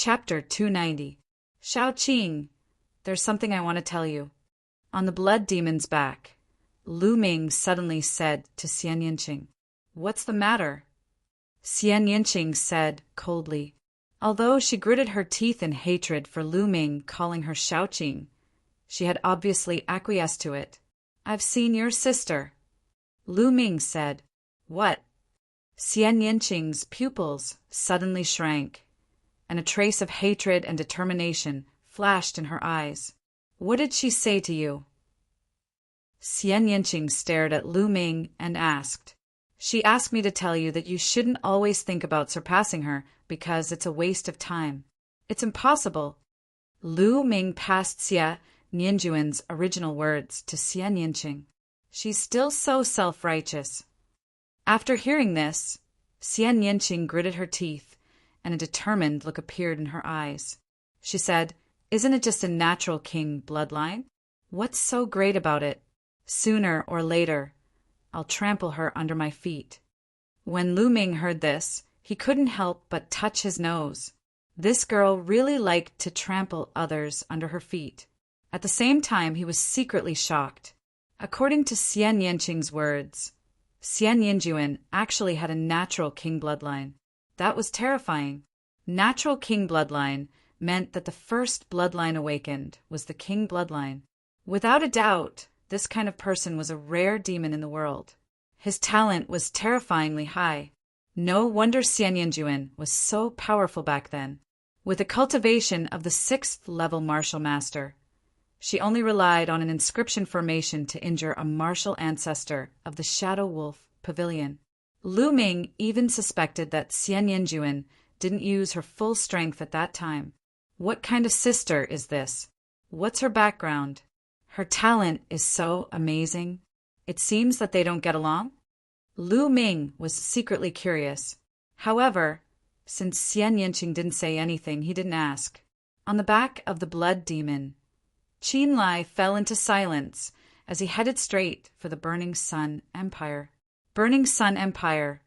Chapter 290. Shao Qing, there's something I want to tell you. On the blood demon's back, Lu Ming suddenly said to Xian Yinqing, "What's the matter?" Xian Yinqing said coldly. Although she gritted her teeth in hatred for Lu Ming calling her Shao Qing, she had obviously acquiesced to it. "I've seen your sister." Lu Ming said. "What?" Xian Yinqing's pupils suddenly shrank, and a trace of hatred and determination flashed in her eyes. "What did she say to you?" Xian Yinqing stared at Lu Ming and asked. "She asked me to tell you that you shouldn't always think about surpassing her because it's a waste of time. It's impossible." Lu Ming passed Xia Nianjuan's original words to Xian Yinqing. "She's still so self-righteous." After hearing this, Xian Yinqing gritted her teeth, and a determined look appeared in her eyes. She said, "Isn't it just a natural king bloodline? What's so great about it? Sooner or later, I'll trample her under my feet." When Lu Ming heard this, he couldn't help but touch his nose. This girl really liked to trample others under her feet. At the same time, he was secretly shocked. According to Xian Yinqing's words, Xian Yinjuan actually had a natural king bloodline. That was terrifying. Natural king bloodline meant that the first bloodline awakened was the king bloodline. Without a doubt, this kind of person was a rare demon in the world. His talent was terrifyingly high. No wonder Xian Yinjuan was so powerful back then. With the cultivation of the 6th level martial master, she only relied on an inscription formation to injure a martial ancestor of the Shadow Wolf Pavilion. Lu Ming even suspected that Xian Yinjuan didn't use her full strength at that time. What kind of sister is this? What's her background? Her talent is so amazing. It seems that they don't get along? Lu Ming was secretly curious. However, since Xian Yinqing didn't say anything, he didn't ask. On the back of the blood demon, Qin Lai fell into silence as he headed straight for the Burning Sun Empire. Burning Sun Empire,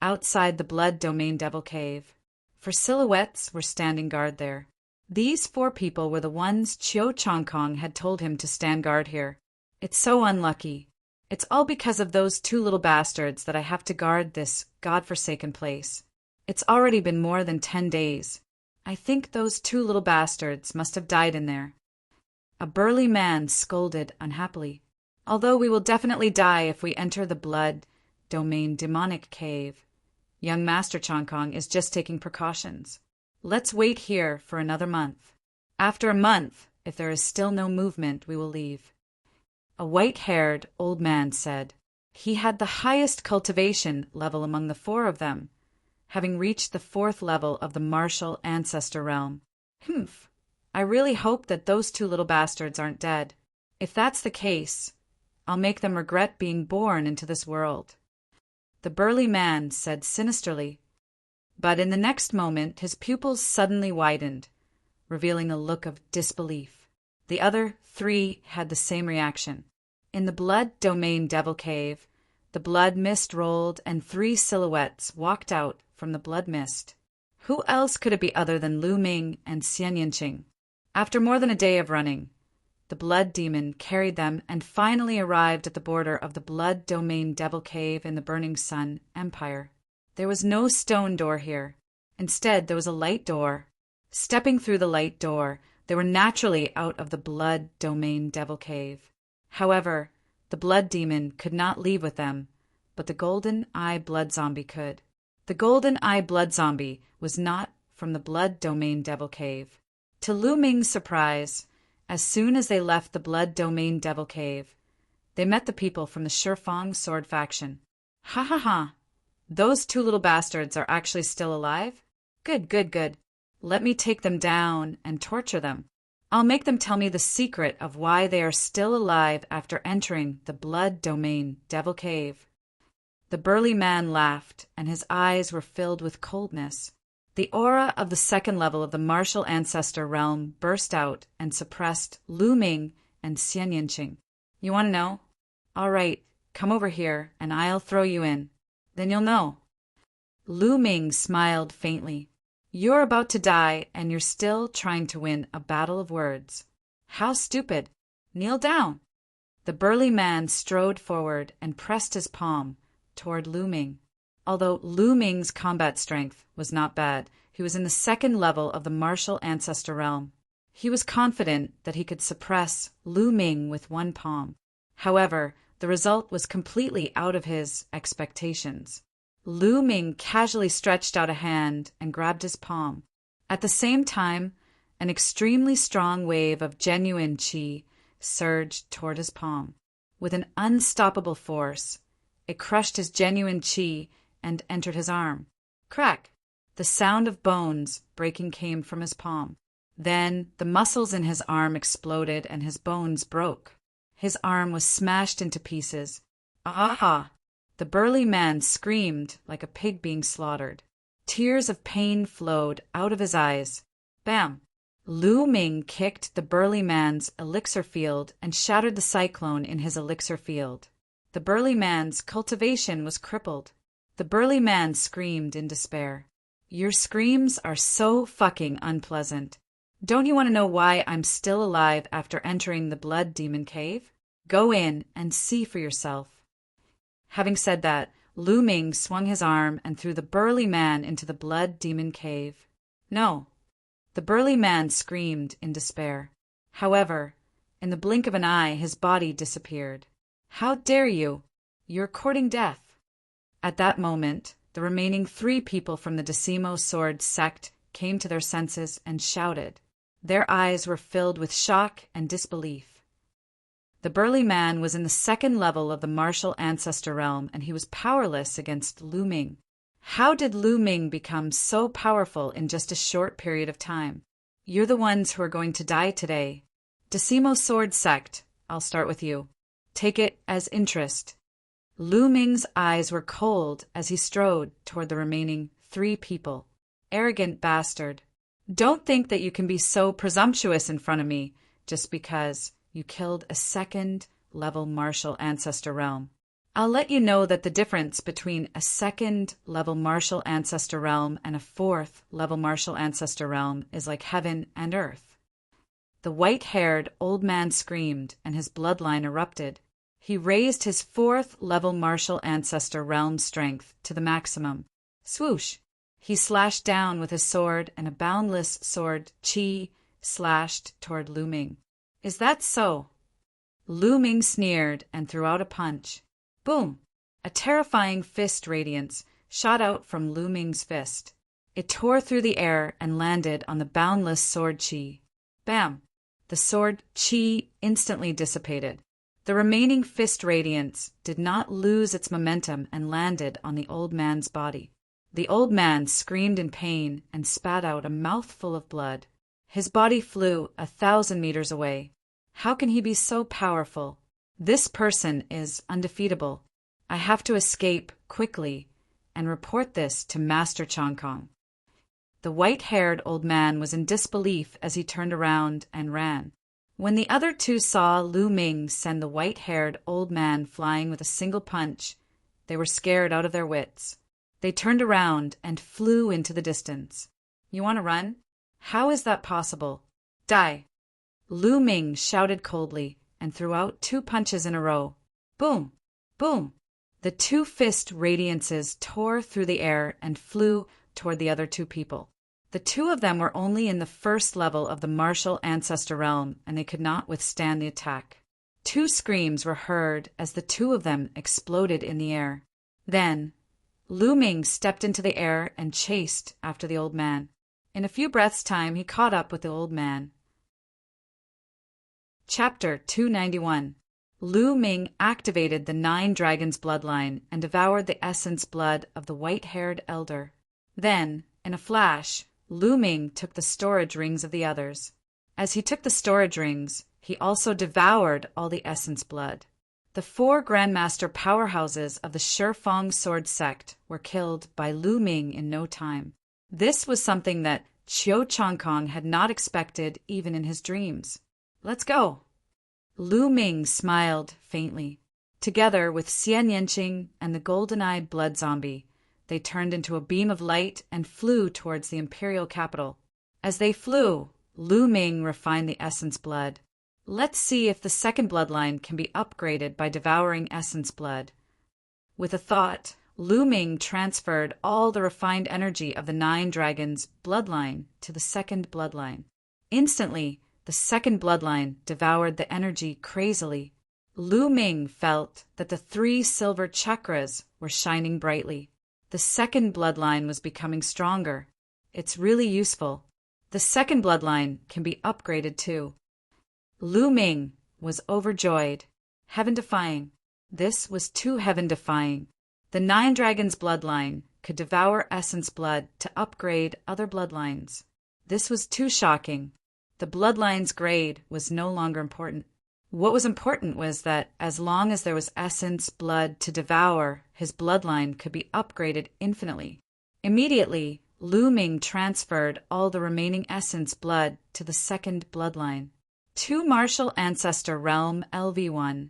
outside the Blood Domain Devil Cave. 4 silhouettes were standing guard there. These 4 people were the ones Qiu Chongkong had told him to stand guard here. It's so unlucky. It's all because of those 2 little bastards that I have to guard this godforsaken place. It's already been more than 10 days. I think those 2 little bastards must have died in there. A burly man scolded unhappily. Although we will definitely die if we enter the Blood Domain Demonic Cave, young Master Chongkong is just taking precautions. Let's wait here for another month. After a month, if there is still no movement, we will leave. A white-haired old man said. He had the highest cultivation level among the 4 of them, having reached the 4th level of the martial ancestor realm. Humph. I really hope that those 2 little bastards aren't dead. If that's the case, I'll make them regret being born into this world. The burly man said sinisterly, but in the next moment his pupils suddenly widened, revealing a look of disbelief. The other 3 had the same reaction. In the Blood Domain Devil Cave, the blood mist rolled and 3 silhouettes walked out from the blood mist. Who else could it be other than Lu Ming and Xian Yinqing? After more than a day of running, the blood demon carried them and finally arrived at the border of the Blood Domain Devil Cave in the Burning Sun Empire. There was no stone door here. Instead, there was a light door. Stepping through the light door, they were naturally out of the Blood Domain Devil Cave. However, the blood demon could not leave with them, but the Golden Eye Blood Zombie could. The Golden Eye Blood Zombie was not from the Blood Domain Devil Cave. To Lu Ming's surprise, as soon as they left the Blood Domain Devil Cave, they met the people from the Shifang Sword faction. "Ha ha ha! Those 2 little bastards are actually still alive? Good, good, good. Let me take them down and torture them. I'll make them tell me the secret of why they are still alive after entering the Blood Domain Devil Cave." The burly man laughed, and his eyes were filled with coldness. The aura of the 2nd level of the martial ancestor realm burst out and suppressed Lu Ming and Xian Yinqing. "You want to know? All right, come over here, and I'll throw you in. Then you'll know." Lu Ming smiled faintly. You're about to die and you're still trying to win a battle of words. How stupid. Kneel down. The burly man strode forward and pressed his palm toward Lu Ming. Although Lu Ming's combat strength was not bad, he was in the second level of the martial ancestor realm. He was confident that he could suppress Lu Ming with one palm. However, the result was completely out of his expectations. Lu Ming casually stretched out a hand and grabbed his palm. At the same time, an extremely strong wave of genuine qi surged toward his palm. With an unstoppable force, it crushed his genuine qi and entered his arm. Crack! The sound of bones breaking came from his palm. Then the muscles in his arm exploded and his bones broke. His arm was smashed into pieces. Ah! The burly man screamed like a pig being slaughtered. Tears of pain flowed out of his eyes. Bam! Lu Ming kicked the burly man's elixir field and shattered the cyclone in his elixir field. The burly man's cultivation was crippled. The burly man screamed in despair. Your screams are so fucking unpleasant. Don't you want to know why I'm still alive after entering the Blood Demon Cave? Go in and see for yourself. Having said that, Lu Ming swung his arm and threw the burly man into the Blood Demon Cave. No. The burly man screamed in despair. However, in the blink of an eye, his body disappeared. How dare you? You're courting death. At that moment, the remaining 3 people from the Decimo Sword sect came to their senses and shouted. Their eyes were filled with shock and disbelief. The burly man was in the second level of the martial ancestor realm, and he was powerless against Lu Ming. How did Lu Ming become so powerful in just a short period of time? You're the ones who are going to die today. Decimo Sword sect, I'll start with you. Take it as interest. Lu Ming's eyes were cold as he strode toward the remaining 3 people. Arrogant bastard. Don't think that you can be so presumptuous in front of me just because you killed a second-level martial ancestor realm. I'll let you know that the difference between a second-level martial ancestor realm and a fourth-level martial ancestor realm is like heaven and earth. The white-haired old man screamed and his bloodline erupted. He raised his fourth-level martial ancestor realm strength to the maximum. Swoosh! He slashed down with his sword, and a boundless sword qi slashed toward Lu Ming. Is that so? Lu Ming sneered and threw out a punch. Boom! A terrifying fist radiance shot out from Lu Ming's fist. It tore through the air and landed on the boundless sword qi. Bam! The sword qi instantly dissipated. The remaining fist radiance did not lose its momentum and landed on the old man's body. The old man screamed in pain and spat out a mouthful of blood. His body flew 1,000 meters away. How can he be so powerful? This person is undefeatable. I have to escape quickly and report this to Master Chongkong. The white-haired old man was in disbelief as he turned around and ran. When the other 2 saw Lu Ming send the white-haired old man flying with a single punch, they were scared out of their wits. They turned around and flew into the distance. You want to run? How is that possible? Die! Lu Ming shouted coldly and threw out 2 punches in a row. Boom! Boom! The 2 fist radiances tore through the air and flew toward the other 2 people. The 2 of them were only in the first level of the martial ancestor realm, and they could not withstand the attack. 2 screams were heard as the 2 of them exploded in the air. Then, Lu Ming stepped into the air and chased after the old man. In a few breaths' time, he caught up with the old man. Chapter 291. Lu Ming activated the 9 dragons bloodline and devoured the essence blood of the white-haired elder. Then, in a flash, Lu Ming took the storage rings of the others. As he took the storage rings, he also devoured all the essence blood. The 4 Grandmaster powerhouses of the Shifeng Sword sect were killed by Lu Ming in no time. This was something that Qiu Chongkong had not expected even in his dreams. Let's go! Lu Ming smiled faintly. Together with Xian Yanqing and the golden-eyed blood zombie, they turned into a beam of light and flew towards the imperial capital. As they flew, Lu Ming refined the essence blood. Let's see if the second bloodline can be upgraded by devouring essence blood. With a thought, Lu Ming transferred all the refined energy of the 9 dragons' bloodline to the second bloodline. Instantly, the second bloodline devoured the energy crazily. Lu Ming felt that the 3 silver chakras were shining brightly. The second bloodline was becoming stronger. It's really useful. The second bloodline can be upgraded too. Lu Ming was overjoyed. Heaven-defying. This was too heaven-defying. The 9 dragons' bloodline could devour essence blood to upgrade other bloodlines. This was too shocking. The bloodline's grade was no longer important. What was important was that as long as there was essence blood to devour, his bloodline could be upgraded infinitely. Immediately, Lu Ming transferred all the remaining essence blood to the second bloodline. 2 Martial Ancestor Realm LV1,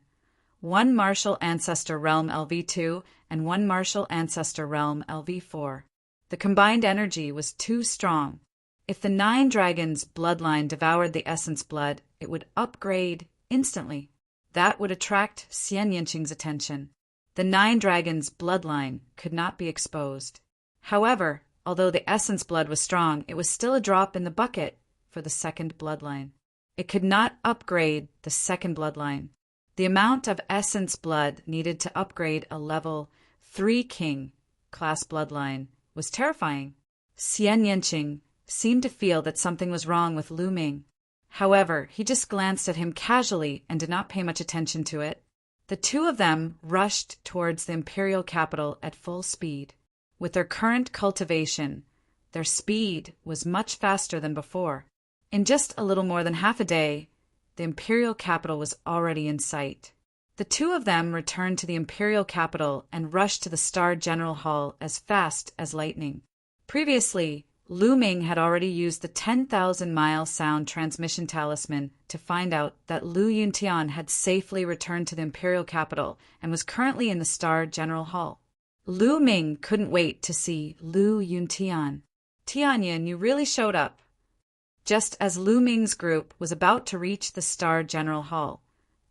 1 Martial Ancestor Realm LV2, and 1 Martial Ancestor Realm LV4. The combined energy was too strong. If the 9 dragons' bloodline devoured the essence blood, it would upgrade instantly. That would attract Xian Yinqing's attention. The 9 dragons' bloodline could not be exposed. However, although the essence blood was strong, it was still a drop in the bucket for the second bloodline. It could not upgrade the second bloodline. The amount of essence blood needed to upgrade a level 3 king class bloodline was terrifying. Xian Yinqing seemed to feel that something was wrong with Lu Ming. However, he just glanced at him casually and did not pay much attention to it. The 2 of them rushed towards the imperial capital at full speed. With their current cultivation, their speed was much faster than before. In just a little more than half a day, the imperial capital was already in sight. The 2 of them returned to the imperial capital and rushed to the Star General Hall as fast as lightning. Previously, Lu Ming had already used the 10,000-mile sound transmission talisman to find out that Lu Yuntian had safely returned to the imperial capital and was currently in the Star General Hall. Lu Ming couldn't wait to see Lu Yuntian. Tianyin, you really showed up. Just as Lu Ming's group was about to reach the Star General Hall,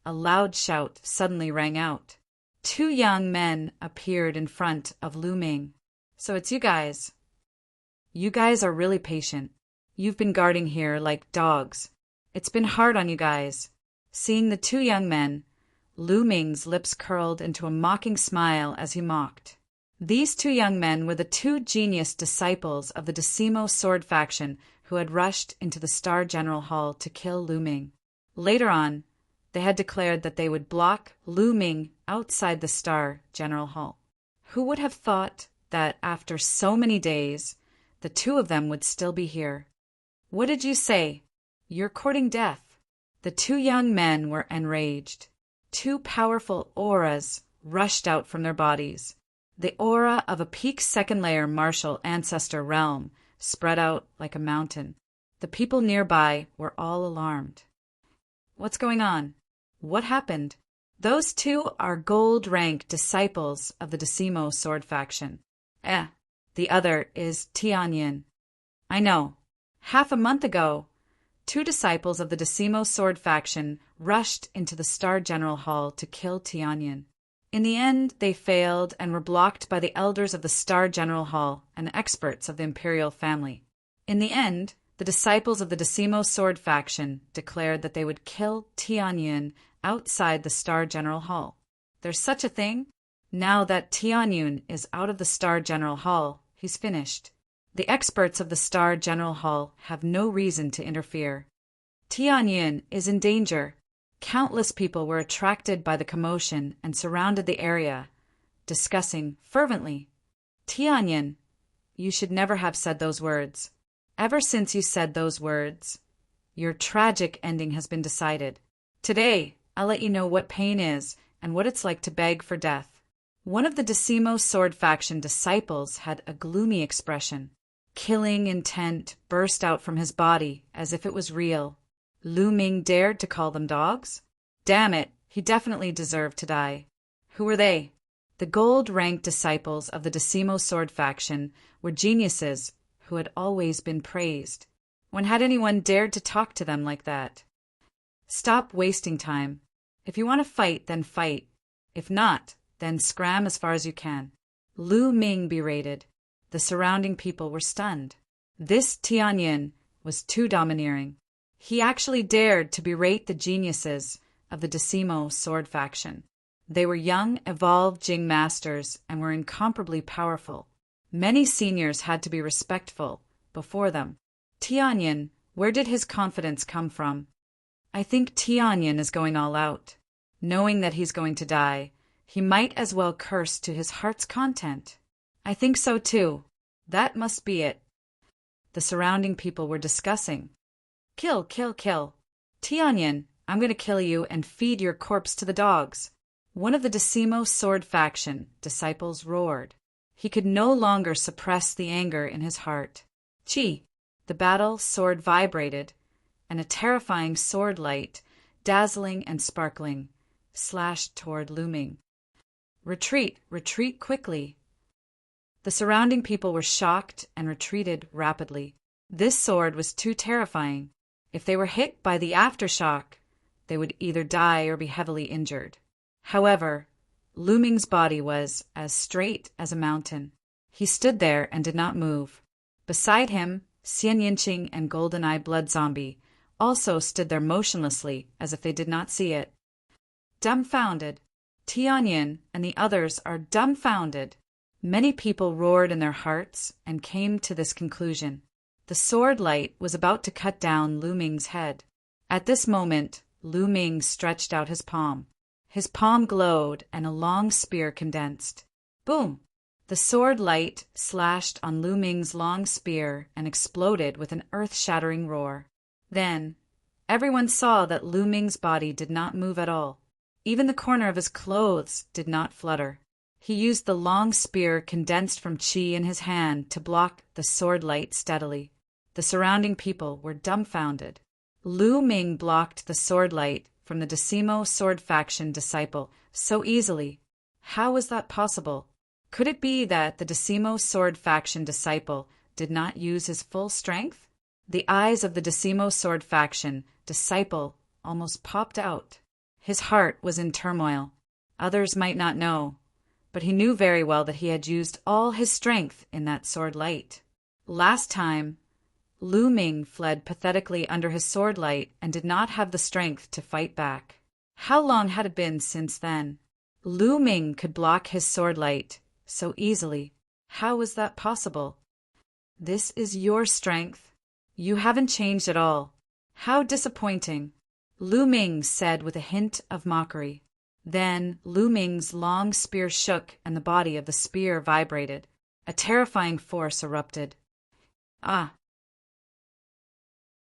a loud shout suddenly rang out. 2 young men appeared in front of Lu Ming. So it's you guys. You guys are really patient. You've been guarding here like dogs. It's been hard on you guys. Seeing the 2 young men, Lu Ming's lips curled into a mocking smile as he mocked. These 2 young men were the 2 genius disciples of the Decimo sword faction who had rushed into the Star General Hall to kill Lu Ming. Later on, they had declared that they would block Lu Ming outside the Star General Hall. Who would have thought that after so many days, the 2 of them would still be here? What did you say? You're courting death. The 2 young men were enraged. 2 powerful auras rushed out from their bodies. The aura of a peak second-layer martial ancestor realm spread out like a mountain. The people nearby were all alarmed. What's going on? What happened? Those 2 are gold-rank disciples of the Decimo sword faction. The other is Tianyin. I know. Half a month ago, 2 disciples of the Decimo sword faction rushed into the Star General Hall to kill Tianyin. In the end, they failed and were blocked by the elders of the Star General Hall and experts of the imperial family. In the end, the disciples of the Decimo sword faction declared that they would kill Tianyin outside the Star General Hall. There's such a thing? Now that Tianyin is out of the Star General Hall, he's finished. The experts of the Star General Hall have no reason to interfere. Tianyin is in danger. Countless people were attracted by the commotion and surrounded the area, discussing fervently. Tianyin, you should never have said those words. Ever since you said those words, your tragic ending has been decided. Today, I'll let you know what pain is and what it's like to beg for death. One of the Decimo sword faction disciples had a gloomy expression. Killing intent burst out from his body as if it was real. Lu Ming dared to call them dogs? Damn it, he definitely deserved to die. Who were they? The gold-ranked disciples of the Decimo sword faction were geniuses who had always been praised. When had anyone dared to talk to them like that? Stop wasting time. If you want to fight, then fight. If not, then scram as far as you can. Lu Ming berated. The surrounding people were stunned. This Tianyin was too domineering. He actually dared to berate the geniuses of the Decimo sword faction. They were young, evolved Jing masters and were incomparably powerful. Many seniors had to be respectful before them. Tianyin, where did his confidence come from? I think Tianyin is going all out. Knowing that he's going to die, he might as well curse to his heart's content. I think so too. That must be it. The surrounding people were discussing. Kill, kill, kill. Tianyin, I'm going to kill you and feed your corpse to the dogs. One of the Decimo sword faction disciples roared. He could no longer suppress the anger in his heart. Chi! The battle sword vibrated, and a terrifying sword light, dazzling and sparkling, slashed toward Lu Ming. Retreat, retreat quickly. The surrounding people were shocked and retreated rapidly. This sword was too terrifying. If they were hit by the aftershock, they would either die or be heavily injured. However, Lu Ming's body was as straight as a mountain. He stood there and did not move. Beside him, Xian Yinqing and Golden-Eye Blood Zombie also stood there motionlessly as if they did not see it. Dumbfounded. Tianyin and the others are dumbfounded. Many people roared in their hearts and came to this conclusion. The sword light was about to cut down Lu Ming's head. At this moment, Lu Ming stretched out his palm. His palm glowed and a long spear condensed. Boom! The sword light slashed on Lu Ming's long spear and exploded with an earth-shattering roar. Then, everyone saw that Lu Ming's body did not move at all. Even the corner of his clothes did not flutter. He used the long spear condensed from qi in his hand to block the sword light steadily. The surrounding people were dumbfounded. Lu Ming blocked the sword light from the Decimo sword faction disciple so easily. How was that possible? Could it be that the Decimo sword faction disciple did not use his full strength? The eyes of the Decimo sword faction disciple almost popped out. His heart was in turmoil. Others might not know, but he knew very well that he had used all his strength in that sword light. Last time, Lu Ming fled pathetically under his sword light and did not have the strength to fight back. How long had it been since then? Lu Ming could block his sword light so easily. How was that possible? This is your strength. You haven't changed at all. How disappointing, Lu Ming said with a hint of mockery. Then Lu Ming's long spear shook and the body of the spear vibrated. A terrifying force erupted. Ah!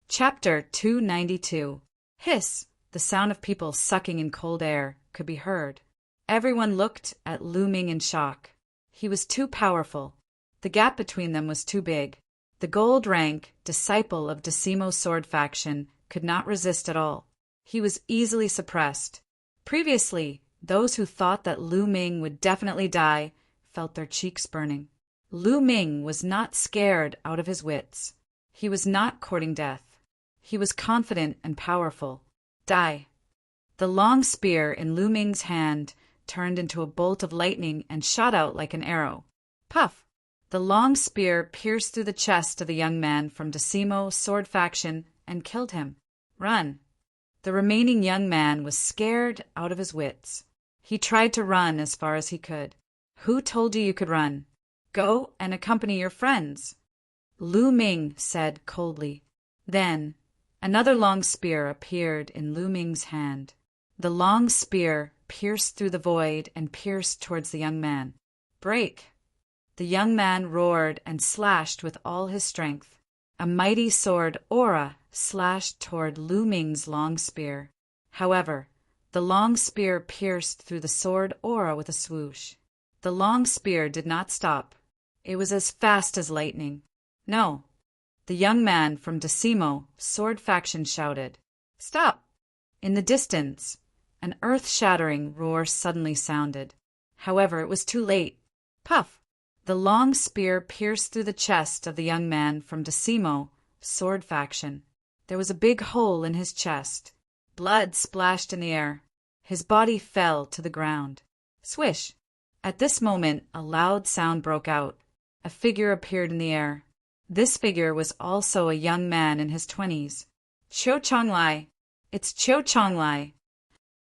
Chapter 292. Hiss! The sound of people sucking in cold air could be heard. Everyone looked at Lu Ming in shock. He was too powerful. The gap between them was too big. The gold rank disciple of Decimo sword faction could not resist at all. He was easily suppressed. Previously, those who thought that Lu Ming would definitely die felt their cheeks burning. Lu Ming was not scared out of his wits. He was not courting death. He was confident and powerful. Die. The long spear in Lu Ming's hand turned into a bolt of lightning and shot out like an arrow. Puff! The long spear pierced through the chest of the young man from Decimo sword faction and killed him. Run! The remaining young man was scared out of his wits. He tried to run as far as he could. Who told you could run? Go and accompany your friends, Lu Ming said coldly. Then, another long spear appeared in Lu Ming's hand. The long spear pierced through the void and pierced towards the young man. Break! The young man roared and slashed with all his strength. A mighty sword aura slashed toward Lu Ming's long spear. However, the long spear pierced through the sword aura with a swoosh. The long spear did not stop. It was as fast as lightning. No. The young man from Decimo sword faction shouted, "Stop!" In the distance, an earth-shattering roar suddenly sounded. However, it was too late. Puff! The long spear pierced through the chest of the young man from Decimo, sword faction. There was a big hole in his chest. Blood splashed in the air. His body fell to the ground. Swish! At this moment, a loud sound broke out. A figure appeared in the air. This figure was also a young man in his 20s. Qiu Chonglai! It's Qiu Chonglai!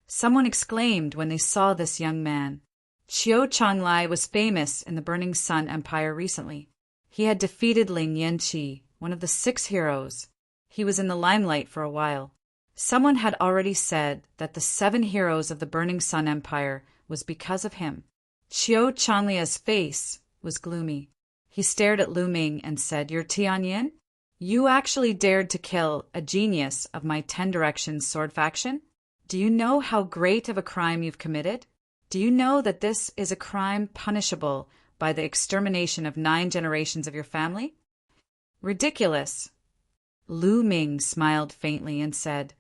Someone exclaimed when they saw this young man. Qiu Chonglai was famous in the Burning Sun Empire recently. He had defeated Ling Yanqi, one of the 6 heroes. He was in the limelight for a while. Someone had already said that the 7 heroes of the Burning Sun Empire was because of him. Qiu Chonglia's face was gloomy. He stared at Lu Ming and said, "You're Tianyin? You actually dared to kill a genius of my 10 Directions sword faction? Do you know how great of a crime you've committed? Do you know that this is a crime punishable by the extermination of 9 generations of your family?" Ridiculous. Lu Ming smiled faintly and said,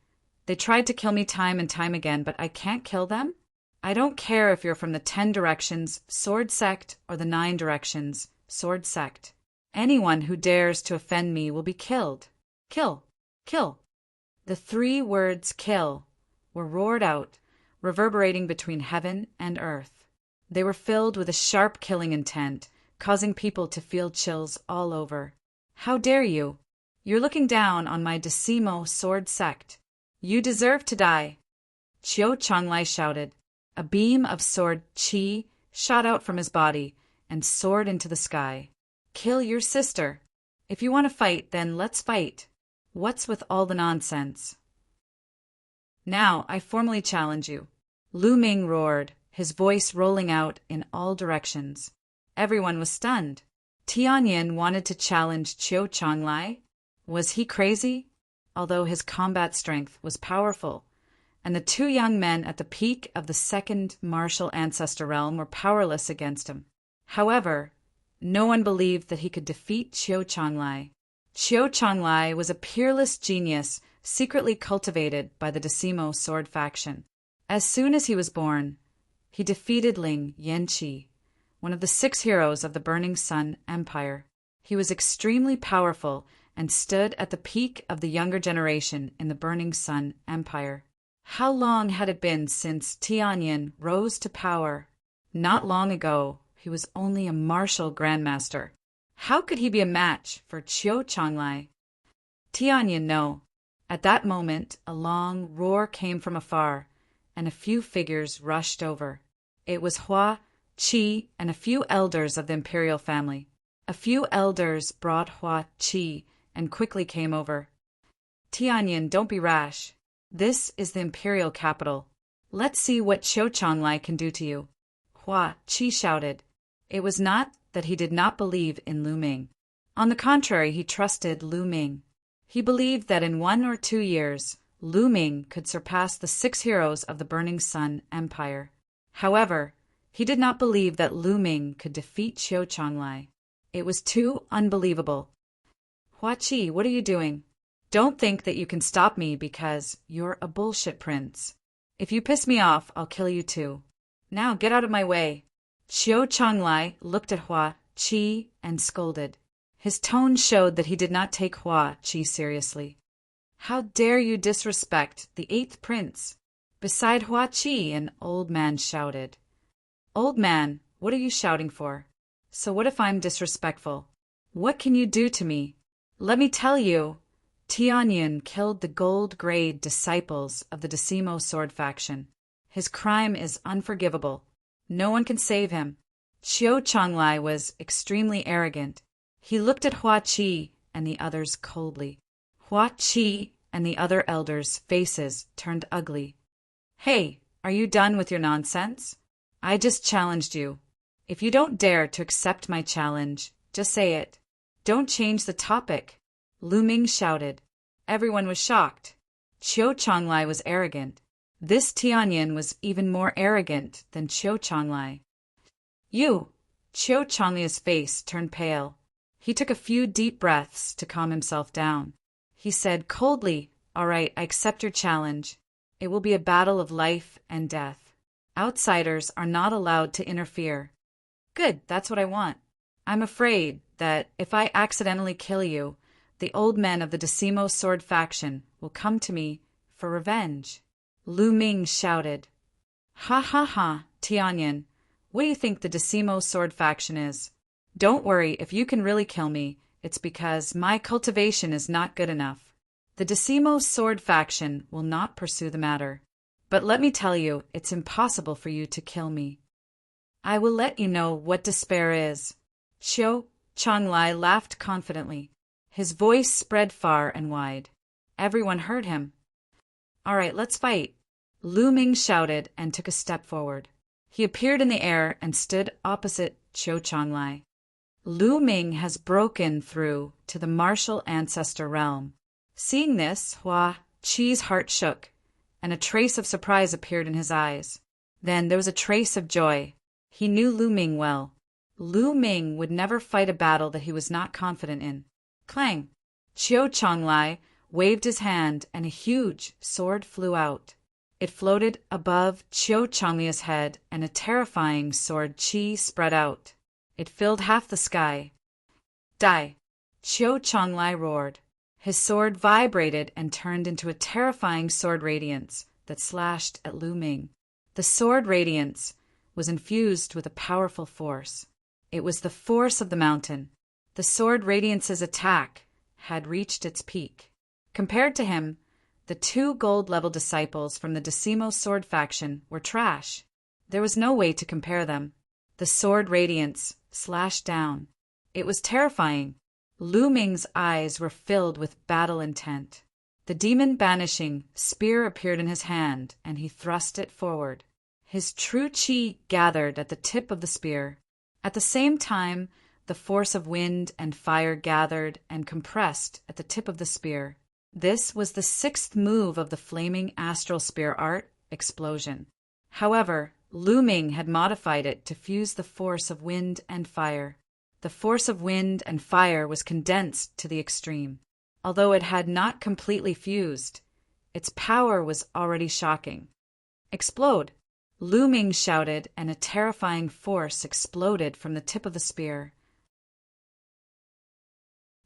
"They tried to kill me time and time again, but I can't kill them? I don't care if you're from the 10 Directions sword sect or the 9 Directions sword sect. Anyone who dares to offend me will be killed. Kill! Kill!" The 3 words "kill" were roared out, reverberating between heaven and earth. They were filled with a sharp killing intent, causing people to feel chills all over. "How dare you? You're looking down on my Decimo sword sect. You deserve to die!" Qiu Chonglai shouted. A beam of sword qi shot out from his body and soared into the sky. "Kill your sister. If you want to fight, then let's fight. What's with all the nonsense? Now I formally challenge you." Lu Ming roared, his voice rolling out in all directions. Everyone was stunned. Tianyin wanted to challenge Qiu Chonglai. Was he crazy? Although his combat strength was powerful, and the 2 young men at the peak of the 2nd martial ancestor realm were powerless against him. However, no one believed that he could defeat Qiu Chonglai. Qiu Chonglai was a peerless genius secretly cultivated by the Decimo sword faction. As soon as he was born, he defeated Ling Yanqi, one of the 6 heroes of the Burning Sun Empire. He was extremely powerful and stood at the peak of the younger generation in the Burning Sun Empire. How long had it been since Tianyin rose to power? Not long ago, he was only a martial grandmaster. How could he be a match for Qiu Chonglai? Tianyin no. At that moment, a long roar came from afar, and a few figures rushed over. It was Hua, Qi, and a few elders of the imperial family. A few elders brought Hua Qi and quickly came over. "Tianyin, don't be rash. This is the imperial capital. Let's see what Qiu Chonglai can do to you." Hua Qi shouted. It was not that he did not believe in Lu Ming. On the contrary, he trusted Lu Ming. He believed that in 1 or 2 years, Lu Ming could surpass the 6 heroes of the Burning Sun Empire. However, he did not believe that Lu Ming could defeat Qiu Chonglai. It was too unbelievable. "Hua Qi, what are you doing? Don't think that you can stop me because you're a bullshit prince. If you piss me off, I'll kill you too. Now get out of my way." Qiu Chonglai looked at Hua Qi and scolded. His tone showed that he did not take Hua Qi seriously. "How dare you disrespect the 8th prince?" Beside Hua Qi, an old man shouted. "Old man, what are you shouting for? So what if I'm disrespectful? What can you do to me? Let me tell you, Tianyin killed the gold-grade disciples of the Decimo sword faction. His crime is unforgivable. No one can save him." Qiu Chonglai was extremely arrogant. He looked at Hua Qi and the others coldly. Hua Qi and the other elders' faces turned ugly. "Hey, are you done with your nonsense? I just challenged you. If you don't dare to accept my challenge, just say it. Don't change the topic." Lu Ming shouted. Everyone was shocked. Qiu Chonglai was arrogant. This Tianyin was even more arrogant than Qiu Chonglai. "You!" Qiu Chonglia's face turned pale. He took a few deep breaths to calm himself down. He said coldly, "All right, I accept your challenge. It will be a battle of life and death. Outsiders are not allowed to interfere. Good, that's what I want. I'm afraid that if I accidentally kill you, the old men of the Decimo sword faction will come to me for revenge. Lu Ming shouted. Ha ha ha, Tianyan, what do you think the Decimo sword faction is? Don't worry, if you can really kill me, it's because my cultivation is not good enough. The Decimo sword faction will not pursue the matter. But let me tell you, it's impossible for you to kill me. I will let you know what despair is. Qiu Changlai laughed confidently. His voice spread far and wide. Everyone heard him. All right, let's fight. Lu Ming shouted and took a step forward. He appeared in the air and stood opposite Qiu Changlai. Lu Ming has broken through to the martial ancestor realm. Seeing this, Hua Qi's heart shook, and a trace of surprise appeared in his eyes. Then there was a trace of joy. He knew Lu Ming well. Lu Ming would never fight a battle that he was not confident in. Clang! Qiu Changlai waved his hand, and a huge sword flew out. It floated above Qiu Changlia's head, and a terrifying sword qi spread out. It filled half the sky. Die! Qiu Changlai roared. His sword vibrated and turned into a terrifying sword radiance that slashed at Lu Ming. The sword radiance was infused with a powerful force. It was the force of the mountain. The sword radiance's attack had reached its peak. Compared to him, the two gold-level disciples from the Decimo sword faction were trash. There was no way to compare them. The sword radiance slashed down. It was terrifying. Lu Ming's eyes were filled with battle intent. The demon-banishing spear appeared in his hand, and he thrust it forward. His true qi gathered at the tip of the spear. At the same time, the force of wind and fire gathered and compressed at the tip of the spear. This was the sixth move of the flaming astral spear art, explosion. However, Lu Ming had modified it to fuse the force of wind and fire. The force of wind and fire was condensed to the extreme. Although it had not completely fused, its power was already shocking. Explode! Lu Ming shouted, and a terrifying force exploded from the tip of the spear.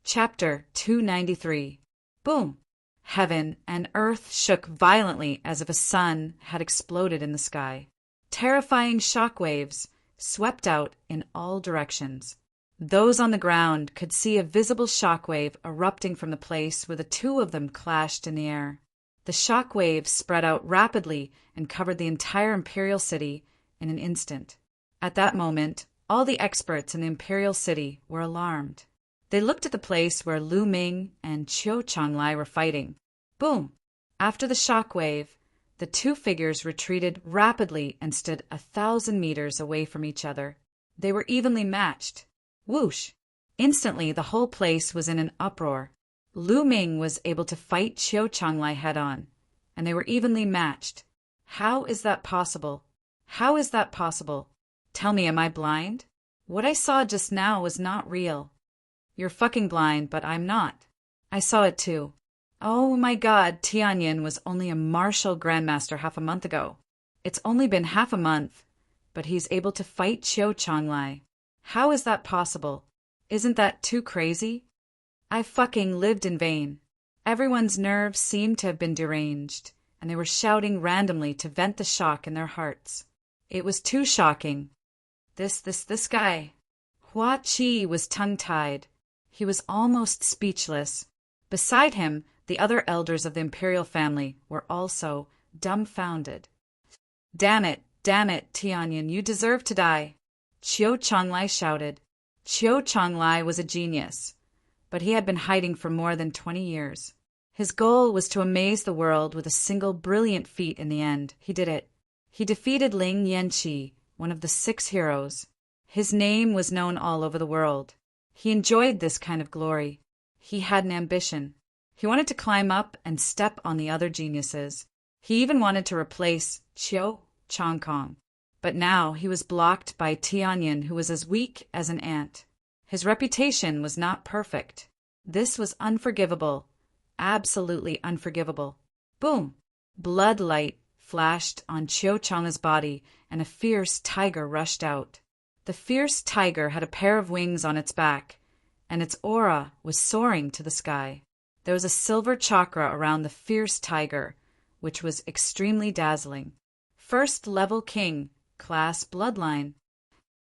Chapter 293. Boom! Heaven and earth shook violently as if a sun had exploded in the sky. Terrifying shock waves swept out in all directions. Those on the ground could see a visible shock wave erupting from the place where the two of them clashed in the air. The shock wave spread out rapidly and covered the entire imperial city in an instant. At that moment, all the experts in the imperial city were alarmed. They looked at the place where Lu Ming and Qiu Changlai were fighting. Boom! After the shock wave, the two figures retreated rapidly and stood 1,000 meters away from each other. They were evenly matched. Whoosh! Instantly, the whole place was in an uproar. Lu Ming was able to fight Qiu Changlai head-on, and they were evenly matched. How is that possible? How is that possible? Tell me, am I blind? What I saw just now was not real. You're fucking blind, but I'm not. I saw it too. Oh my god, Tianyan was only a martial grandmaster half a month ago. It's only been half a month, but he's able to fight Qiu Changlai. How is that possible? Isn't that too crazy? I fucking lived in vain. Everyone's nerves seemed to have been deranged, and they were shouting randomly to vent the shock in their hearts. It was too shocking. This guy. Hua Qi was tongue-tied. He was almost speechless. Beside him, the other elders of the imperial family were also dumbfounded. Damn it, Tianyan, you deserve to die. Qiu Changlai shouted. Qiu Changlai was a genius, but he had been hiding for more than 20 years. His goal was to amaze the world with a single brilliant feat in the end. He did it. He defeated Ling Yanqi, one of the 6 heroes. His name was known all over the world. He enjoyed this kind of glory. He had an ambition. He wanted to climb up and step on the other geniuses. He even wanted to replace Qiu Changkong. But now he was blocked by Tianyan, who was as weak as an ant. His reputation was not perfect. This was unforgivable. Absolutely unforgivable. Boom! Blood light flashed on Chiu Chang's body, and a fierce tiger rushed out. The fierce tiger had a pair of wings on its back, and its aura was soaring to the sky. There was a silver chakra around the fierce tiger, which was extremely dazzling. First level king, class bloodline.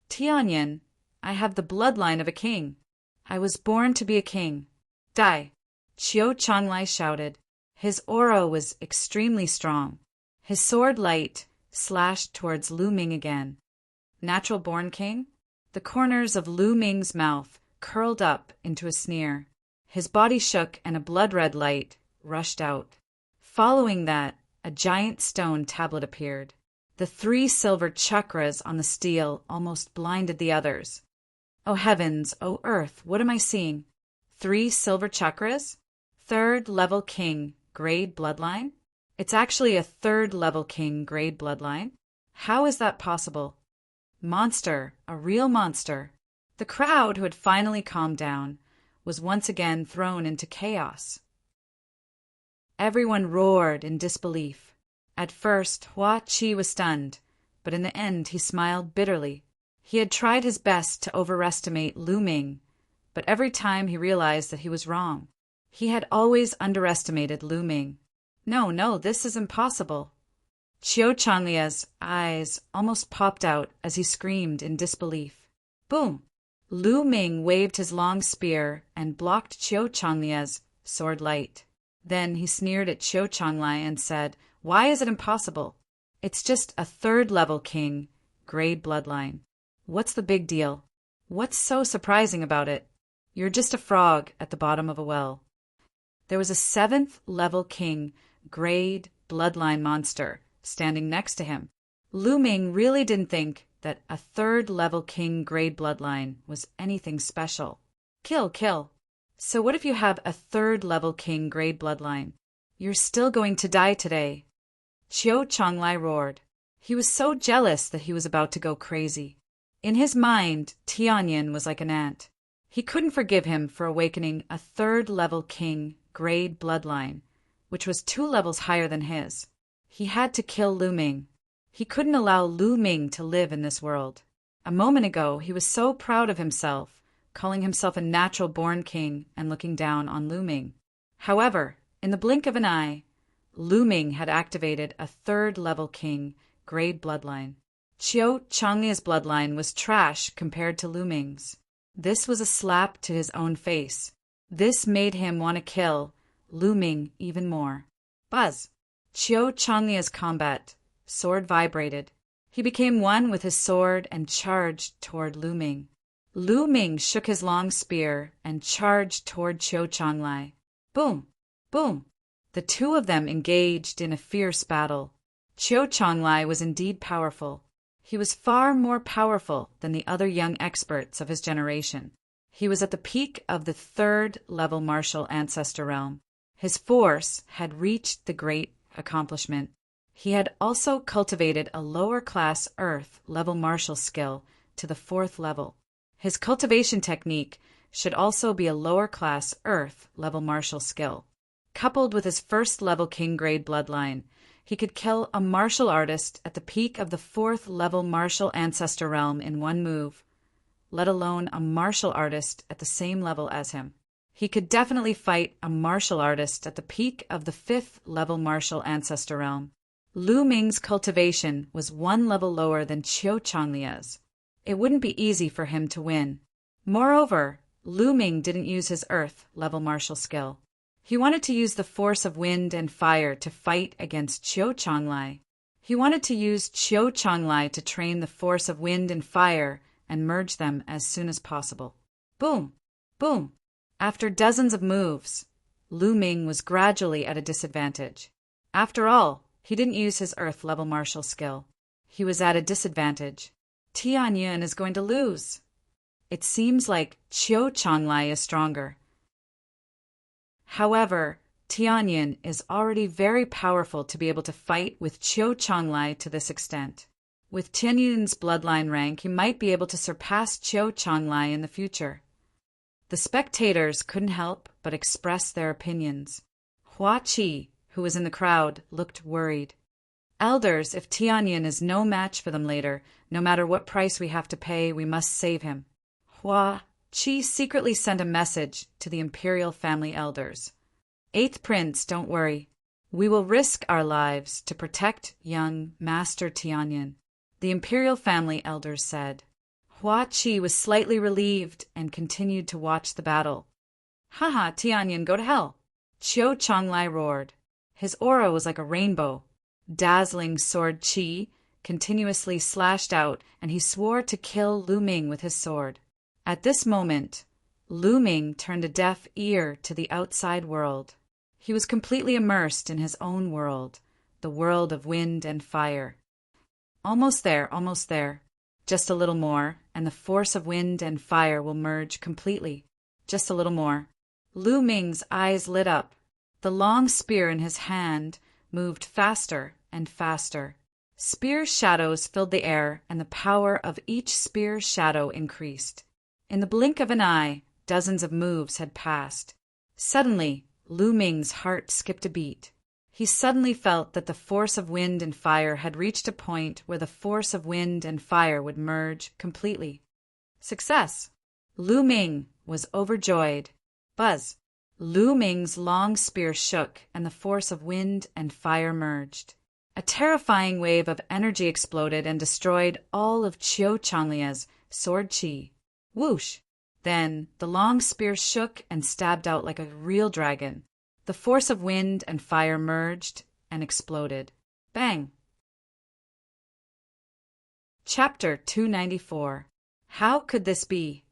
Tianyin, I have the bloodline of a king. I was born to be a king. Die! Chiu Changlai shouted. His aura was extremely strong. His sword light slashed towards Lu Ming again. Natural-born king? The corners of Lu Ming's mouth curled up into a sneer. His body shook and a blood-red light rushed out. Following that, a giant stone tablet appeared. The 3 silver chakras on the stele almost blinded the others. Oh heavens, oh earth, what am I seeing? 3 silver chakras? 3rd level king, grade bloodline? It's actually a 3rd level king, grade bloodline? How is that possible? Monster, a real monster. The crowd, who had finally calmed down, was once again thrown into chaos. Everyone roared in disbelief. At first, Hua Qi was stunned, but in the end he smiled bitterly. He had tried his best to overestimate Lu Ming, but every time he realized that he was wrong. He had always underestimated Lu Ming. No, this is impossible. Chiu Changlia's eyes almost popped out as he screamed in disbelief. Boom! Lu Ming waved his long spear and blocked Chiu Changlia's sword light. Then he sneered at Chiu Changlai and said, "Why is it impossible? It's just a 3rd level king, grade bloodline. What's the big deal? What's so surprising about it? You're just a frog at the bottom of a well." There was a 7th level king, grade bloodline monster standing next to him. Lu Ming really didn't think that a 3rd level king grade bloodline was anything special. Kill. So what if you have a 3rd level king grade bloodline? You're still going to die today. Chiu Changlai roared. He was so jealous that he was about to go crazy. In his mind, Tianyin was like an ant. He couldn't forgive him for awakening a 3rd level king grade bloodline, which was 2 levels higher than his. He had to kill Lu Ming. He couldn't allow Lu Ming to live in this world. A moment ago, he was so proud of himself, calling himself a natural-born king and looking down on Lu Ming. However, in the blink of an eye, Lu Ming had activated a 3rd level king, grade bloodline. Chiu Changlia's bloodline was trash compared to Lu Ming's. This was a slap to his own face. This made him want to kill Lu Ming even more. Buzz! Chiu Changlia's combat sword vibrated. He became one with his sword and charged toward Lu Ming. Lu Ming shook his long spear and charged toward Chiu Changlai. Boom! Boom! The 2 of them engaged in a fierce battle. Chiu Changlai was indeed powerful. He was far more powerful than the other young experts of his generation. He was at the peak of the 3rd level martial ancestor realm. His force had reached the great accomplishment. He had also cultivated a lower-class earth level martial skill to the 4th level. His cultivation technique should also be a lower-class earth level martial skill. Coupled with his 1st level king grade bloodline, he could kill a martial artist at the peak of the 4th level martial ancestor realm in one move, let alone a martial artist at the same level as him. He could definitely fight a martial artist at the peak of the 5th level martial ancestor realm. Lu Ming's cultivation was 1 level lower than Chiu Changlia's. It wouldn't be easy for him to win. Moreover, Lu Ming didn't use his earth level martial skill. He wanted to use the force of wind and fire to fight against Chiu Changlai. He wanted to use Chiu Changlai to train the force of wind and fire and merge them as soon as possible. Boom! Boom! After dozens of moves, Lu Ming was gradually at a disadvantage. After all, he didn't use his earth-level martial skill. He was at a disadvantage. Tianyin is going to lose. It seems like Chiu Changlai is stronger. However, Tianyin is already very powerful to be able to fight with Chiu Changlai to this extent. With Tianyin's bloodline rank, he might be able to surpass Chiu Changlai in the future. The spectators couldn't help but express their opinions. Hua Qi, who was in the crowd, looked worried. Elders, if Tianyin is no match for them later, no matter what price we have to pay, we must save him. Hua Qi secretly sent a message to the imperial family elders. Eighth Prince, don't worry. We will risk our lives to protect young Master Tianyin, the imperial family elders said. Hua Qi was slightly relieved and continued to watch the battle. Haha, Tianyin, go to hell! Qiu Changlai roared. His aura was like a rainbow. Dazzling sword Qi continuously slashed out, and he swore to kill Lu Ming with his sword. At this moment, Lu Ming turned a deaf ear to the outside world. He was completely immersed in his own world, the world of wind and fire. Almost there, almost there. Just a little more, and the force of wind and fire will merge completely. Just a little more. Lu Ming's eyes lit up. The long spear in his hand moved faster and faster. Spear shadows filled the air, and the power of each spear shadow increased. In the blink of an eye, dozens of moves had passed. Suddenly, Lu Ming's heart skipped a beat. He suddenly felt that the force of wind and fire had reached a point where the force of wind and fire would merge completely. Success! Lu Ming was overjoyed. Buzz! Lu Ming's long spear shook, and the force of wind and fire merged. A terrifying wave of energy exploded and destroyed all of Qiu Changlia's sword Qi. Whoosh! Then the long spear shook and stabbed out like a real dragon. The force of wind and fire merged and exploded. Bang! Chapter 294. How could this be?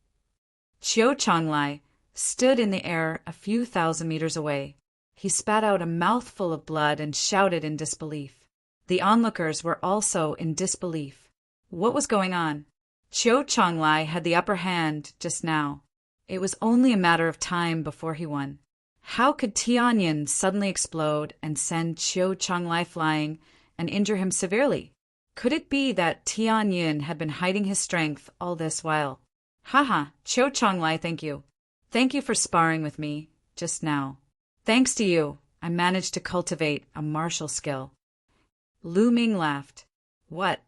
Qiu Changlai stood in the air a few thousand meters away. He spat out a mouthful of blood and shouted in disbelief. The onlookers were also in disbelief. What was going on? Qiu Changlai had the upper hand just now. It was only a matter of time before he won. How could Tianyin suddenly explode and send Qiu Changlai flying and injure him severely? Could it be that Tianyin had been hiding his strength all this while? Haha, Qiu Changlai, thank you. Thank you for sparring with me just now. Thanks to you, I managed to cultivate a martial skill. Lu Ming laughed. What?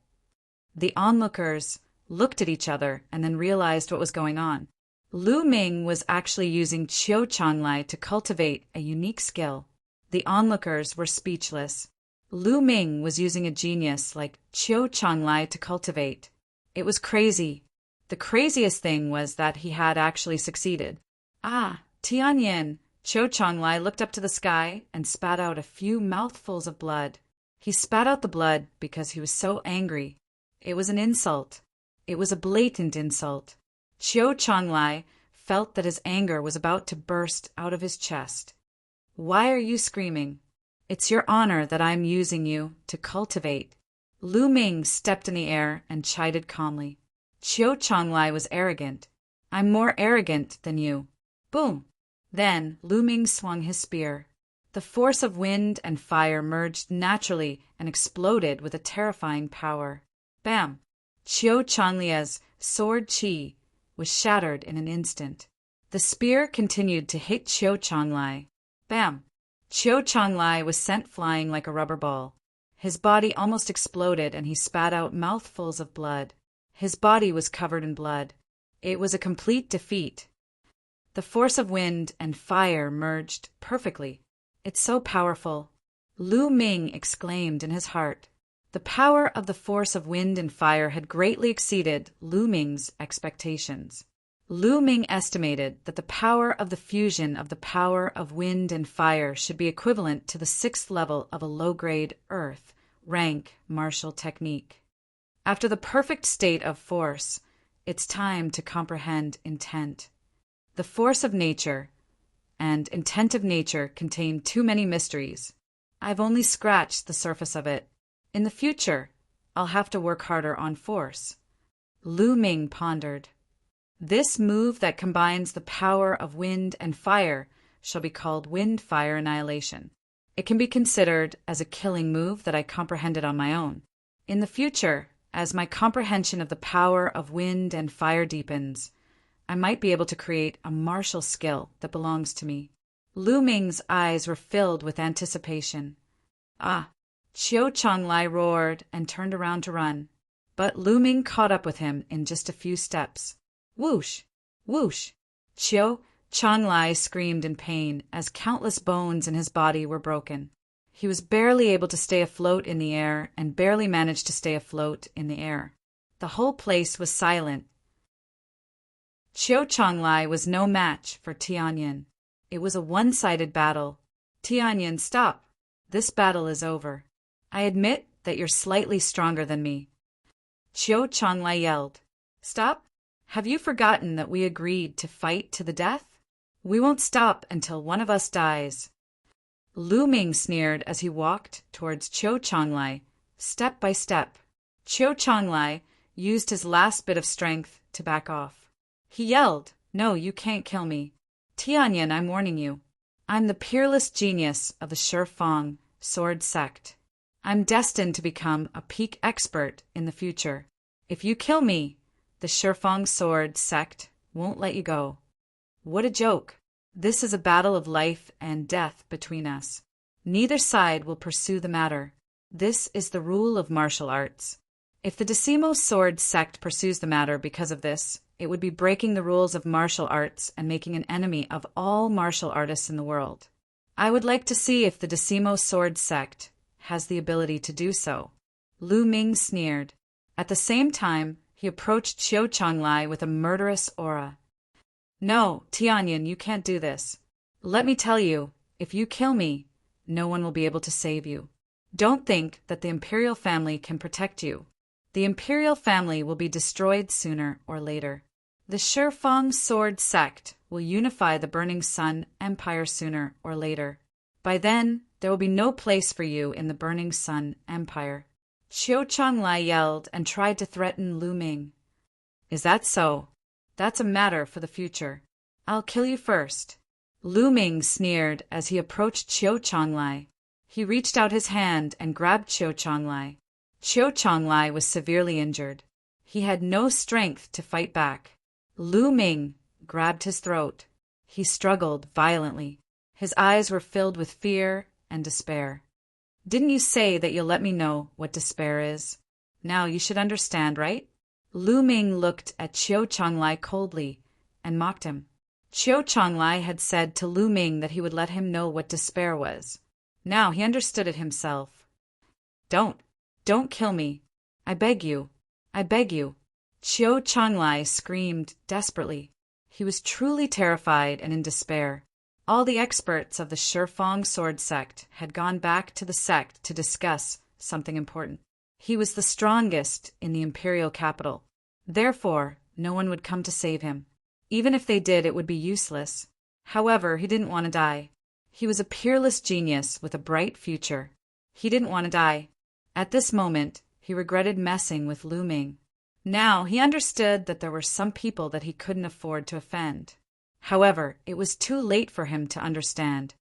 The onlookers looked at each other and then realized what was going on. Lu Ming was actually using Qiu Changlai to cultivate a unique skill. The onlookers were speechless. Lu Ming was using a genius like Qiu Changlai to cultivate. It was crazy. The craziest thing was that he had actually succeeded. Ah, Tianyin! Qiu Changlai looked up to the sky and spat out a few mouthfuls of blood. He spat out the blood because he was so angry. It was an insult. It was a blatant insult. Qiu Changlai felt that his anger was about to burst out of his chest. Why are you screaming? It's your honor that I'm using you to cultivate. Lu Ming stepped in the air and chided calmly. Qiu Changlai was arrogant. I'm more arrogant than you. Boom! Then Lu Ming swung his spear. The force of wind and fire merged naturally and exploded with a terrifying power. Bam! Qiu Changlia's sword Qi was shattered in an instant. The spear continued to hit Qiu Changlai. Bam! Qiu Changlai was sent flying like a rubber ball. His body almost exploded and he spat out mouthfuls of blood. His body was covered in blood. It was a complete defeat. The force of wind and fire merged perfectly. It's so powerful. Lu Ming exclaimed in his heart. The power of the force of wind and fire had greatly exceeded Lu Ming's expectations. Lu Ming estimated that the power of the fusion of the power of wind and fire should be equivalent to the 6th level of a low-grade earth rank martial technique. After the perfect state of force, it's time to comprehend intent. The force of nature and intent of nature contain too many mysteries. I've only scratched the surface of it. In the future, I'll have to work harder on force. Lu Ming pondered. This move that combines the power of wind and fire shall be called Wind-Fire Annihilation. It can be considered as a killing move that I comprehended on my own. In the future, as my comprehension of the power of wind and fire deepens, I might be able to create a martial skill that belongs to me. Lu Ming's eyes were filled with anticipation. Ah, Chiu Changlai roared and turned around to run. But Lu Ming caught up with him in just a few steps. Whoosh! Whoosh! Chiu Changlai screamed in pain as countless bones in his body were broken. He was barely able to stay afloat in the air and barely managed to stay afloat in the air. The whole place was silent. Chiu Changlai was no match for Tianyin. It was a one-sided battle. Tianyin, stop! This battle is over. I admit that you're slightly stronger than me. Chiu Changlai yelled. Stop? Have you forgotten that we agreed to fight to the death? We won't stop until one of us dies. Lu Ming sneered as he walked towards Chiu Changlai, step by step. Chiu Changlai used his last bit of strength to back off. He yelled, No, you can't kill me. Tianyin, I'm warning you. I'm the peerless genius of the Shifang sword sect. I'm destined to become a peak expert in the future. If you kill me, the Shifang sword sect won't let you go. What a joke. This is a battle of life and death between us. Neither side will pursue the matter. This is the rule of martial arts. If the Decimo sword sect pursues the matter because of this, it would be breaking the rules of martial arts and making an enemy of all martial artists in the world. I would like to see if the Decimo sword sect has the ability to do so. Lu Ming sneered. At the same time, he approached Chiu Changlai with a murderous aura. No, Tianyin, you can't do this. Let me tell you, if you kill me, no one will be able to save you. Don't think that the imperial family can protect you. The imperial family will be destroyed sooner or later. The Shifang sword sect will unify the Burning Sun Empire sooner or later. By then, there will be no place for you in the Burning Sun Empire. Chiu Changlai yelled and tried to threaten Lu Ming. Is that so? That's a matter for the future. I'll kill you first. Lu Ming sneered as he approached Chiu Changlai. He reached out his hand and grabbed Chiu Changlai. Chiu Changlai was severely injured. He had no strength to fight back. Lu Ming grabbed his throat. He struggled violently. His eyes were filled with fear and despair. Didn't you say that you'll let me know what despair is? Now you should understand, right? Lu Ming looked at Chiu Changlai coldly and mocked him. Chiu Changlai had said to Lu Ming that he would let him know what despair was. Now he understood it himself. Don't kill me. I beg you. I beg you. Chiu Changlai screamed desperately. He was truly terrified and in despair. All the experts of the Shifang sword sect had gone back to the sect to discuss something important. He was the strongest in the imperial capital. Therefore, no one would come to save him. Even if they did, it would be useless. However, he didn't want to die. He was a peerless genius with a bright future. He didn't want to die. At this moment, he regretted messing with Lu Ming. Now he understood that there were some people that he couldn't afford to offend. However, it was too late for him to understand.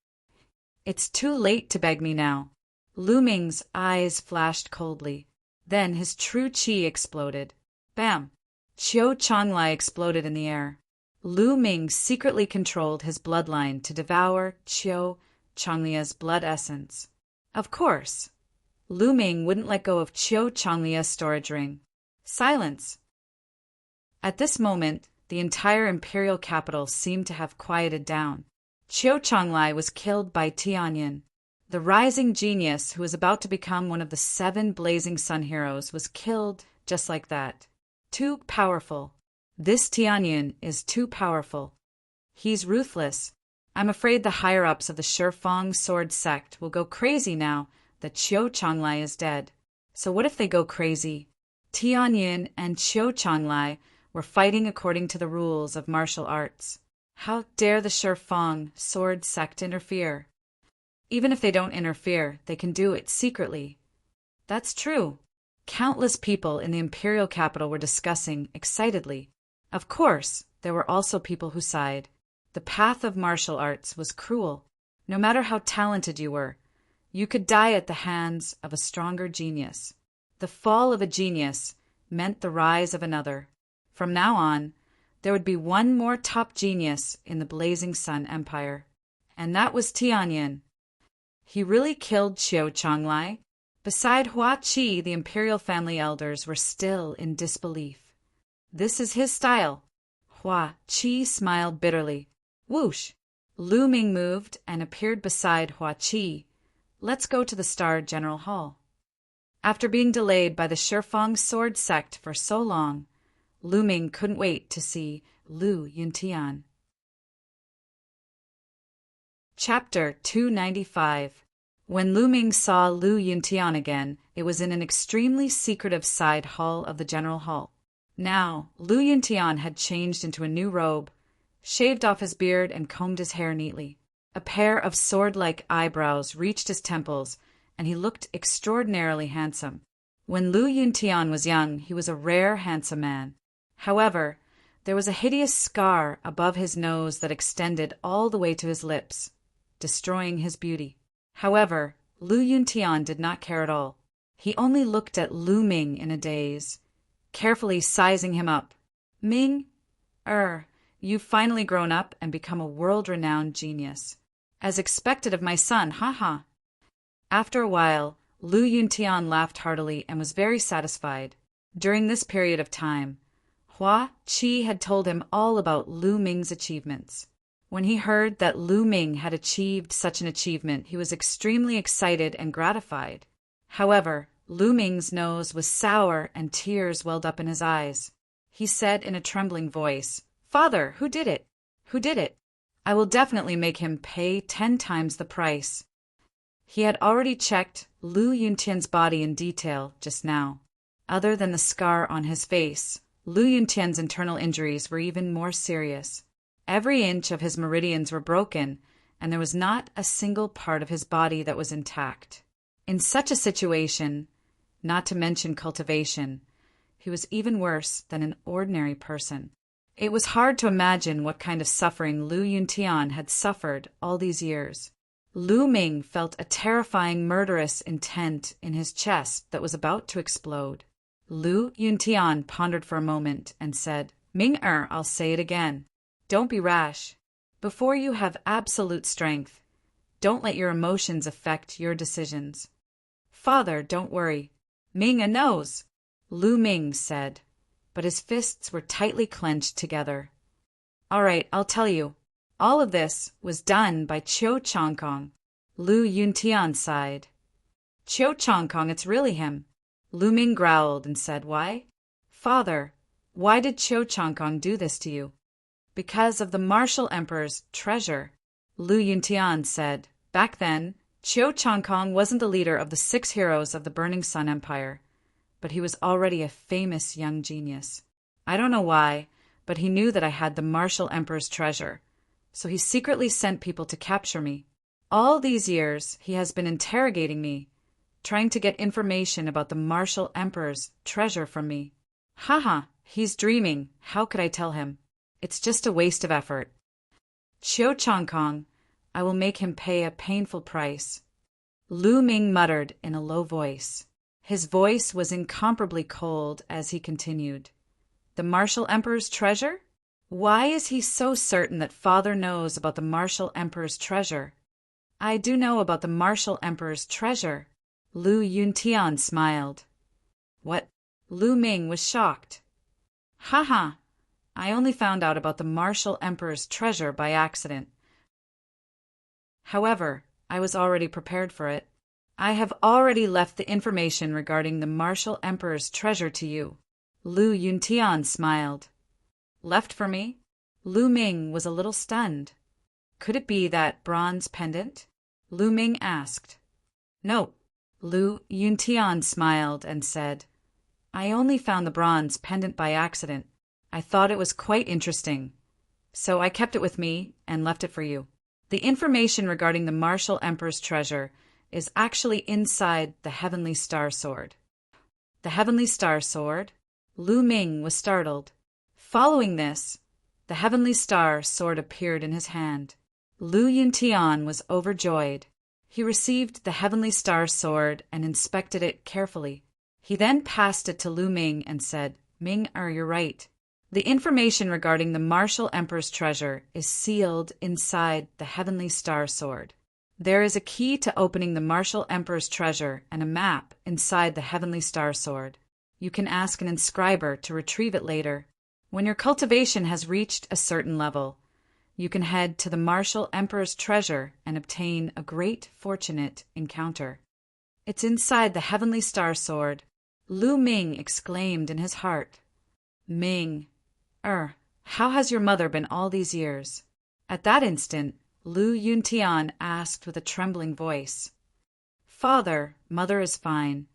It's too late to beg me now. Lu Ming's eyes flashed coldly. Then his true qi exploded. Bam! Chiu Changlai exploded in the air. Lu Ming secretly controlled his bloodline to devour Chiu Changlia's blood essence. Of course, Lu Ming wouldn't let go of Chiu Changlia's storage ring. Silence! At this moment, the entire imperial capital seemed to have quieted down. Chiu Changlai was killed by Tianyin. The rising genius who was about to become one of the 7 blazing sun heroes was killed just like that. Too powerful. This Tianyin is too powerful. He's ruthless. I'm afraid the higher-ups of the Shifang sword sect will go crazy now that Chiu Changlai is dead. So what if they go crazy? Tianyin and Chiu Changlai were fighting according to the rules of martial arts. How dare the Shifang sword sect interfere? Even if they don't interfere, they can do it secretly. That's true. Countless people in the imperial capital were discussing excitedly. Of course, there were also people who sighed. The path of martial arts was cruel. No matter how talented you were, you could die at the hands of a stronger genius. The fall of a genius meant the rise of another. From now on, there would be one more top genius in the Blazing Sun Empire. And that was Tianyin. He really killed Chiu Changlai? Beside Hua Qi, the imperial family elders were still in disbelief. This is his style. Hua Qi smiled bitterly. Whoosh! Lu Ming moved and appeared beside Hua Qi. Let's go to the Star General Hall. After being delayed by the Shifeng sword sect for so long, Lu Ming couldn't wait to see Lu Yuntian. Chapter 295. When Lu Ming saw Lu Yuntian again, it was in an extremely secretive side hall of the General Hall. Now, Lu Yuntian had changed into a new robe, shaved off his beard and combed his hair neatly. A pair of sword-like eyebrows reached his temples, and he looked extraordinarily handsome. When Lu Yuntian was young, he was a rare, handsome man. However, there was a hideous scar above his nose that extended all the way to his lips, destroying his beauty. However, Lu Yuntian did not care at all. He only looked at Lu Ming in a daze, carefully sizing him up. Ming, you've finally grown up and become a world-renowned genius. As expected of my son, haha. After a while, Lu Yuntian laughed heartily and was very satisfied. During this period of time, Hua Qi had told him all about Lu Ming's achievements. When he heard that Lu Ming had achieved such an achievement, he was extremely excited and gratified. However, Lu Ming's nose was sour and tears welled up in his eyes. He said in a trembling voice, "Father, who did it? Who did it? I will definitely make him pay 10 times the price." He had already checked Lu Yuntian's body in detail just now. Other than the scar on his face, Lu Yuntian's internal injuries were even more serious. Every inch of his meridians were broken, and there was not a single part of his body that was intact. In such a situation, not to mention cultivation, he was even worse than an ordinary person. It was hard to imagine what kind of suffering Lu Yuntian had suffered all these years. Lu Ming felt a terrifying murderous intent in his chest that was about to explode. Lu Yuntian pondered for a moment and said, "Ming-er, I'll say it again. Don't be rash. Before you have absolute strength, don't let your emotions affect your decisions." "Father, don't worry. Ming knows," Lu Ming said, but his fists were tightly clenched together. "All right, I'll tell you. All of this was done by Qiu Changkong." Lu Yuntian sighed. "Qiu Changkong, it's really him." Lu Ming growled and said, "Why?" "Father, why did Qiu Changkong do this to you?" "Because of the martial emperor's treasure," Lu Yuntian said. Back then, Qiu Changkong wasn't the leader of the 6 heroes of the Burning Sun Empire, but he was already a famous young genius. I don't know why, but he knew that I had the martial emperor's treasure, so he secretly sent people to capture me. All these years, he has been interrogating me, trying to get information about the martial emperor's treasure from me. Haha, he's dreaming. How could I tell him? It's just a waste of effort. Qiu Changkong, I will make him pay a painful price. Lu Ming muttered in a low voice. His voice was incomparably cold as he continued. The martial emperor's treasure? Why is he so certain that father knows about the martial emperor's treasure? I do know about the martial emperor's treasure. Lu Yuntian smiled. What? Lu Ming was shocked. Haha, I only found out about the martial emperor's treasure by accident. However, I was already prepared for it. I have already left the information regarding the martial emperor's treasure to you. Lu Yuntian smiled. Left for me? Lu Ming was a little stunned. Could it be that bronze pendant? Lu Ming asked. No. Lu Yuntian smiled and said, I only found the bronze pendant by accident. I thought it was quite interesting, so I kept it with me and left it for you. The information regarding the martial emperor's treasure is actually inside the Heavenly Star Sword. The Heavenly Star Sword? Lu Ming was startled. Following this, the Heavenly Star Sword appeared in his hand. Lu Yuntian was overjoyed. He received the Heavenly Star Sword and inspected it carefully. He then passed it to Lu Ming and said, Ming-er, you're right. The information regarding the martial emperor's treasure is sealed inside the Heavenly Star Sword. There is a key to opening the martial emperor's treasure and a map inside the heavenly star sword. You can ask an inscriber to retrieve it later. When your cultivation has reached a certain level, you can head to the martial emperor's treasure and obtain a great fortunate encounter. It's inside the heavenly star sword. Lu Ming exclaimed in his heart. Ming, how has your mother been all these years? At that instant, Lu Yuntian asked with a trembling voice. Father, mother is fine,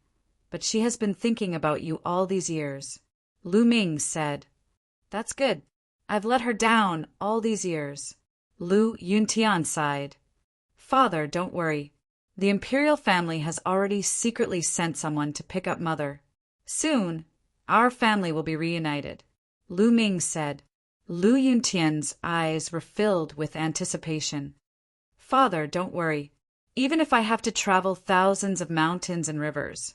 but she has been thinking about you all these years. Lu Ming said. That's good. I've let her down all these years. Lu Yuntian sighed. Father, don't worry. The imperial family has already secretly sent someone to pick up mother. Soon, our family will be reunited. Lu Ming said. Lu Yuntian's eyes were filled with anticipation. Father, don't worry. Even if I have to travel thousands of mountains and rivers,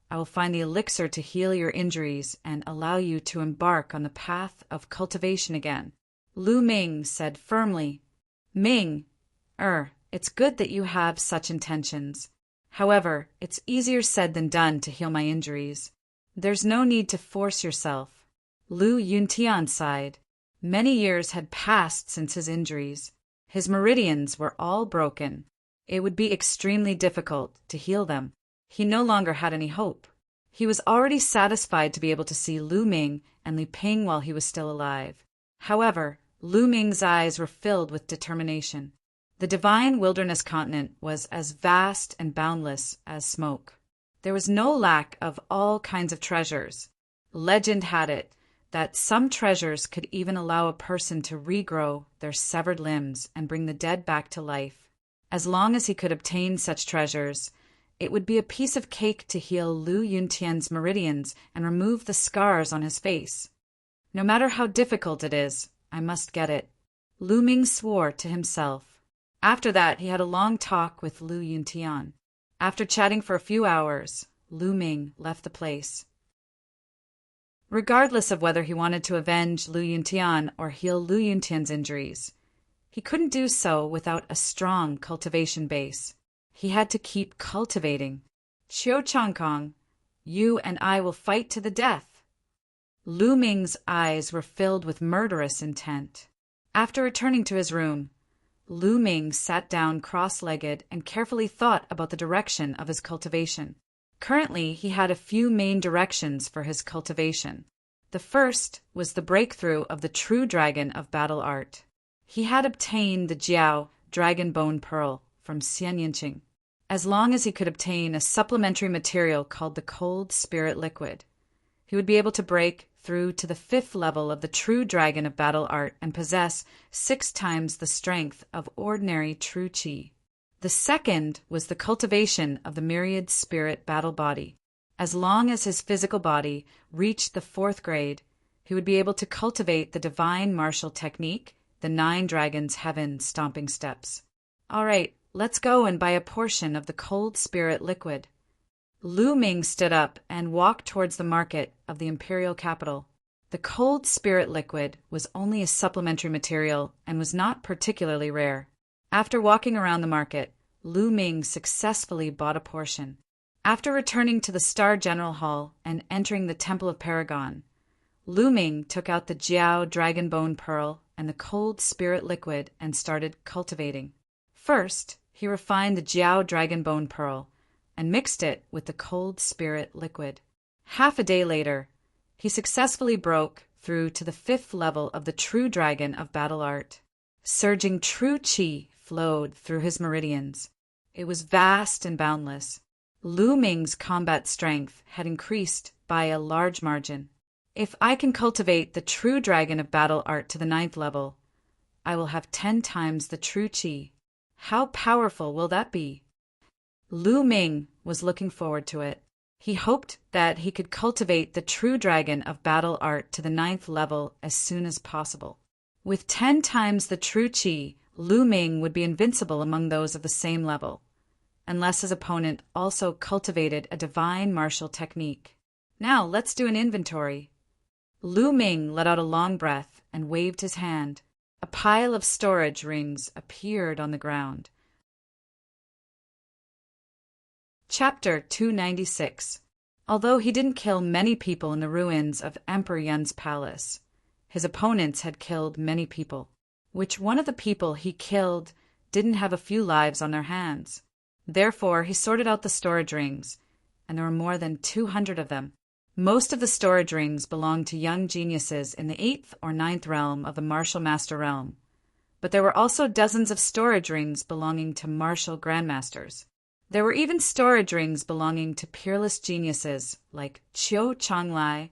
I will find the elixir to heal your injuries and allow you to embark on the path of cultivation again. Lu Ming said firmly. Ming, it's good that you have such intentions. However, it's easier said than done to heal my injuries. There's no need to force yourself. Lu Yuntian sighed. Many years had passed since his injuries. His meridians were all broken. It would be extremely difficult to heal them. He no longer had any hope. He was already satisfied to be able to see Lu Ming and Li Ping while he was still alive. However, Lu Ming's eyes were filled with determination. The divine wilderness continent was as vast and boundless as smoke. There was no lack of all kinds of treasures. Legend had it that some treasures could even allow a person to regrow their severed limbs and bring the dead back to life. As long as he could obtain such treasures, it would be a piece of cake to heal Lu Yuntian's meridians and remove the scars on his face. No matter how difficult it is, I must get it. Lu Ming swore to himself. After that, he had a long talk with Lu Yuntian. After chatting for a few hours, Lu Ming left the place. Regardless of whether he wanted to avenge Lu Yuntian or heal Lu Yuntian's injuries, he couldn't do so without a strong cultivation base. He had to keep cultivating. Qiu Changkong, you and I will fight to the death. Lu Ming's eyes were filled with murderous intent. After returning to his room, Lu Ming sat down cross-legged and carefully thought about the direction of his cultivation. Currently, he had a few main directions for his cultivation. The first was the breakthrough of the true dragon of battle art. He had obtained the Jiao dragon bone pearl from Xianyinqing. As long as he could obtain a supplementary material called the cold spirit liquid, he would be able to break through to the 5th level of the true dragon of battle art and possess 6 times the strength of ordinary true qi. The second was the cultivation of the myriad spirit battle body. As long as his physical body reached the 4th grade, he would be able to cultivate the divine martial technique, the 9 dragons' heaven stomping steps. All right, let's go and buy a portion of the cold spirit liquid. Lu Ming stood up and walked towards the market of the imperial capital. The cold spirit liquid was only a supplementary material and was not particularly rare. After walking around the market, Lu Ming successfully bought a portion. After returning to the Star General Hall and entering the Temple of Paragon, Lu Ming took out the Jiao Dragon Bone Pearl and the cold spirit liquid and started cultivating. First, he refined the Jiao Dragon Bone Pearl and mixed it with the cold spirit liquid. Half a day later, he successfully broke through to the 5th level of the true dragon of battle art. Surging true qi flowed through his meridians. It was vast and boundless. Lu Ming's combat strength had increased by a large margin. If I can cultivate the true dragon of battle art to the 9th level, I will have 10 times the true qi. How powerful will that be? Lu Ming was looking forward to it. He hoped that he could cultivate the true dragon of battle art to the 9th level as soon as possible. With 10 times the true qi, Lu Ming would be invincible among those of the same level, unless his opponent also cultivated a divine martial technique. Now let's do an inventory. Lu Ming let out a long breath and waved his hand. A pile of storage rings appeared on the ground. Chapter 296. Although he didn't kill many people in the ruins of Emperor Yun's palace, his opponents had killed many people. Which one of the people he killed didn't have a few lives on their hands? Therefore, he sorted out the storage rings, and there were more than 200 of them. Most of the storage rings belonged to young geniuses in the 8th or 9th realm of the martial master realm, but there were also dozens of storage rings belonging to martial grandmasters. There were even storage rings belonging to peerless geniuses like Qiu Changlai,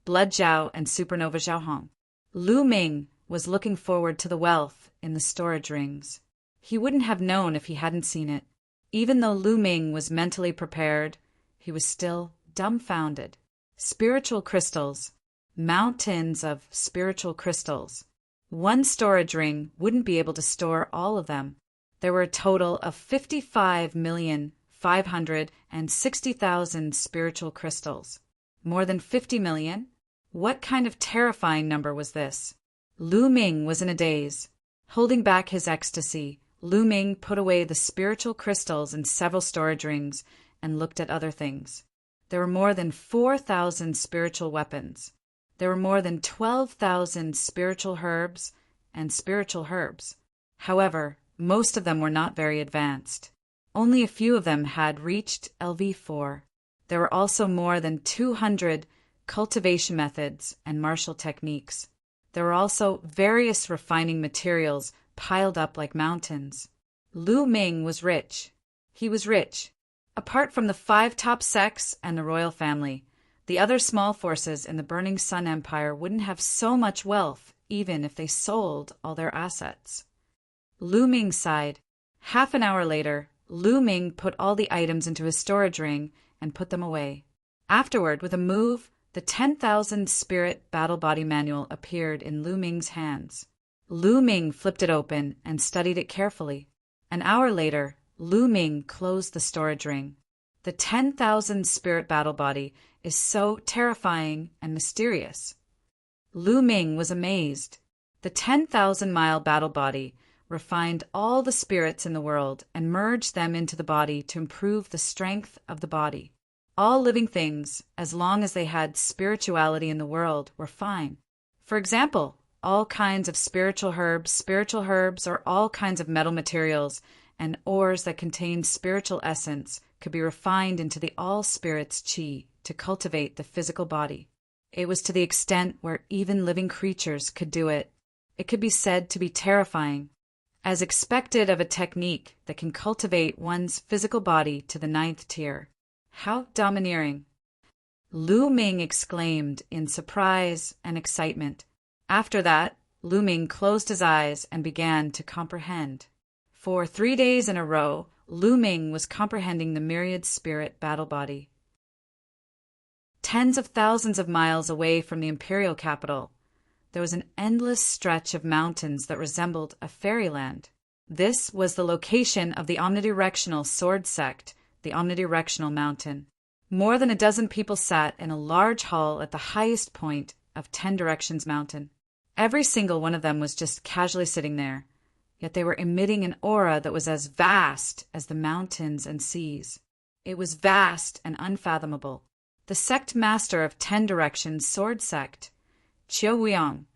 Blood Zhao, and Supernova Zhaohong. Lu Ming was looking forward to the wealth in the storage rings. He wouldn't have known if he hadn't seen it. Even though Lu Ming was mentally prepared, he was still dumbfounded. Spiritual crystals. Mountains of spiritual crystals. One storage ring wouldn't be able to store all of them. There were a total of 55,560,000 spiritual crystals. More than 50 million? What kind of terrifying number was this? Lu Ming was in a daze. Holding back his ecstasy, Lu Ming put away the spiritual crystals in several storage rings and looked at other things. There were more than 4,000 spiritual weapons. There were more than 12,000 spiritual herbs and spiritual herbs. However, most of them were not very advanced. Only a few of them had reached LV4. There were also more than 200 cultivation methods and martial techniques. There were also various refining materials piled up like mountains. Lu Ming was rich. He was rich. Apart from the 5 top sects and the royal family, the other small forces in the Burning Sun Empire wouldn't have so much wealth even if they sold all their assets. Lu Ming sighed. Half an hour later, Lu Ming put all the items into his storage ring and put them away. Afterward, with a move, the 10,000 Spirit Battle Body Manual appeared in Lu Ming's hands. Lu Ming flipped it open and studied it carefully. An hour later, Lu Ming closed the storage ring. The 10,000 Spirit Battle Body is so terrifying and mysterious. Lu Ming was amazed. The 10,000-mile battle body refined all the spirits in the world and merged them into the body to improve the strength of the body. All living things, as long as they had spirituality in the world, were fine. For example, all kinds of spiritual herbs or all kinds of metal materials and ores that contained spiritual essence could be refined into the all-spirits qi to cultivate the physical body. It was to the extent where even living creatures could do it. It could be said to be terrifying, as expected of a technique that can cultivate one's physical body to the 9th tier. How domineering! Lu Ming exclaimed in surprise and excitement. After that, Lu Ming closed his eyes and began to comprehend. For 3 days in a row, Lu Ming was comprehending the myriad spirit battle body. Tens of thousands of miles away from the imperial capital, there was an endless stretch of mountains that resembled a fairyland. This was the location of the omnidirectional sword sect, the omnidirectional mountain. More than a dozen people sat in a large hall at the highest point of 10 Directions Mountain. Every single one of them was just casually sitting there, yet they were emitting an aura that was as vast as the mountains and seas. It was vast and unfathomable. The sect master of 10 Directions Sword Sect, Qiu Weiyang,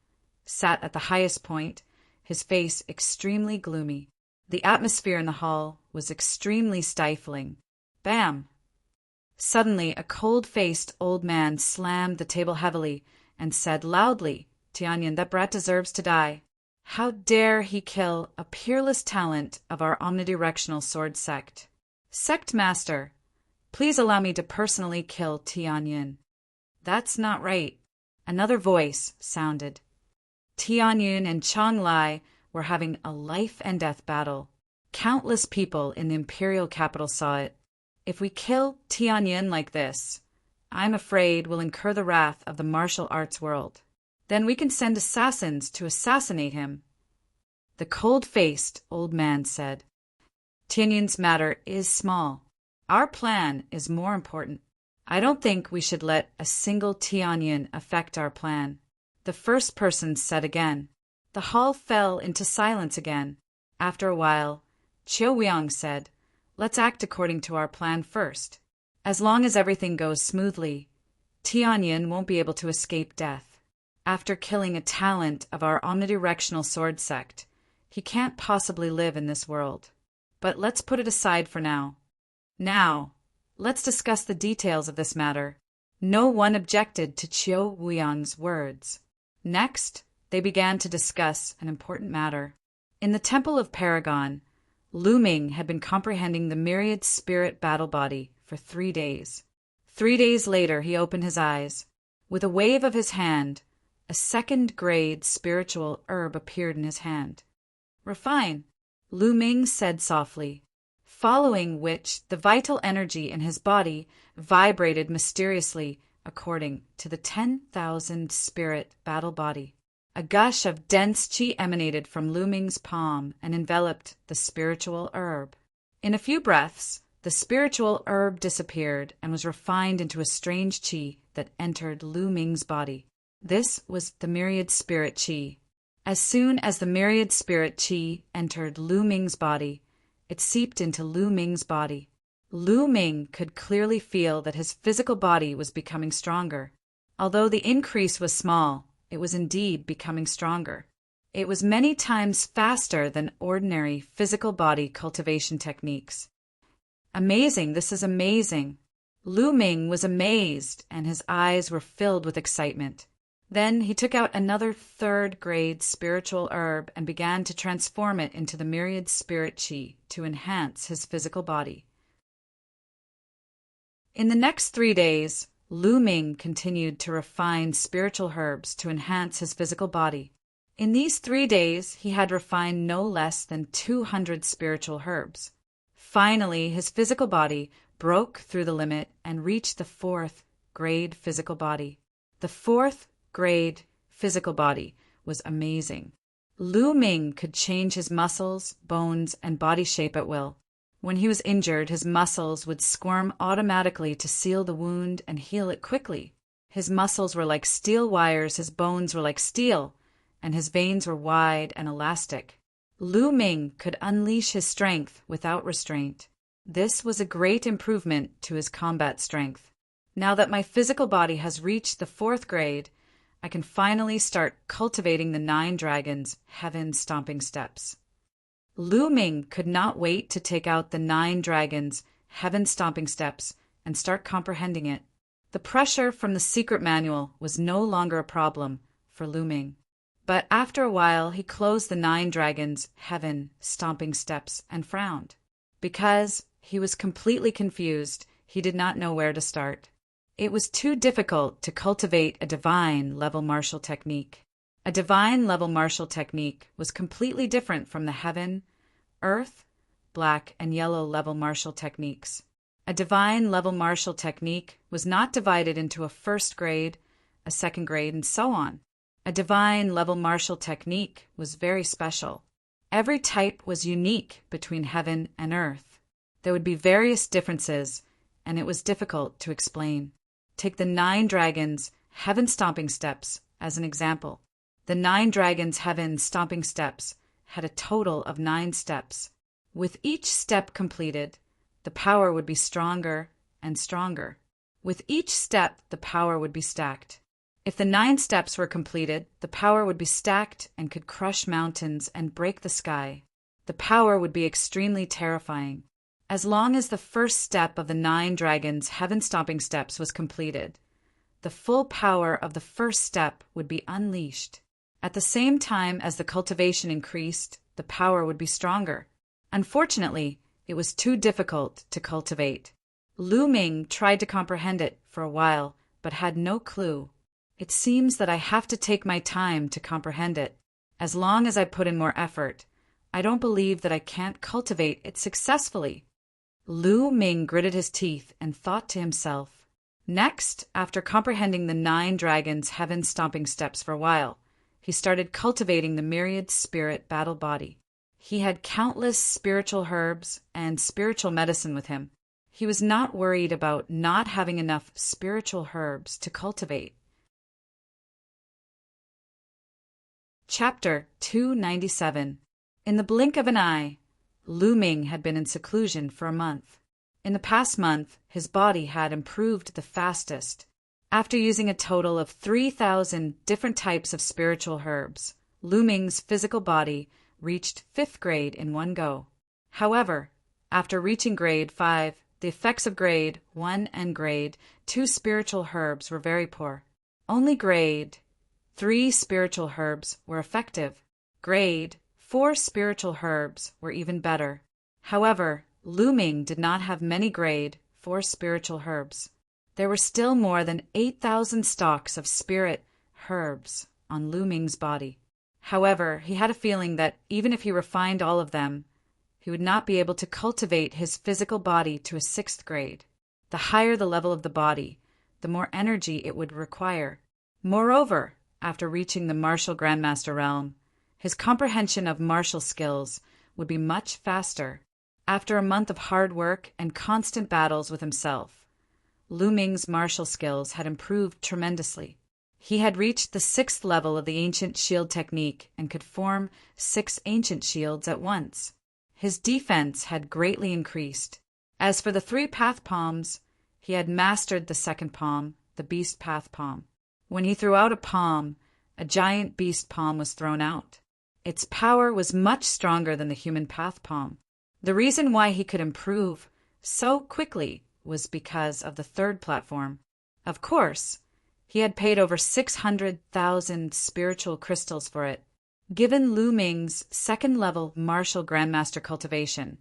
sat at the highest point, his face extremely gloomy. The atmosphere in the hall was extremely stifling. Bam! Suddenly, a cold-faced old man slammed the table heavily and said loudly, "Tianyin, that brat deserves to die. How dare he kill a peerless talent of our omnidirectional sword sect? Sect master, please allow me to personally kill Tianyin." "That's not right." Another voice sounded. Tianyin and Changlai were having a life-and-death battle. Countless people in the imperial capital saw it. "If we kill Tianyin like this, I'm afraid we'll incur the wrath of the martial arts world. Then we can send assassins to assassinate him." The cold-faced old man said, "Tianyin's matter is small. Our plan is more important. I don't think we should let a single Tianyin affect our plan." The first person said again. The hall fell into silence again. After a while, Qiu Weiyang said, Let's act according to our plan first. As long as everything goes smoothly, Tianyin won't be able to escape death. After killing a talent of our omnidirectional sword sect, he can't possibly live in this world. But let's put it aside for now. Now, let's discuss the details of this matter. No one objected to Qiu Wuyan's words. Next, they began to discuss an important matter. In the Temple of Paragon, Lu Ming had been comprehending the myriad spirit battle body for 3 days. 3 days later, he opened his eyes. With a wave of his hand, a second-grade spiritual herb appeared in his hand. "Refine," Lu Ming said softly, following which the vital energy in his body vibrated mysteriously according to the 10,000 spirit battle body. A gush of dense qi emanated from Lu Ming's palm and enveloped the spiritual herb. In a few breaths, the spiritual herb disappeared and was refined into a strange qi that entered Lu Ming's body. This was the myriad spirit qi. As soon as the myriad spirit qi entered Lu Ming's body, it seeped into Lu Ming's body. Lu Ming could clearly feel that his physical body was becoming stronger. Although the increase was small, it was indeed becoming stronger. It was many times faster than ordinary physical body cultivation techniques. Amazing, this is amazing. Lu Ming was amazed, and his eyes were filled with excitement. Then he took out another third-grade spiritual herb and began to transform it into the myriad spirit qi to enhance his physical body. In the next 3 days, Lu Ming continued to refine spiritual herbs to enhance his physical body. In these 3 days, he had refined no less than 200 spiritual herbs. Finally, his physical body broke through the limit and reached the 4th-grade physical body. The 4th-grade physical body was amazing. Lu Ming could change his muscles, bones, and body shape at will. When he was injured, his muscles would squirm automatically to seal the wound and heal it quickly. His muscles were like steel wires, his bones were like steel, and his veins were wide and elastic. Lu Ming could unleash his strength without restraint. This was a great improvement to his combat strength. Now that my physical body has reached the 4th grade, I can finally start cultivating the 9 dragons' heaven-stomping steps. Lu Ming could not wait to take out the 9 dragons' heaven-stomping steps and start comprehending it. The pressure from the secret manual was no longer a problem for Lu Ming. But after a while, he closed the 9 dragons' heaven-stomping steps and frowned. Because he was completely confused, he did not know where to start. It was too difficult to cultivate a divine-level martial technique. A divine-level martial technique was completely different from the heaven, earth, black, and yellow level martial techniques. A divine-level martial technique was not divided into a 1st grade, a 2nd grade, and so on. A divine-level martial technique was very special. Every type was unique between heaven and earth. There would be various differences, and it was difficult to explain. Take the 9 dragons' heaven-stomping steps as an example. The 9 dragons' heaven-stomping steps had a total of 9 steps. With each step completed, the power would be stronger and stronger. With each step, the power would be stacked. If the 9 steps were completed, the power would be stacked and could crush mountains and break the sky. The power would be extremely terrifying. As long as the 1st step of the 9 dragons' heaven-stomping steps was completed, the full power of the 1st step would be unleashed. At the same time as the cultivation increased, the power would be stronger. Unfortunately, it was too difficult to cultivate. Lu Ming tried to comprehend it for a while, but had no clue. It seems that I have to take my time to comprehend it. As long as I put in more effort, I don't believe that I can't cultivate it successfully. Lu Ming gritted his teeth and thought to himself. Next, after comprehending the 9 dragons' heaven-stomping steps for a while, he started cultivating the myriad spirit battle body. He had countless spiritual herbs and spiritual medicine with him. He was not worried about not having enough spiritual herbs to cultivate. Chapter 297. In the blink of an eye, Lu Ming had been in seclusion for a month. In the past month, his body had improved the fastest. After using a total of 3,000 different types of spiritual herbs, Lu Ming's physical body reached 5th grade in one go. However, after reaching grade 5, the effects of grade 1 and grade 2 spiritual herbs were very poor. Only grade 3 spiritual herbs were effective. Grade 4 spiritual herbs were even better. However, Lu Ming did not have many grade 4 spiritual herbs. There were still more than 8,000 stalks of spirit herbs on Lu Ming's body. However, he had a feeling that even if he refined all of them, he would not be able to cultivate his physical body to a 6th grade. The higher the level of the body, the more energy it would require. Moreover, after reaching the martial grandmaster realm, his comprehension of martial skills would be much faster. After a month of hard work and constant battles with himself, Lu Ming's martial skills had improved tremendously. He had reached the 6th level of the ancient shield technique and could form 6 ancient shields at once. His defense had greatly increased. As for the 3 path palms, he had mastered the 2nd palm, the beast path palm. When he threw out a palm, a giant beast palm was thrown out. Its power was much stronger than the human path palm. The reason why he could improve so quickly was because of the 3rd platform. Of course, he had paid over 600,000 spiritual crystals for it. Given Lu Ming's 2nd level martial grandmaster cultivation,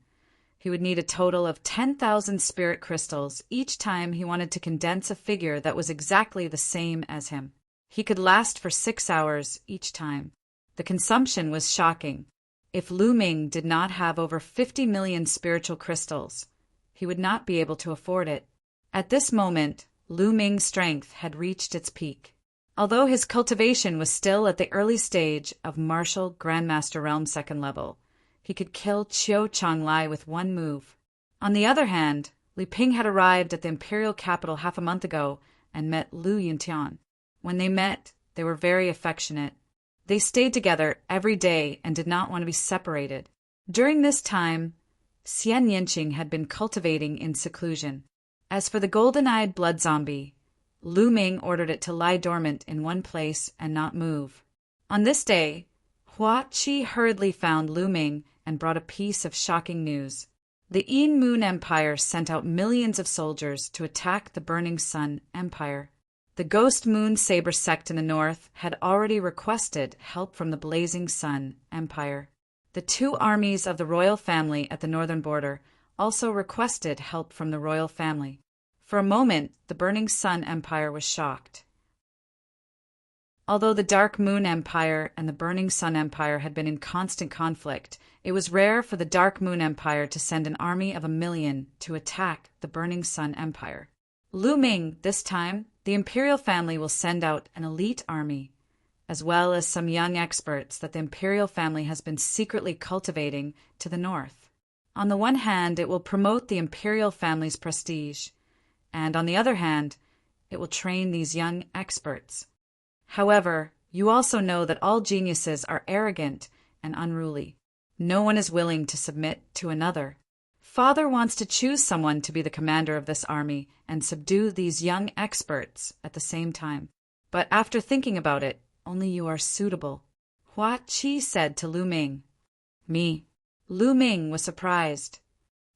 he would need a total of 10,000 spirit crystals each time he wanted to condense a figure that was exactly the same as him. He could last for 6 hours each time. The consumption was shocking. If Lu Ming did not have over 50 million spiritual crystals, he would not be able to afford it. At this moment, Lu Ming's strength had reached its peak. Although his cultivation was still at the early stage of martial grandmaster realm 2nd level, he could kill Chiu Changlai with one move. On the other hand, Li Ping had arrived at the imperial capital half a month ago and met Lu Yuntian. When they met, they were very affectionate. They stayed together every day and did not want to be separated. During this time, Xian Yanqing had been cultivating in seclusion. As for the golden-eyed blood zombie, Lu Ming ordered it to lie dormant in one place and not move. On this day, Hua Qi hurriedly found Lu Ming and brought a piece of shocking news. The Yin Moon Empire sent out millions of soldiers to attack the Burning Sun Empire. The Ghost Moon Saber sect in the north had already requested help from the Blazing Sun Empire. The 2 armies of the royal family at the northern border also requested help from the royal family. For a moment, the Burning Sun Empire was shocked. Although the Dark Moon Empire and the Burning Sun Empire had been in constant conflict, it was rare for the Dark Moon Empire to send an army of 1 million to attack the Burning Sun Empire. Lu Ming, this time, the imperial family will send out an elite army, as well as some young experts that the imperial family has been secretly cultivating to the north. On the one hand, it will promote the imperial family's prestige, and on the other hand, it will train these young experts. However, you also know that all geniuses are arrogant and unruly. No one is willing to submit to another. Father wants to choose someone to be the commander of this army and subdue these young experts at the same time. But after thinking about it, only you are suitable. Hua Qi said to Lu Ming. Me. Lu Ming was surprised.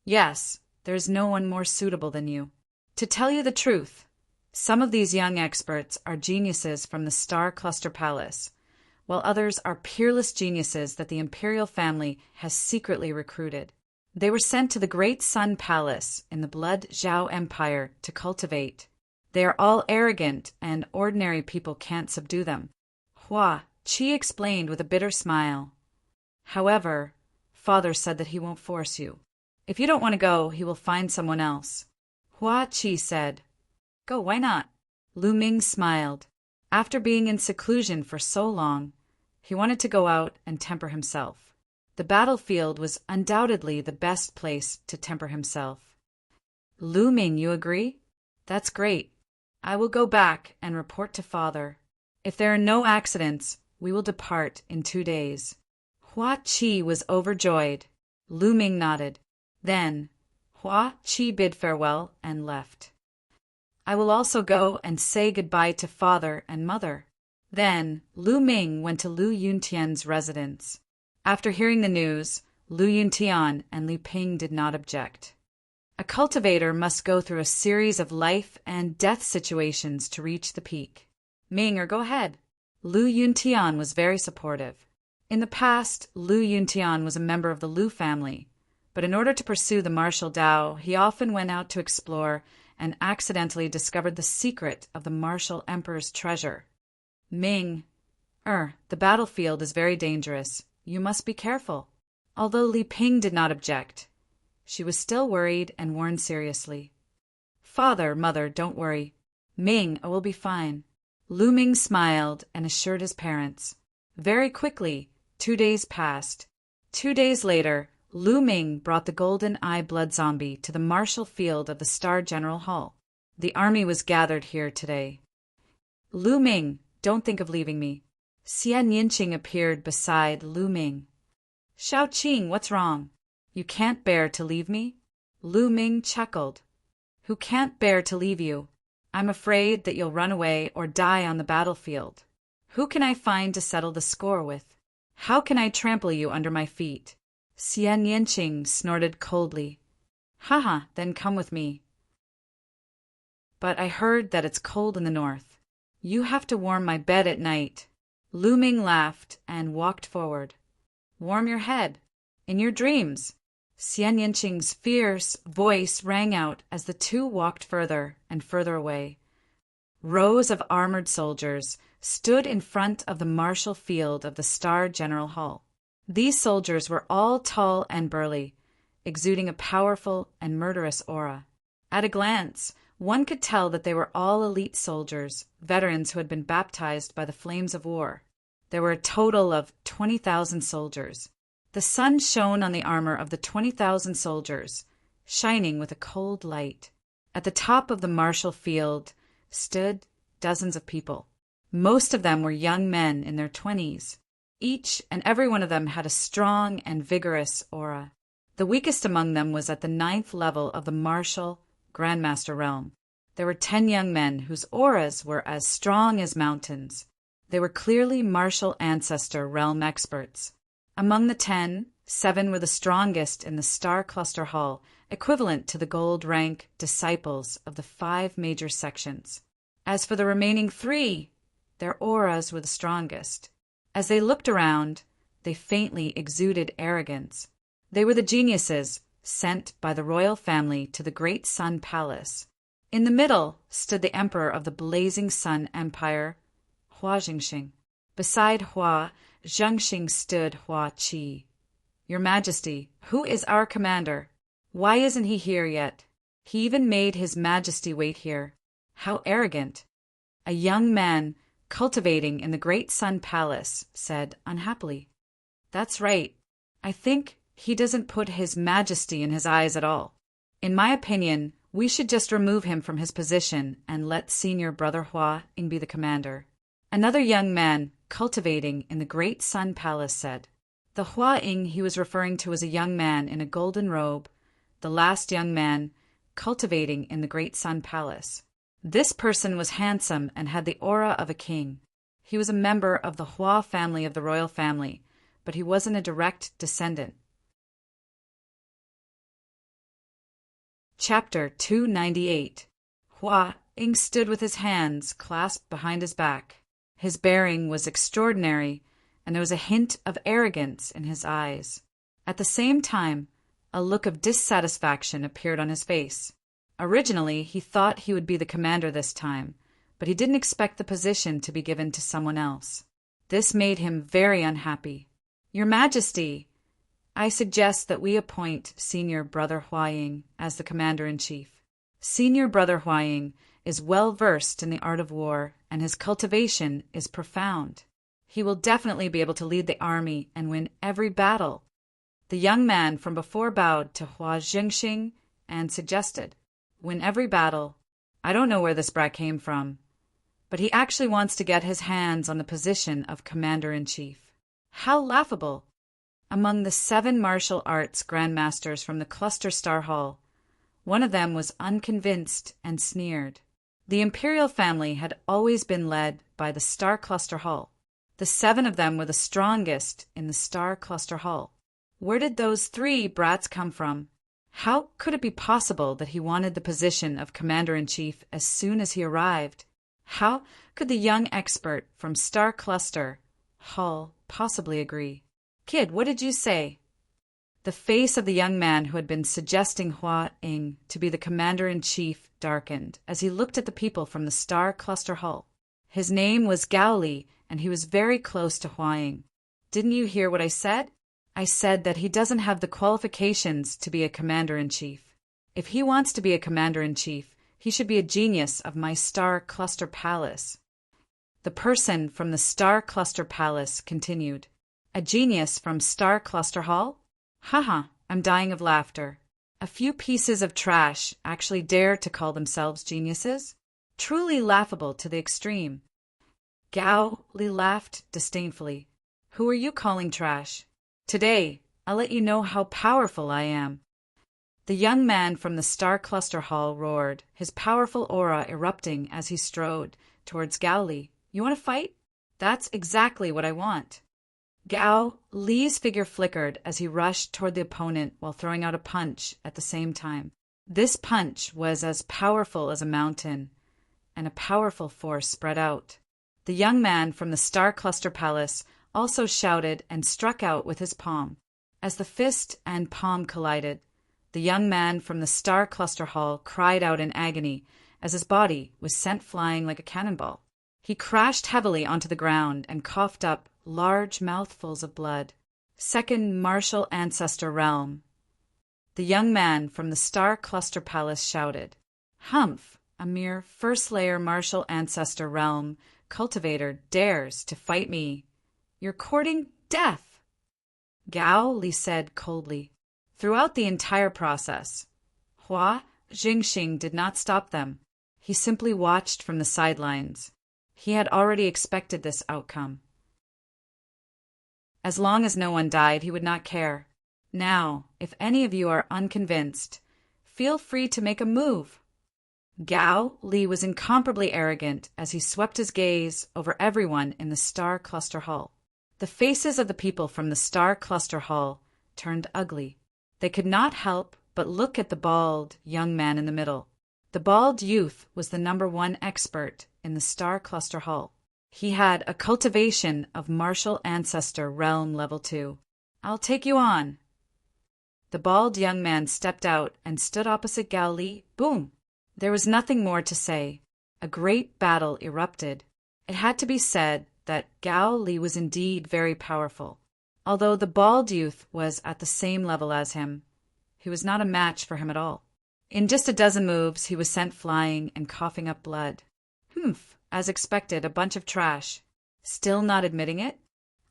Yes, there is no one more suitable than you. To tell you the truth, some of these young experts are geniuses from the Star Cluster Palace, while others are peerless geniuses that the imperial family has secretly recruited. They were sent to the Great Sun Palace in the Blood Zhao Empire to cultivate. They are all arrogant, and ordinary people can't subdue them. Hua Qi explained with a bitter smile. However, Father said that he won't force you. If you don't want to go, he will find someone else. Hua Qi said, Go, why not? Lu Ming smiled. After being in seclusion for so long, he wanted to go out and temper himself. The battlefield was undoubtedly the best place to temper himself. Lu Ming, you agree? That's great. I will go back and report to Father. If there are no accidents, we will depart in 2 days. Hua Qi was overjoyed. Lu Ming nodded. Then, Hua Qi bid farewell and left. I will also go and say goodbye to father and mother. Then, Lu Ming went to Lu Yuntian's residence. After hearing the news, Lu Yuntian and Li Ping did not object. A cultivator must go through a series of life and death situations to reach the peak. Ming, go ahead. Lu Yuntian was very supportive. In the past, Lu Yuntian was a member of the Lu family, but in order to pursue the martial Dao, he often went out to explore and accidentally discovered the secret of the martial emperor's treasure. Ming, the battlefield is very dangerous. You must be careful. Although Li Ping did not object, she was still worried and warned seriously. Father, mother, don't worry. Ming, will be fine. Lu Ming smiled and assured his parents. Very quickly, 2 days passed. 2 days later, Lu Ming brought the Golden Eye Blood Zombie to the martial field of the Star General Hall. The army was gathered here today. Lu Ming, don't think of leaving me. Xian Yinqing appeared beside Lu Ming. Shao Qing, what's wrong? You can't bear to leave me? Lu Ming chuckled. Who can't bear to leave you? I'm afraid that you'll run away or die on the battlefield. Who can I find to settle the score with? How can I trample you under my feet? Xian Yinqing snorted coldly. Haha, then come with me. But I heard that it's cold in the north. You have to warm my bed at night. Lu Ming laughed and walked forward. Warm your head. In your dreams. Xian Yinqing's fierce voice rang out as the two walked further and further away. Rows of armored soldiers stood in front of the martial field of the Star General Hall. These soldiers were all tall and burly, exuding a powerful and murderous aura. At a glance, one could tell that they were all elite soldiers, veterans who had been baptized by the flames of war. There were a total of 20,000 soldiers. The sun shone on the armor of the 20,000 soldiers, shining with a cold light. At the top of the martial field stood dozens of people. Most of them were young men in their 20s. Each and every one of them had a strong and vigorous aura. The weakest among them was at the 9th level of the martial Grandmaster realm. There were 10 young men whose auras were as strong as mountains. They were clearly martial ancestor realm experts. Among the 10, 7 were the strongest in the Star Cluster Hall, equivalent to the gold rank disciples of the 5 major sections. As for the remaining 3, their auras were the strongest. As they looked around, they faintly exuded arrogance. They were the geniuses sent by the royal family to the Great Sun Palace. In the middle stood the emperor of the Blazing Sun Empire, Hua Jingxing. Beside Hua Zhengxing stood Hua Qi. Your Majesty, who is our commander? Why isn't he here yet? He even made his Majesty wait here. How arrogant! A young man cultivating in the Great Sun Palace said unhappily. That's right. I think he doesn't put his Majesty in his eyes at all. In my opinion, we should just remove him from his position and let senior brother Hua Ying be the commander. Another young man cultivating in the Great Sun Palace said. The Hua Ying he was referring to was a young man in a golden robe, the last young man cultivating in the Great Sun Palace. This person was handsome and had the aura of a king. He was a member of the Hua family of the royal family, but he wasn't a direct descendant. Chapter 298. Hua Ying stood with his hands clasped behind his back. His bearing was extraordinary, and there was a hint of arrogance in his eyes. At the same time, a look of dissatisfaction appeared on his face. Originally, he thought he would be the commander this time, but he didn't expect the position to be given to someone else. This made him very unhappy. Your Majesty, I suggest that we appoint Senior Brother Hua Ying as the commander-in-chief. Senior Brother Hua Ying is well-versed in the art of war, and his cultivation is profound. He will definitely be able to lead the army and win every battle. The young man from before bowed to Hua Jingxing and suggested, win every battle. I don't know where this brat came from, but he actually wants to get his hands on the position of commander-in-chief. How laughable! among the 7 martial arts grandmasters from the Cluster Star Hall. One of them was unconvinced and sneered. The imperial family had always been led by the Star Cluster Hall. The 7 of them were the strongest in the Star Cluster Hall. Where did those 3 brats come from? How could it be possible that he wanted the position of Commander-in-Chief as soon as he arrived? How could the young expert from Star Cluster Hall possibly agree? Kid, what did you say? The face of the young man who had been suggesting Hua Ying to be the commander-in-chief darkened as he looked at the people from the Star Cluster Hall. His name was Gao Li, and he was very close to Hua Ying. Didn't you hear what I said? I said that he doesn't have the qualifications to be a commander-in-chief. If he wants to be a commander-in-chief, he should be a genius of my Star Cluster Palace. The person from the Star Cluster Palace continued. A genius from Star Cluster Hall? Haha, I'm dying of laughter. A few pieces of trash actually dare to call themselves geniuses? Truly laughable to the extreme. Gao Li laughed disdainfully. Who are you calling trash? Today, I'll let you know how powerful I am. The young man from the Star Cluster Hall roared, his powerful aura erupting as he strode towards Gao Li. You want to fight? That's exactly what I want. Gao Li's figure flickered as he rushed toward the opponent while throwing out a punch at the same time. This punch was as powerful as a mountain, and a powerful force spread out. The young man from the Star Cluster Palace also shouted and struck out with his palm. As the fist and palm collided, the young man from the Star Cluster Hall cried out in agony as his body was sent flying like a cannonball. He crashed heavily onto the ground and coughed up large mouthfuls of blood. Second Martial Ancestor Realm. The young man from the Star Cluster Palace shouted. Humph, a mere first-layer Martial Ancestor Realm cultivator dares to fight me. You're courting death. Gao Li said coldly. Throughout the entire process, Hua Jingxing did not stop them. He simply watched from the sidelines. He had already expected this outcome. As long as no one died, he would not care. Now, if any of you are unconvinced, feel free to make a move. Gao Li was incomparably arrogant as he swept his gaze over everyone in the Star Cluster Hall. The faces of the people from the Star Cluster Hall turned ugly. They could not help but look at the bald young man in the middle. The bald youth was the #1 expert in the Star Cluster Hall. He had a cultivation of Martial Ancestor Realm Level 2. I'll take you on. The bald young man stepped out and stood opposite Gao Li. Boom! There was nothing more to say. A great battle erupted. It had to be said that Gao Li was indeed very powerful. Although the bald youth was at the same level as him, he was not a match for him at all. In just a dozen moves, he was sent flying and coughing up blood. Humph, as expected, a bunch of trash. Still not admitting it?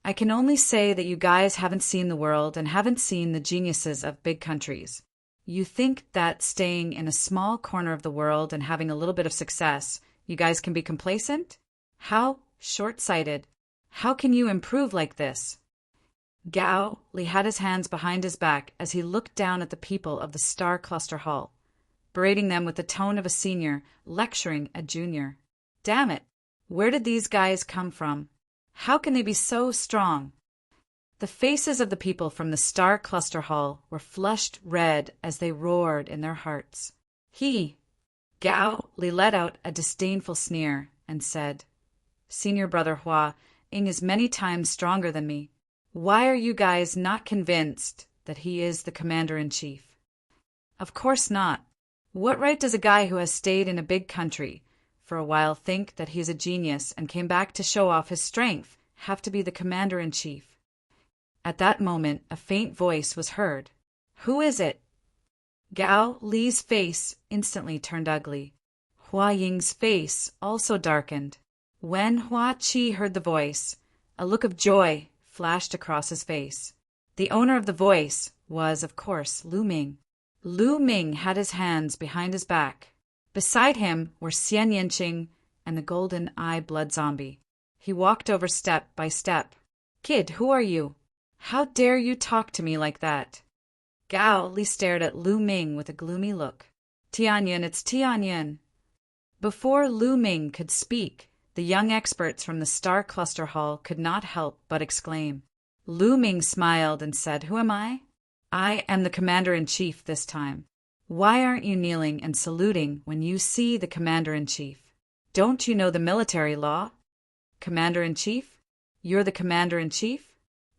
I can only say that you guys haven't seen the world and haven't seen the geniuses of big countries. You think that staying in a small corner of the world and having a little bit of success, you guys can be complacent? How short-sighted. How can you improve like this? Gao Li had his hands behind his back as he looked down at the people of the Star Cluster Hall, berating them with the tone of a senior lecturing a junior. Damn it! Where did these guys come from? How can they be so strong? The faces of the people from the Star Cluster Hall were flushed red as they roared in their hearts. Gao Li let out a disdainful sneer and said, Senior brother Hua Ying is many times stronger than me. Why are you guys not convinced that he is the commander-in-chief? Of course not. What right does a guy who has stayed in a big country for a while think that he's a genius and came back to show off his strength have to be the commander-in-chief? At that moment, a faint voice was heard. Who is it? Gao Li's face instantly turned ugly. Hua Ying's face also darkened. When Hua Qi heard the voice, a look of joy flashed across his face. The owner of the voice was, of course, Lu Ming. Lu Ming had his hands behind his back. Beside him were Xian Yanqing and the golden eye blood zombie. He walked over step by step. Kid, who are you? How dare you talk to me like that? Gao Li stared at Lu Ming with a gloomy look. Tianyin, it's Tianyin. Before Lu Ming could speak, the young experts from the Star Cluster Hall could not help but exclaim. Lu Ming smiled and said, Who am I? I am the Commander-in-Chief this time. Why aren't you kneeling and saluting when you see the Commander-in-Chief? Don't you know the military law? Commander-in-Chief? You're the Commander-in-Chief?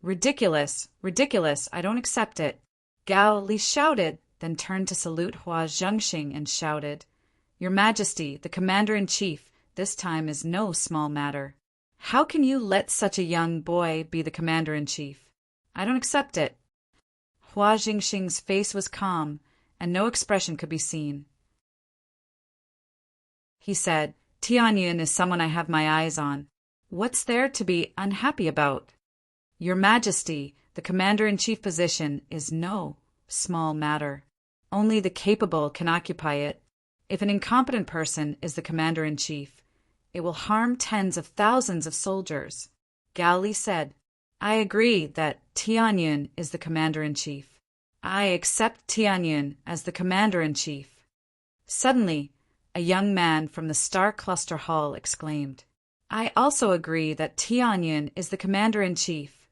Ridiculous, ridiculous, I don't accept it. Gao Li shouted, then turned to salute Hua Zhengxing and shouted, Your Majesty, the Commander-in-Chief, this time is no small matter. How can you let such a young boy be the Commander-in-Chief? I don't accept it. Hua Zhengxing's face was calm, and no expression could be seen. He said, Tianyin is someone I have my eyes on. What's there to be unhappy about? Your Majesty, the Commander-in-Chief position is no small matter. Only the capable can occupy it. If an incompetent person is the Commander-in-Chief, it will harm tens of thousands of soldiers. Gao Li said, I agree that Tianyin is the Commander-in-Chief. I accept Tianyin as the Commander-in-Chief. Suddenly, a young man from the Star Cluster Hall exclaimed, I also agree that Tianyin is the Commander-in-Chief.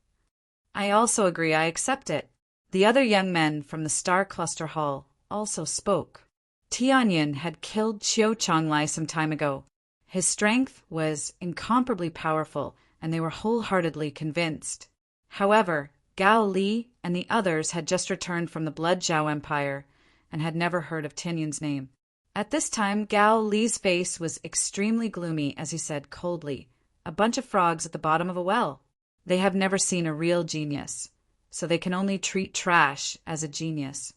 I also agree, I accept it. The other young men from the Star Cluster Hall also spoke. Tianyin had killed Qiu Chonglai some time ago. His strength was incomparably powerful, and they were wholeheartedly convinced. However, Gao Li and the others had just returned from the Blood Zhao Empire and had never heard of Tianyin's name. At this time, Gao Li's face was extremely gloomy as he said coldly, A bunch of frogs at the bottom of a well. They have never seen a real genius, so they can only treat trash as a genius.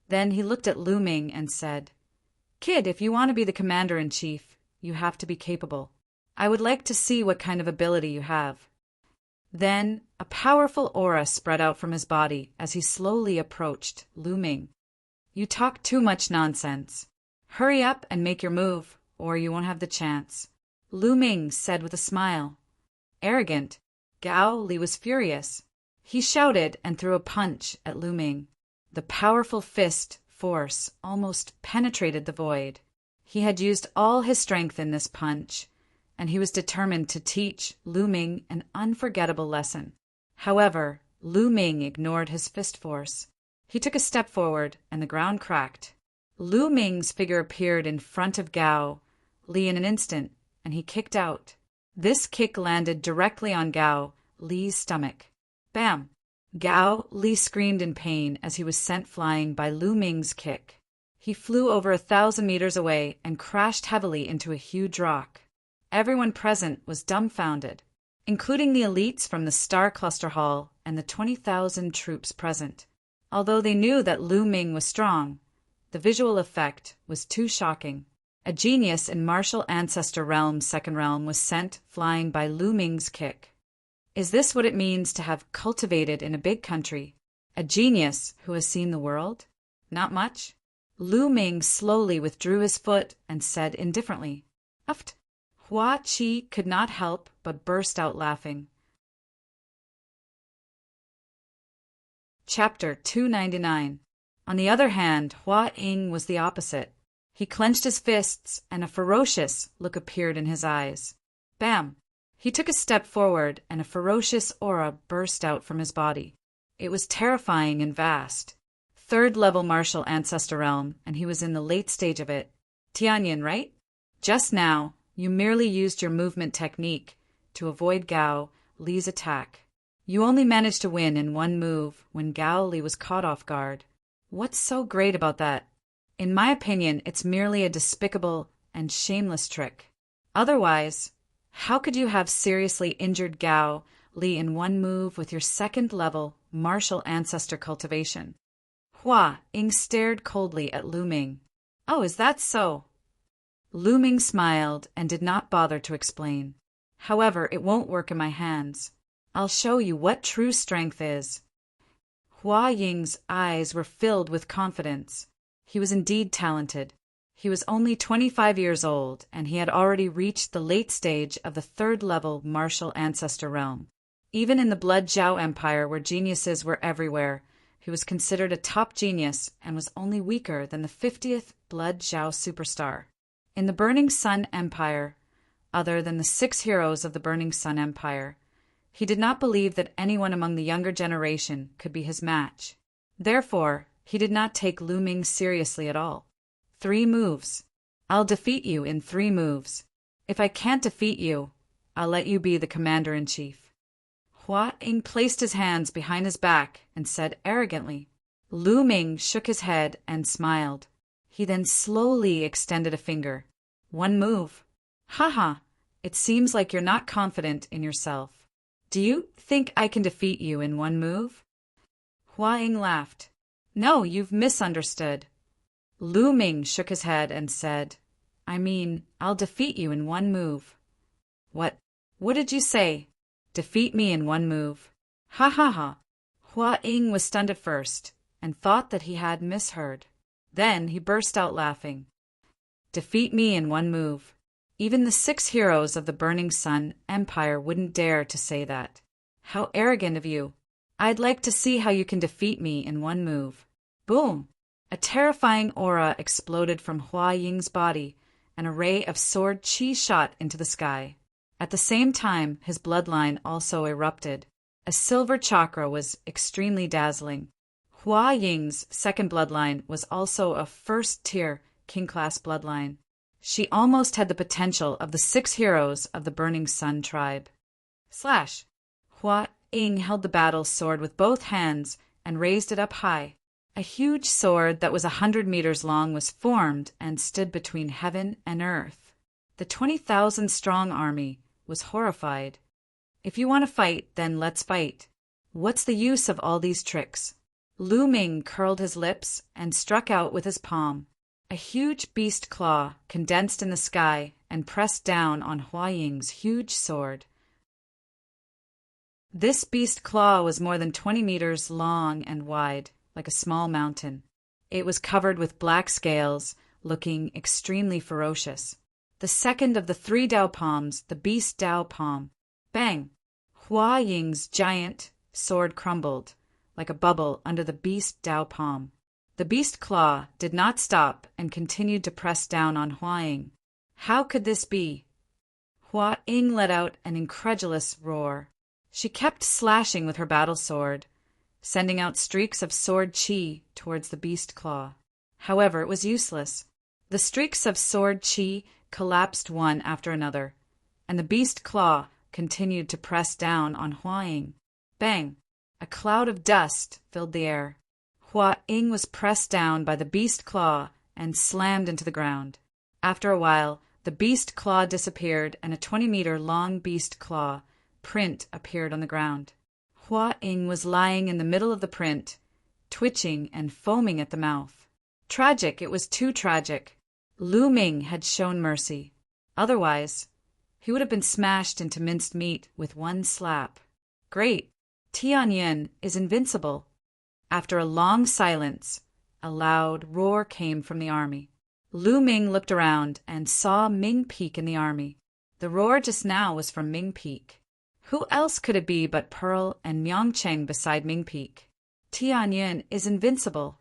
Then he looked at Lu Ming and said, Kid, if you want to be the Commander-in-Chief, you have to be capable. I would like to see what kind of ability you have. Then a powerful aura spread out from his body as he slowly approached Lu Ming. You talk too much nonsense. Hurry up and make your move, or you won't have the chance. Lu Ming said with a smile. Arrogant. Gao Li was furious. He shouted and threw a punch at Lu Ming. The powerful fist force almost penetrated the void. He had used all his strength in this punch, and he was determined to teach Lu Ming an unforgettable lesson. However, Lu Ming ignored his fist force. He took a step forward, and the ground cracked. Lu Ming's figure appeared in front of Gao Li in an instant, and he kicked out. This kick landed directly on Gao Li's stomach. Bam! Gao Li screamed in pain as he was sent flying by Lu Ming's kick. He flew over 1,000 meters away and crashed heavily into a huge rock. Everyone present was dumbfounded, including the elites from the Star Cluster Hall and the 20,000 troops present. Although they knew that Lu Ming was strong, the visual effect was too shocking. A genius in Martial Ancestor Realm's second realm was sent flying by Lu Ming's kick. Is this what it means to have cultivated in a big country? A genius who has seen the world? Not much. Lu Ming slowly withdrew his foot and said indifferently, Uft. Hua Qi could not help but burst out laughing. Chapter 299. On the other hand, Hua Ying was the opposite. He clenched his fists, and a ferocious look appeared in his eyes. Bam! He took a step forward, and a ferocious aura burst out from his body. It was terrifying and vast. Third-level martial ancestor realm, and he was in the late stage of it. Tianyin, right? Just now, you merely used your movement technique to avoid Gao Li's attack. You only managed to win in one move when Gao Li was caught off guard. What's so great about that? In my opinion, it's merely a despicable and shameless trick. Otherwise, how could you have seriously injured Gao Li in one move with your second-level martial ancestor cultivation? Hua Ying stared coldly at Lu Ming. Oh, is that so? Lu Ming smiled and did not bother to explain. However, it won't work in my hands. I'll show you what true strength is. Hua Ying's eyes were filled with confidence. He was indeed talented. He was only 25 years old, and he had already reached the late stage of the third-level martial ancestor realm. Even in the Blood Zhao Empire, where geniuses were everywhere, he was considered a top genius and was only weaker than the 50th Blood Zhao superstar. In the Burning Sun Empire, other than the 6 heroes of the Burning Sun Empire, he did not believe that anyone among the younger generation could be his match. Therefore, he did not take Lu Ming seriously at all. 3 moves. I'll defeat you in 3 moves. If I can't defeat you, I'll let you be the commander-in-chief. Hua Ying placed his hands behind his back and said arrogantly. Lu Ming shook his head and smiled. He then slowly extended a finger. 1 move. Haha, it seems like you're not confident in yourself. Do you think I can defeat you in 1 move? Hua Ying laughed. No, you've misunderstood. Lu Ming shook his head and said, I mean, I'll defeat you in 1 move. What did you say? Defeat me in 1 move. Ha ha ha. Hua Ying was stunned at first and thought that he had misheard. Then he burst out laughing. Defeat me in 1 move. Even the 6 heroes of the Burning Sun Empire wouldn't dare to say that. How arrogant of you. I'd like to see how you can defeat me in 1 move. Boom! A terrifying aura exploded from Hua Ying's body, and a ray of sword chi shot into the sky. At the same time, his bloodline also erupted. A silver chakra was extremely dazzling. Hua Ying's second bloodline was also a first-tier king-class bloodline. She almost had the potential of the 6 heroes of the Burning Sun tribe. Slash! Hua Ying held the battle sword with both hands and raised it up high. A huge sword that was 100 meters long was formed and stood between heaven and earth. The 20,000-strong army was horrified. If you want to fight, then let's fight. What's the use of all these tricks? Lu Ming curled his lips and struck out with his palm. A huge beast claw condensed in the sky and pressed down on Hua Ying's huge sword. This beast claw was more than 20 meters long and wide, like a small mountain. It was covered with black scales, looking extremely ferocious. The second of the 3 Dao palms, the beast Dao palm. Bang! Hua Ying's giant sword crumbled, like a bubble under the beast Dao palm. The beast claw did not stop and continued to press down on Hua Ying. How could this be? Hua Ying let out an incredulous roar. She kept slashing with her battle sword, sending out streaks of sword chi towards the beast claw. However, it was useless. The streaks of sword chi collapsed one after another, and the beast claw continued to press down on Hua Ying. Bang! A cloud of dust filled the air. Hua Ying was pressed down by the beast claw and slammed into the ground. After a while, the beast claw disappeared and a 20-meter-long beast claw print appeared on the ground. Hua Ying was lying in the middle of the print, twitching and foaming at the mouth. Tragic, it was too tragic. Lu Ming had shown mercy. Otherwise, he would have been smashed into minced meat with 1 slap. Great! Tianyin is invincible. After a long silence, a loud roar came from the army. Lu Ming looked around and saw Ming Peak in the army. The roar just now was from Ming Peak. Who else could it be but Pearl and Myongcheng beside Ming Peak? Tianyin is invincible.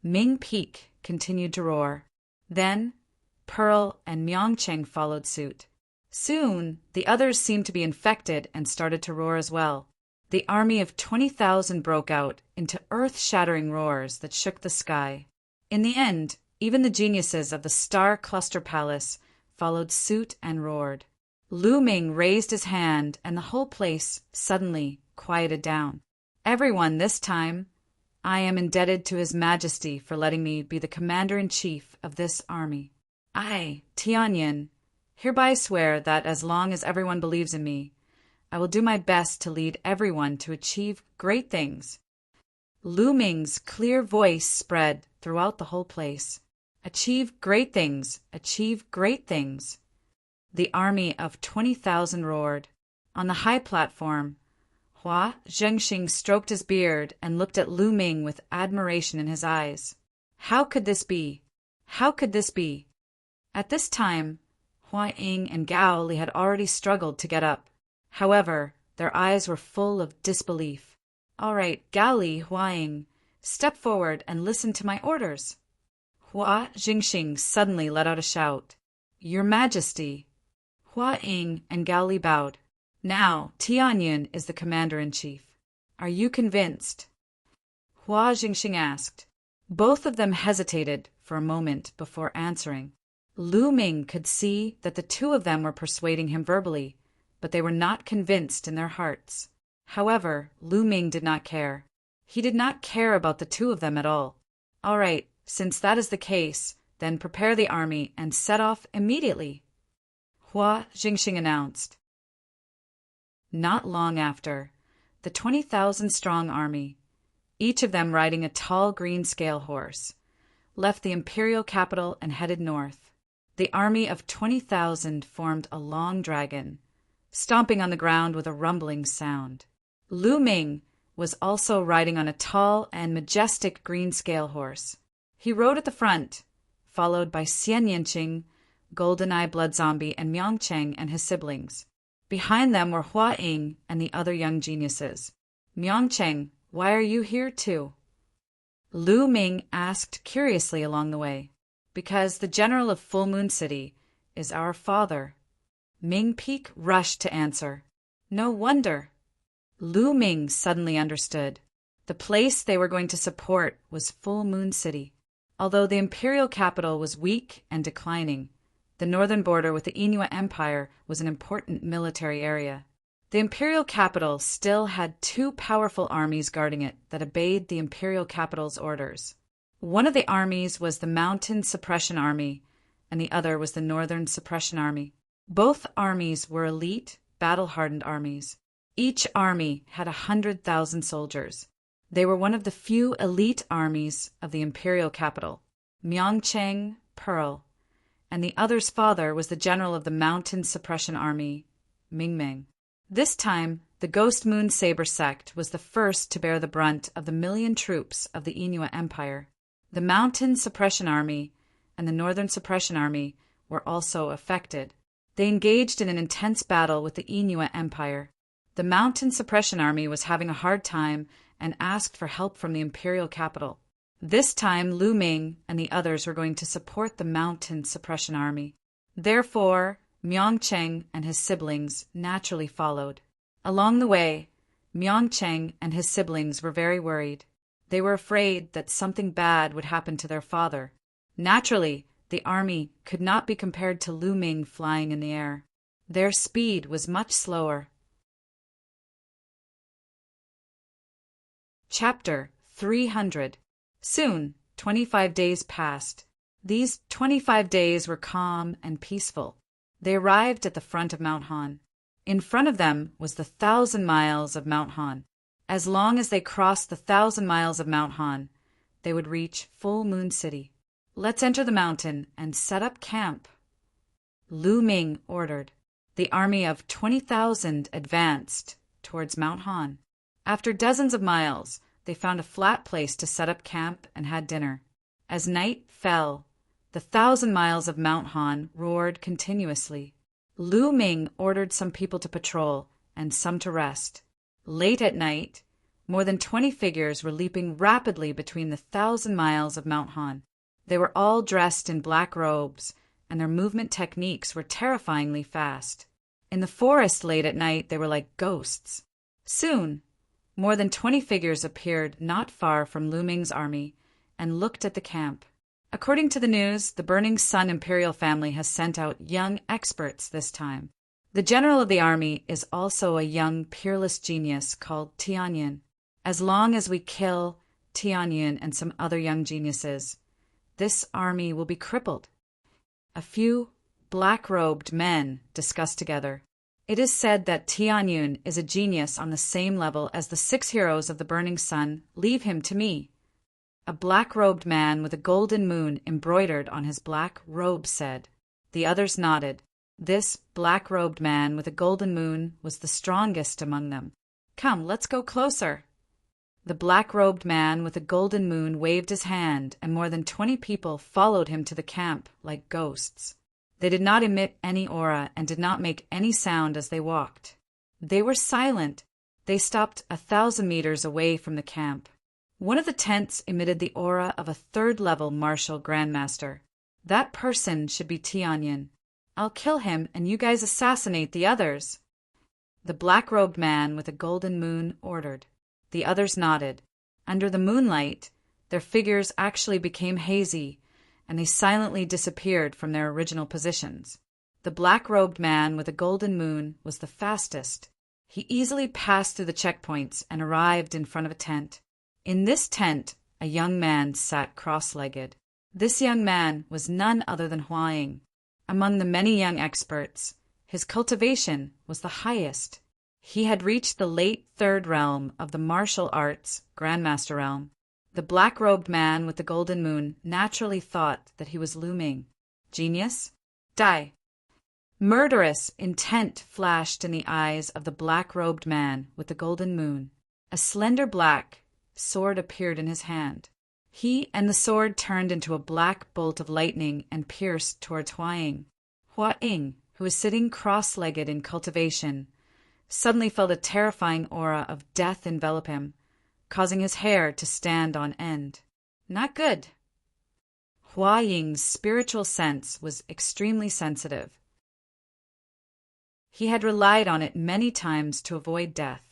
Ming Peak continued to roar. Then, Pearl and Myongcheng followed suit. Soon, the others seemed to be infected and started to roar as well. The army of 20,000 broke out into earth-shattering roars that shook the sky. In the end, even the geniuses of the Star Cluster Palace followed suit and roared. Lu Ming raised his hand, and the whole place suddenly quieted down. Everyone this time, I am indebted to His Majesty for letting me be the commander-in-chief of this army. I, Tianyin, hereby swear that as long as everyone believes in me, I will do my best to lead everyone to achieve great things. Lu Ming's clear voice spread throughout the whole place. Achieve great things, achieve great things. The army of 20,000 roared. On the high platform, Hua Zhengxing stroked his beard and looked at Lu Ming with admiration in his eyes. How could this be? How could this be? At this time, Hua Ying and Gao Li had already struggled to get up. However, Their eyes were full of disbelief. "All right, Gao Li, Huaying, step forward and listen to my orders." Hua Jingxing suddenly let out a shout. "Your Majesty!" Hua Ying and Gao Li bowed. "Now, Tianyun is the commander-in-chief. Are you convinced?" Hua Jingxing asked. Both of them hesitated for a moment before answering. Lu Ming could see that the two of them were persuading him verbally, but they were not convinced in their hearts. However, Lu Ming did not care. He did not care about the two of them at all. "All right, since that is the case, then prepare the army and set off immediately," Hua Jingxing announced. Not long after, the 20,000-strong army, each of them riding a tall green scale horse, left the imperial capital and headed north. The army of 20,000 formed a long dragon, stomping on the ground with a rumbling sound. Lu Ming was also riding on a tall and majestic green scale horse. He rode at the front, followed by Xian Yanqing, Golden Eye Blood Zombie, and Miangcheng and his siblings. Behind them were Hua Ying and the other young geniuses. "Miangcheng, why are you here too?" Lu Ming asked curiously along the way. "Because the general of Full Moon City is our father." Ming Peak rushed to answer. "No wonder." Lu Ming suddenly understood. The place they were going to support was Full Moon City. Although the imperial capital was weak and declining, the northern border with the Inua Empire was an important military area. The imperial capital still had two powerful armies guarding it that obeyed the imperial capital's orders. One of the armies was the Mountain Suppression Army, and the other was the Northern Suppression Army. Both armies were elite, battle-hardened armies. Each army had 100,000 soldiers. They were one of the few elite armies of the imperial capital. Miangcheng, Pearl, and the other's father was the general of the Mountain Suppression Army, Mingmeng. This time, the Ghost Moon Saber sect was the first to bear the brunt of the 1,000,000 troops of the Inua Empire. The Mountain Suppression Army and the Northern Suppression Army were also affected. They engaged in an intense battle with the Inua Empire. The Mountain Suppression Army was having a hard time and asked for help from the imperial capital. This time, Lu Ming and the others were going to support the Mountain Suppression Army. Therefore, Miangcheng and his siblings naturally followed. Along the way, Miangcheng and his siblings were very worried. They were afraid that something bad would happen to their father. Naturally, the army could not be compared to Lu Ming flying in the air. Their speed was much slower. Chapter 300. Soon, 25 days passed. These 25 days were calm and peaceful. They arrived at the front of Mount Han. In front of them was the 1,000 miles of Mount Han. As long as they crossed the 1,000 miles of Mount Han, they would reach Full Moon City. "Let's enter the mountain and set up camp," Lu Ming ordered. The army of 20,000 advanced towards Mount Han. After dozens of miles, they found a flat place to set up camp and had dinner. As night fell, the 1,000 miles of Mount Han roared continuously. Lu Ming ordered some people to patrol and some to rest. Late at night, more than 20 figures were leaping rapidly between the 1,000 miles of Mount Han. They were all dressed in black robes, and their movement techniques were terrifyingly fast. In the forest late at night, they were like ghosts. Soon, more than 20 figures appeared not far from Lu Ming's army and looked at the camp. According to the news, the Burning Sun imperial family has sent out young experts this time. The general of the army is also a young, peerless genius called Tianyun. As long as we kill Tianyun and some other young geniuses, this army will be crippled. A few black-robed men discussed together. It is said that Tianyun is a genius on the same level as the 6 heroes of the Burning Sun. Leave him to me. A black-robed man with a golden moon embroidered on his black robe said. The others nodded. This black-robed man with a golden moon was the strongest among them. "Come, let's go closer." The black-robed man with a golden moon waved his hand, and more than 20 people followed him to the camp like ghosts. They did not emit any aura and did not make any sound as they walked. They were silent. They stopped 1,000 meters away from the camp. One of the tents emitted the aura of a third-level martial grandmaster. That person should be Tianyin. I'll kill him and you guys assassinate the others. The black-robed man with a golden moon ordered. The others nodded. Under the moonlight, their figures actually became hazy, and they silently disappeared from their original positions. The black-robed man with a golden moon was the fastest. He easily passed through the checkpoints and arrived in front of a tent. In this tent, a young man sat cross-legged. This young man was none other than Hua Ying. Among the many young experts, his cultivation was the highest. He had reached the late third realm of the martial arts Grandmaster realm. The black-robed man with the golden moon naturally thought that he was Lu Ming. Genius? Die! Murderous intent flashed in the eyes of the black-robed man with the golden moon. A slender black sword appeared in his hand. He and the sword turned into a black bolt of lightning and pierced towards Hua Ying. Hua Ying, who was sitting cross-legged in cultivation, suddenly felt a terrifying aura of death envelop him, causing his hair to stand on end. Not good. Hua Ying's spiritual sense was extremely sensitive. He had relied on it many times to avoid death.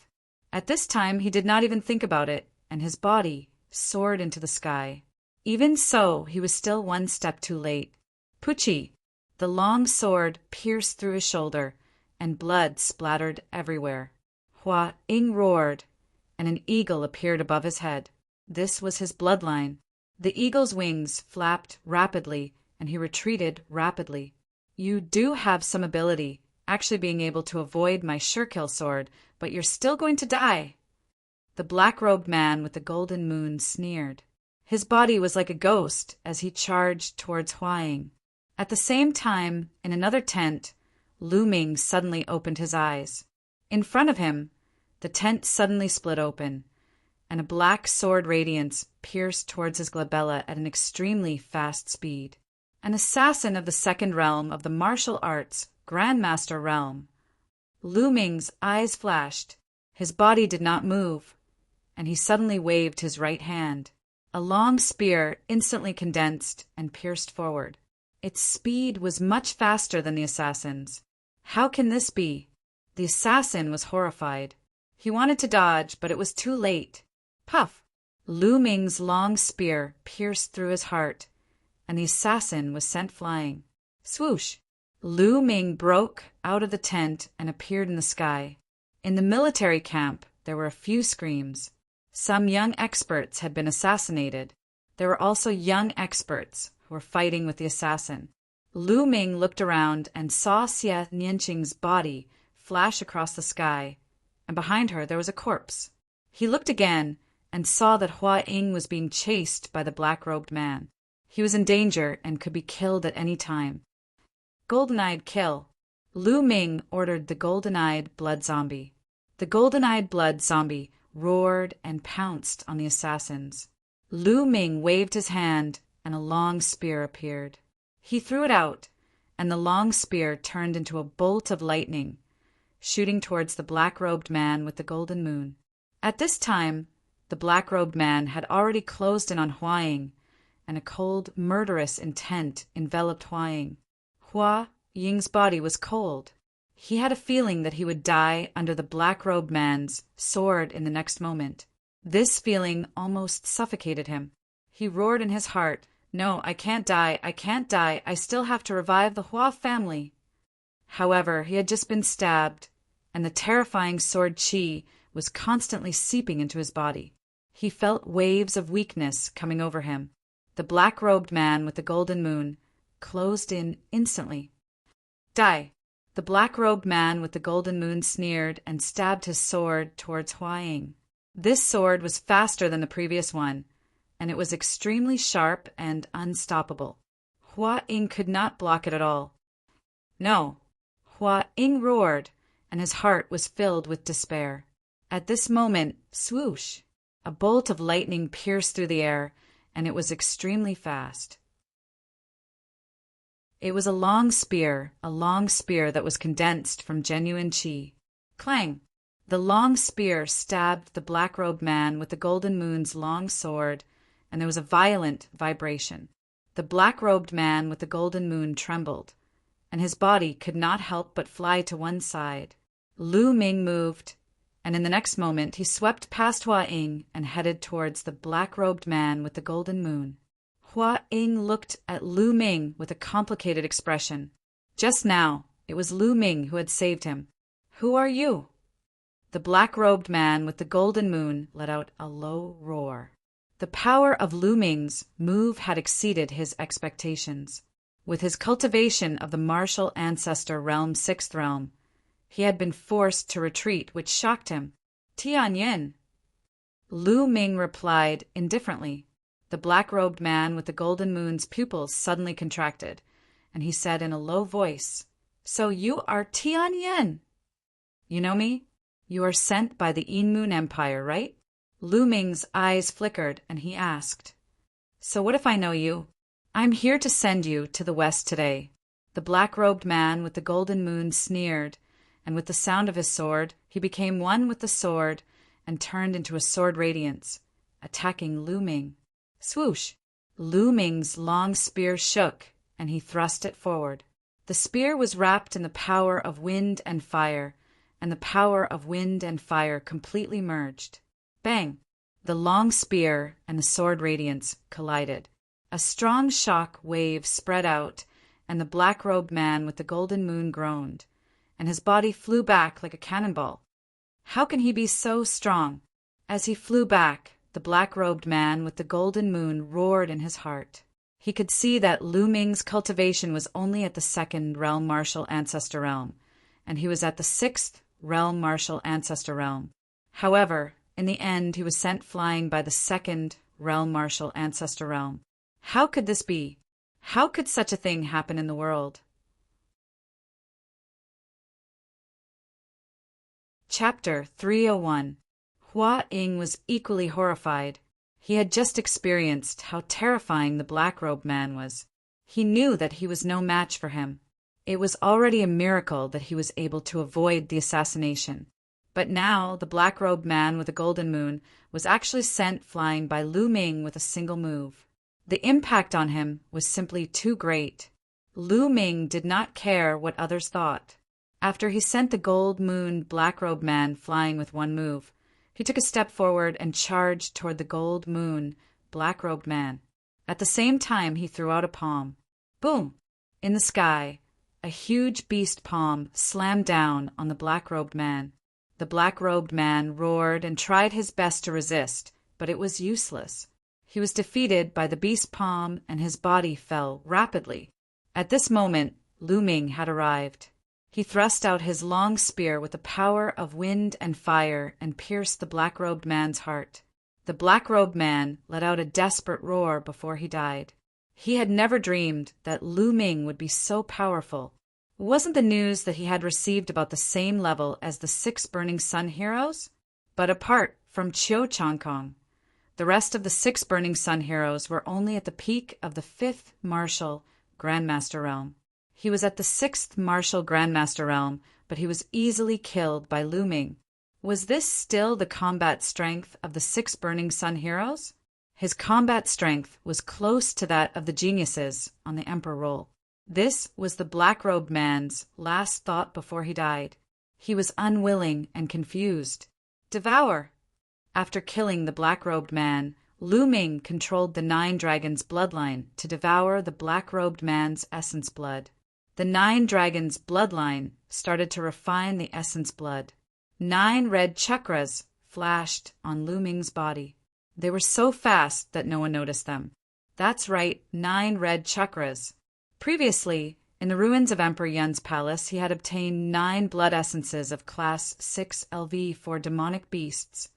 At this time he did not even think about it, and his body soared into the sky. Even so, he was still one step too late. Puchi! The long sword pierced through his shoulder, and blood splattered everywhere. Hua Ying roared, and an eagle appeared above his head. This was his bloodline. The eagle's wings flapped rapidly, and he retreated rapidly. You do have some ability, actually being able to avoid my sure-kill sword, but you're still going to die. The black-robed man with the golden moon sneered. His body was like a ghost as he charged towards Hua Ying. At the same time, in another tent, Lu Ming suddenly opened his eyes. In front of him, the tent suddenly split open, and a black sword radiance pierced towards his glabella at an extremely fast speed. An assassin of the second realm of the martial arts Grandmaster realm. Lu Ming's eyes flashed. His body did not move, and he suddenly waved his right hand. A long spear instantly condensed and pierced forward. Its speed was much faster than the assassin's. How can this be? The assassin was horrified. He wanted to dodge, but it was too late. Puff! Lu Ming's long spear pierced through his heart, and the assassin was sent flying. Swoosh! Lu Ming broke out of the tent and appeared in the sky. In the military camp, there were a few screams. Some young experts had been assassinated. There were also young experts who were fighting with the assassin. Lu Ming looked around and saw Xie Nianqing's body flash across the sky, and behind her there was a corpse. He looked again and saw that Hua Ying was being chased by the black-robed man. He was in danger and could be killed at any time. Golden-eyed kill. Lu Ming ordered the golden-eyed blood zombie. The golden-eyed blood zombie roared and pounced on the assassins. Lu Ming waved his hand, and a long spear appeared. He threw it out, and the long spear turned into a bolt of lightning, shooting towards the black-robed man with the golden moon. At this time, the black-robed man had already closed in on Hua Ying, and a cold, murderous intent enveloped Hua Ying. Hua Ying's body was cold. He had a feeling that he would die under the black-robed man's sword in the next moment. This feeling almost suffocated him. He roared in his heart, "No, I can't die, I can't die, I still have to revive the Hua family." However, he had just been stabbed, and the terrifying sword qi was constantly seeping into his body. He felt waves of weakness coming over him. The black-robed man with the golden moon closed in instantly. Die! The black-robed man with the golden moon sneered and stabbed his sword towards Hua Ying. This sword was faster than the previous one, and it was extremely sharp and unstoppable. Hua Ying could not block it at all. No! Hua Ying roared, and his heart was filled with despair. At this moment, swoosh! A bolt of lightning pierced through the air, and it was extremely fast. It was a long spear that was condensed from genuine qi. Clang! The long spear stabbed the black-robed man with the golden moon's long sword, and there was a violent vibration. The black-robed man with the golden moon trembled, and his body could not help but fly to one side. Lu Ming moved, and in the next moment he swept past Hua Ying and headed towards the black-robed man with the golden moon. Hua Ying looked at Lu Ming with a complicated expression. Just now, it was Lu Ming who had saved him. "Who are you?" The black-robed man with the golden moon let out a low roar. The power of Lu Ming's move had exceeded his expectations. With his cultivation of the martial ancestor realm's sixth realm, he had been forced to retreat, which shocked him. "Tianyin." Lu Ming replied indifferently. The black-robed man with the golden moon's pupils suddenly contracted, and he said in a low voice, "So you are Tianyin? You know me? You are sent by the Inmoon Empire, right?" Lu Ming's eyes flickered, and he asked, "So what if I know you? I'm here to send you to the west today." The black-robed man with the golden moon sneered, and with the sound of his sword, he became one with the sword and turned into a sword radiance, attacking Lu Ming. Swoosh! Lu Ming's long spear shook, and he thrust it forward. The spear was wrapped in the power of wind and fire, and the power of wind and fire completely merged. Bang! The long spear and the sword radiance collided. A strong shock wave spread out, and the black-robed man with the golden moon groaned, and his body flew back like a cannonball. How can he be so strong? As he flew back, the black-robed man with the golden moon roared in his heart. He could see that Lu Ming's cultivation was only at the second realm martial ancestor realm, and he was at the sixth realm martial ancestor realm. However, in the end, he was sent flying by the second realm martial ancestor realm. How could this be? How could such a thing happen in the world? Chapter 301. Hua Ying was equally horrified. He had just experienced how terrifying the black-robed man was. He knew that he was no match for him. It was already a miracle that he was able to avoid the assassination. But now the black-robed man with the golden moon was actually sent flying by Lu Ming with a single move. The impact on him was simply too great. Lu Ming did not care what others thought. After he sent the gold moon black-robed man flying with one move, he took a step forward and charged toward the gold moon black-robed man. At the same time, he threw out a palm. Boom! In the sky, a huge beast palm slammed down on the black-robed man. The black-robed man roared and tried his best to resist, but it was useless. He was defeated by the beast palm, and his body fell rapidly. At this moment, Lu Ming had arrived. He thrust out his long spear with the power of wind and fire and pierced the black-robed man's heart. The black-robed man let out a desperate roar before he died. He had never dreamed that Lu Ming would be so powerful. It wasn't the news that he had received about the same level as the 6 Burning Sun heroes? But apart from Qiu Changkong, the rest of the 6 Burning Sun heroes were only at the peak of the 5th Martial Grandmaster Realm. He was at the 6th Martial Grandmaster Realm, but he was easily killed by Lu Ming. Was this still the combat strength of the 6 Burning Sun heroes? His combat strength was close to that of the geniuses on the Emperor roll. This was the black-robed man's last thought before he died. He was unwilling and confused. Devour! After killing the black-robed man, Lu Ming controlled the 9 dragons' bloodline to devour the black-robed man's essence blood. The 9 dragons' bloodline started to refine the essence blood. 9 red chakras flashed on Lu Ming's body. They were so fast that no one noticed them. That's right, 9 red chakras. Previously, in the ruins of Emperor Yun's palace, he had obtained 9 blood essences of Class 6 LV for demonic beasts,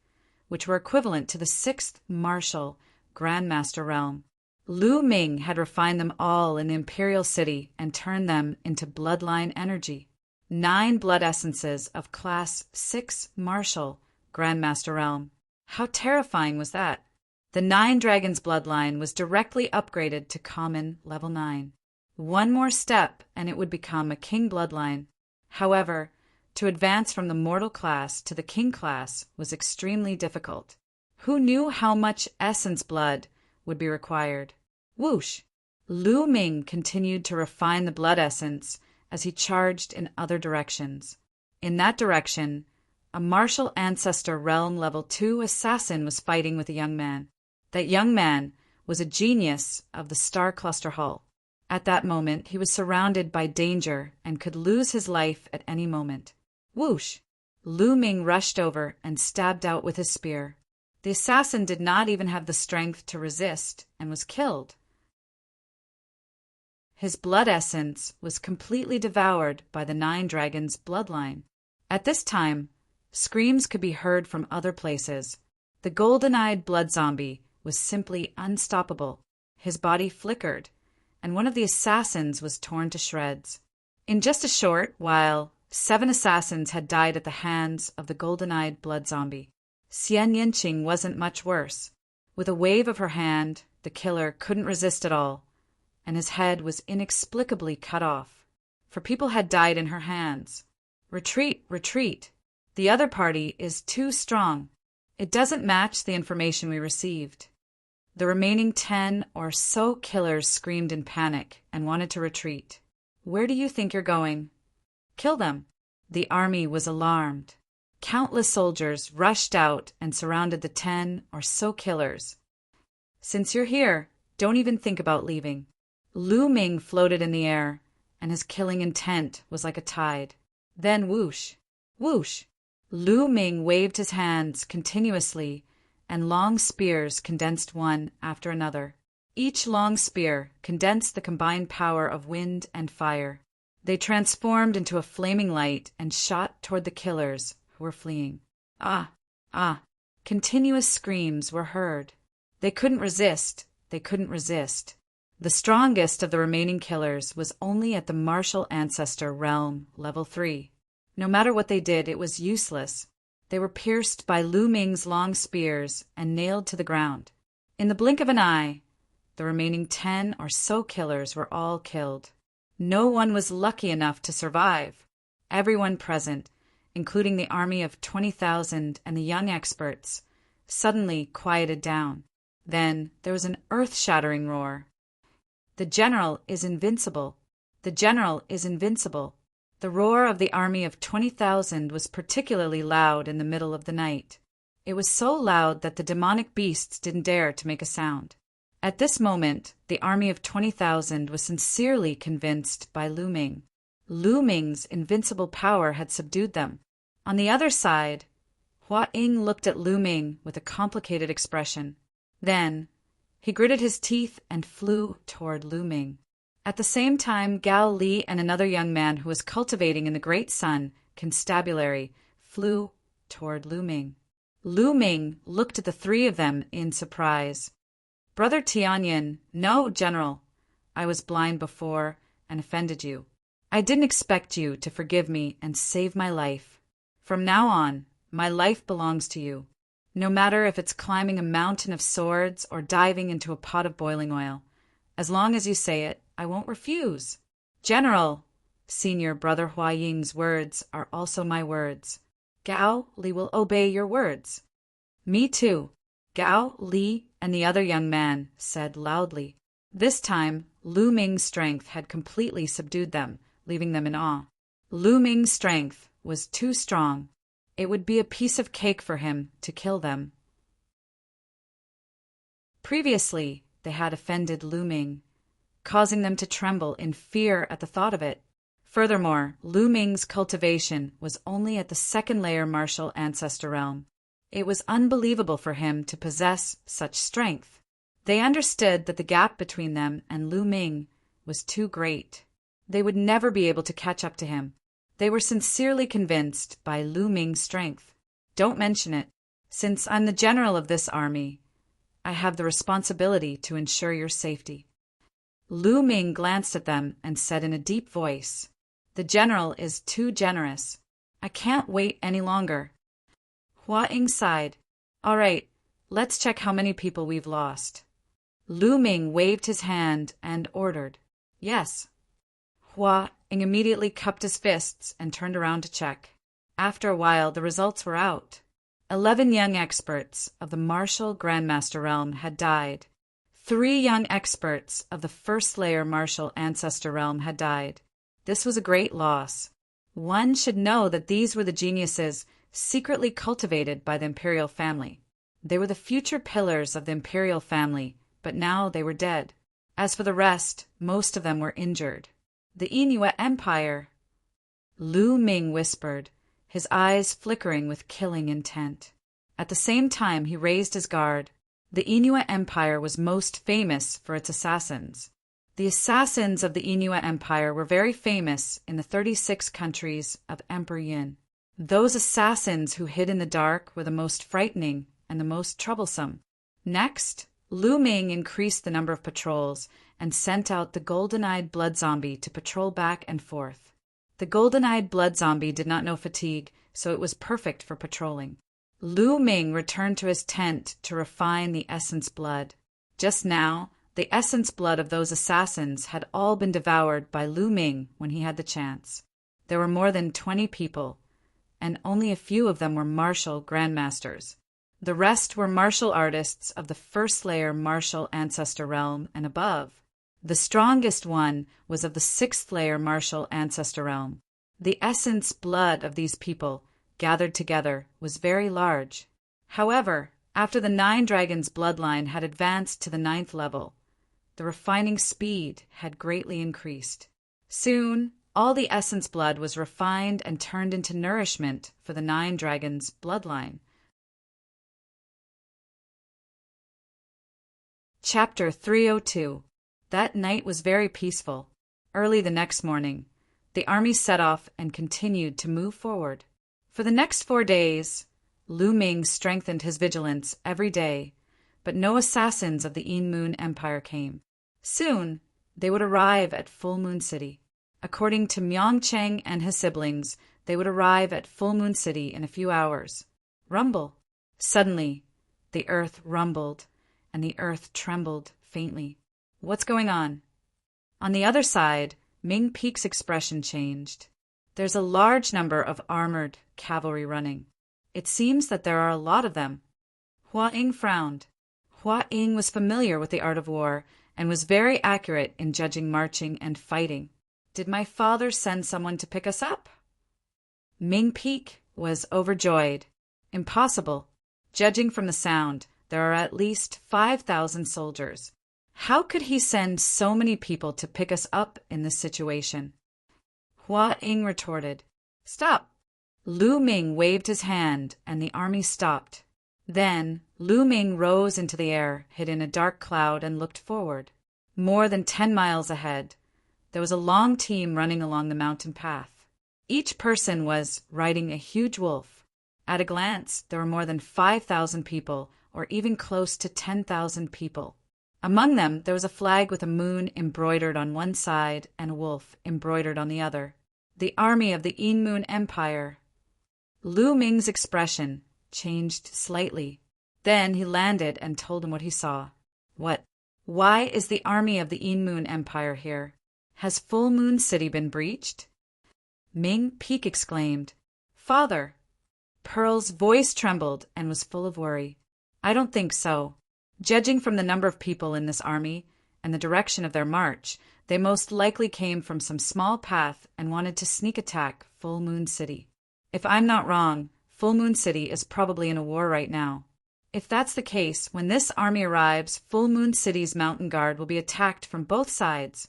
which were equivalent to the 6th Martial Grandmaster Realm. Lu Ming had refined them all in the Imperial City and turned them into bloodline energy. 9 blood essences of Class 6 Martial Grandmaster Realm. How terrifying was that? The 9 Dragons bloodline was directly upgraded to Common Level 9. One more step and it would become a King bloodline. However, To advance from the mortal class to the king class was extremely difficult. Who knew how much essence blood would be required? Whoosh! Lu Ming continued to refine the blood essence as he charged in other directions. In that direction, a martial ancestor realm level 2 assassin was fighting with a young man. That young man was a genius of the star cluster hull. At that moment, he was surrounded by danger and could lose his life at any moment. Whoosh! Lu Ming rushed over and stabbed out with his spear. The assassin did not even have the strength to resist and was killed. His blood essence was completely devoured by the Nine Dragons' bloodline. At this time, screams could be heard from other places. The golden-eyed blood zombie was simply unstoppable. His body flickered, and one of the assassins was torn to shreds. In just a short while, 7 assassins had died at the hands of the golden-eyed blood zombie. Xian Yinqing wasn't much worse. With a wave of her hand, the killer couldn't resist at all, and his head was inexplicably cut off. For people had died in her hands. Retreat, retreat. The other party is too strong. It doesn't match the information we received. The remaining 10 or so killers screamed in panic and wanted to retreat. Where do you think you're going? Kill them. The army was alarmed. Countless soldiers rushed out and surrounded the 10 or so killers. Since you're here, don't even think about leaving. Lu Ming floated in the air, and his killing intent was like a tide. Then whoosh, whoosh. Lu Ming waved his hands continuously, and long spears condensed one after another. Each long spear condensed the combined power of wind and fire. They transformed into a flaming light and shot toward the killers who were fleeing. Ah, ah. Continuous screams were heard. They couldn't resist. They couldn't resist. The strongest of the remaining killers was only at the martial ancestor realm, level 3. No matter what they did, it was useless. They were pierced by Lu Ming's long spears and nailed to the ground. In the blink of an eye, the remaining 10 or so killers were all killed. No one was lucky enough to survive. Everyone present, including the army of 20,000 and the young experts, suddenly quieted down. Then there was an earth-shattering roar. The general is invincible. The general is invincible. The roar of the army of 20,000 was particularly loud in the middle of the night. It was so loud that the demonic beasts didn't dare to make a sound. At this moment, the army of 20,000 was sincerely convinced by Lu Ming. Lu Ming's invincible power had subdued them. On the other side, Hua Ying looked at Lu Ming with a complicated expression. Then, he gritted his teeth and flew toward Lu Ming. At the same time, Gao Li and another young man who was cultivating in the Great Sun Constabulary flew toward Lu Ming. Lu Ming looked at the 3 of them in surprise. Brother Tianyin, no, General. I was blind before and offended you. I didn't expect you to forgive me and save my life. From now on, my life belongs to you. No matter if it's climbing a mountain of swords or diving into a pot of boiling oil. As long as you say it, I won't refuse. General, Senior Brother Hua Ying's words are also my words. Gao Li will obey your words. Me too. Gao Li and the other young man said loudly. This time, Lu Ming's strength had completely subdued them, leaving them in awe. Lu Ming's strength was too strong. It would be a piece of cake for him to kill them. Previously, they had offended Lu Ming, causing them to tremble in fear at the thought of it. Furthermore, Lu Ming's cultivation was only at the 2nd layer martial ancestor realm. It was unbelievable for him to possess such strength. They understood that the gap between them and Lu Ming was too great. They would never be able to catch up to him. They were sincerely convinced by Lu Ming's strength. Don't mention it. Since I'm the general of this army, I have the responsibility to ensure your safety. Lu Ming glanced at them and said in a deep voice, The general is too generous. I can't wait any longer. Hua Ying sighed. All right, let's check how many people we've lost. Lu Ming waved his hand and ordered, Yes. Hua Ying immediately cupped his fists and turned around to check. After a while, the results were out. 11 young experts of the martial Grandmaster realm had died. 3 young experts of the first layer martial ancestor realm had died. This was a great loss. One should know that these were the geniuses secretly cultivated by the imperial family. They were the future pillars of the imperial family, but now they were dead. As for the rest, most of them were injured. The Inuit Empire, Lu Ming whispered, his eyes flickering with killing intent. At the same time, he raised his guard. The Inuit Empire was most famous for its assassins. The assassins of the Inuit Empire were very famous in the 36 countries of Emperor Yin. Those assassins who hid in the dark were the most frightening and the most troublesome. Next, Lu Ming increased the number of patrols and sent out the golden-eyed blood zombie to patrol back and forth. The golden-eyed blood zombie did not know fatigue, so it was perfect for patrolling. Lu Ming returned to his tent to refine the essence blood. Just now, the essence blood of those assassins had all been devoured by Lu Ming when he had the chance. There were more than 20 people, and only a few of them were martial grandmasters. The rest were martial artists of the first layer martial ancestor realm and above. The strongest one was of the 6th layer martial ancestor realm. The essence blood of these people, gathered together, was very large. However, after the 9 dragons bloodline had advanced to the 9th level, the refining speed had greatly increased. Soon, all the essence blood was refined and turned into nourishment for the 9 dragons bloodline. Chapter 302. That night was very peaceful. Early the next morning, the army set off and continued to move forward. For the next 4 days, Lu Ming strengthened his vigilance every day, but no assassins of the Moon Empire came. Soon, they would arrive at Full Moon City. According to Myongcheng and his siblings, they would arrive at Full Moon City in a few hours. Rumble. Suddenly, the earth rumbled, and the earth trembled faintly. What's going on? On the other side, Ming Peak's expression changed. There's a large number of armored cavalry running. It seems that there are a lot of them. Hua Ying frowned. Hua Ying was familiar with the art of war and was very accurate in judging marching and fighting. Did my father send someone to pick us up? Ming Peak was overjoyed. Impossible. Judging from the sound, there are at least 5,000 soldiers. How could he send so many people to pick us up in this situation? Hua Ying retorted. Stop. Lu Ming waved his hand, and the army stopped. Then Lu Ming rose into the air, hid in a dark cloud, and looked forward. More than 10 miles ahead, there was a long team running along the mountain path. Each person was riding a huge wolf. At a glance, there were more than 5,000 people, or even close to 10,000 people. Among them, there was a flag with a moon embroidered on one side and a wolf embroidered on the other. The army of the Moon Empire. Lu Ming's expression changed slightly. Then he landed and told him what he saw. What? Why is the army of the Moon Empire here? Has Full Moon City been breached? Ming Peak exclaimed. Father! Pearl's voice trembled and was full of worry. I don't think so. Judging from the number of people in this army and the direction of their march, they most likely came from some small path and wanted to sneak attack Full Moon City. If I'm not wrong, Full Moon City is probably in a war right now. If that's the case, when this army arrives, Full Moon City's mountain guard will be attacked from both sides.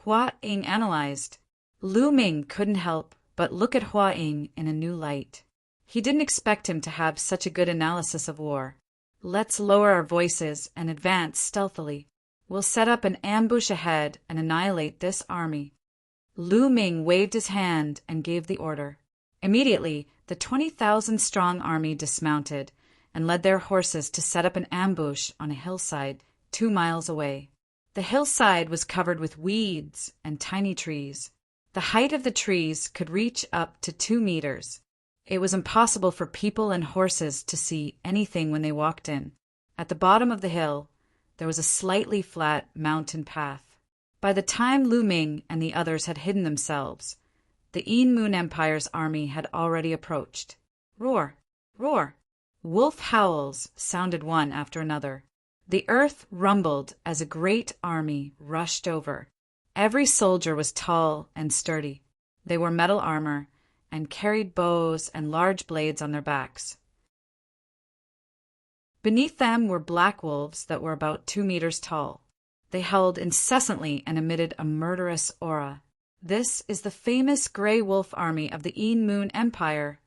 Hua Ying analyzed. Lu Ming couldn't help but look at Hua Ying in a new light. He didn't expect him to have such a good analysis of war. Let's lower our voices and advance stealthily. We'll set up an ambush ahead and annihilate this army. Lu Ming waved his hand and gave the order. Immediately, the 20,000-strong army dismounted and led their horses to set up an ambush on a hillside 2 miles away. The hillside was covered with weeds and tiny trees. The height of the trees could reach up to 2 meters. It was impossible for people and horses to see anything when they walked in. At the bottom of the hill, there was a slightly flat mountain path. By the time Lu Ming and the others had hidden themselves, The Moon Empire's army had already approached. Roar! Roar! Wolf howls sounded one after another. The earth rumbled as a great army rushed over. Every soldier was tall and sturdy. They wore metal armor and carried bows and large blades on their backs. Beneath them were black wolves that were about 2 meters tall. They howled incessantly and emitted a murderous aura. This is the famous Grey Wolf army of the Moon Empire.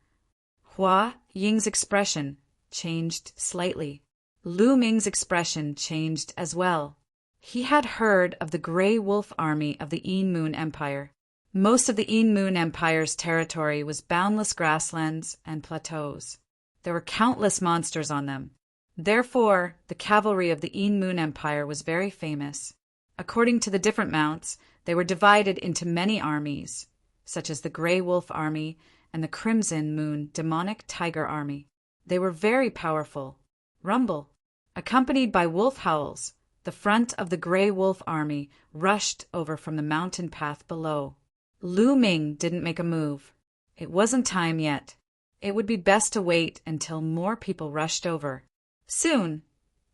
Hua Ying's expression changed slightly. Lu Ming's expression changed as well. He had heard of the Grey Wolf army of the Moon Empire. Most of the Moon Empire's territory was boundless grasslands and plateaus. There were countless monsters on them. Therefore, the cavalry of the Moon Empire was very famous. According to the different mounts, they were divided into many armies, such as the Grey Wolf Army and the Crimson Moon Demonic Tiger Army. They were very powerful. Rumble! Accompanied by wolf howls, the front of the Grey Wolf Army rushed over from the mountain path below. Lu Ming didn't make a move. It wasn't time yet. It would be best to wait until more people rushed over. Soon,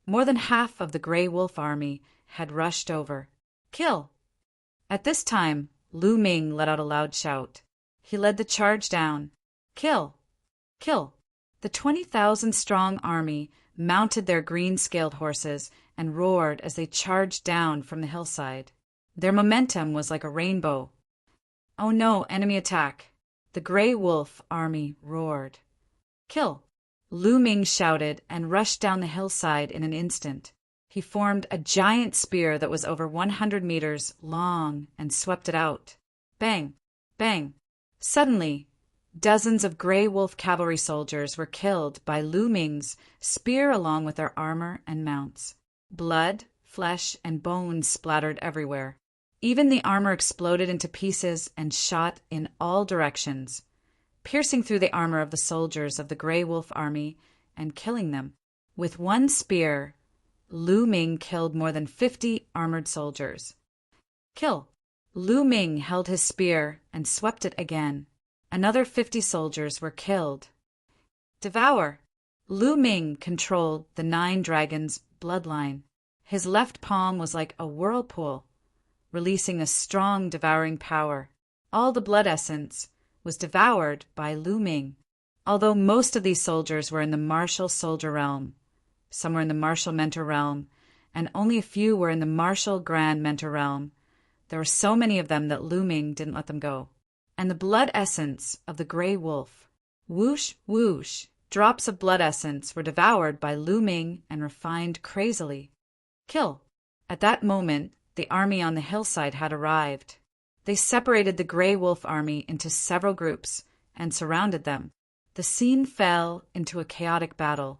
more than half of the Grey Wolf Army had rushed over. Kill! At this time, Lu Ming let out a loud shout. He led the charge down. Kill! Kill! The 20,000-strong army mounted their green-scaled horses and roared as they charged down from the hillside. Their momentum was like a rainbow. Oh no, enemy attack! The Grey Wolf army roared. Kill! Lu Ming shouted and rushed down the hillside in an instant. He formed a giant spear that was over 100 meters long and swept it out. Bang! Bang! Suddenly, dozens of Grey Wolf cavalry soldiers were killed by Lu Ming's spear along with their armor and mounts. Blood, flesh, and bones splattered everywhere. Even the armor exploded into pieces and shot in all directions, piercing through the armor of the soldiers of the Grey Wolf army and killing them. With one spear, Lu Ming killed more than 50 armored soldiers. Kill! Lu Ming held his spear and swept it again. Another 50 soldiers were killed. Devour! Lu Ming controlled the 9 dragons' bloodline. His left palm was like a whirlpool, releasing a strong devouring power. All the blood essence was devoured by Lu Ming. Although most of these soldiers were in the martial soldier realm, some were in the martial mentor realm, and only a few were in the martial grand mentor realm, there were so many of them that Lu Ming didn't let them go. And the blood essence of the Grey Wolf. Whoosh, whoosh, drops of blood essence were devoured by Lu Ming and refined crazily. Kill! At that moment, the army on the hillside had arrived. They separated the Grey Wolf army into several groups and surrounded them. The scene fell into a chaotic battle.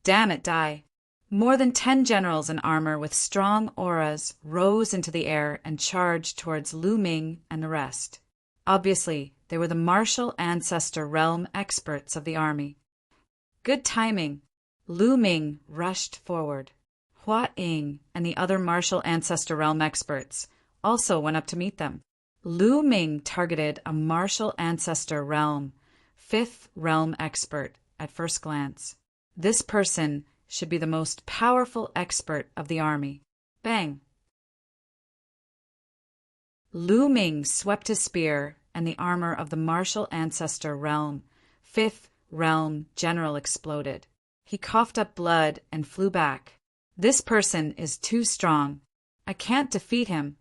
Damn it, die! More than 10 generals in armor with strong auras rose into the air and charged towards Lu Ming and the rest. Obviously, they were the martial ancestor realm experts of the army. Good timing. Lu Ming rushed forward. Hua Ying and the other martial ancestor realm experts also went up to meet them. Lu Ming targeted a martial ancestor realm, 5th realm expert at first glance. This person should be the most powerful expert of the army. Bang! Lu Ming swept his spear and the armor of the martial ancestor realm, 5th realm general exploded. He coughed up blood and flew back. This person is too strong. I can't defeat him.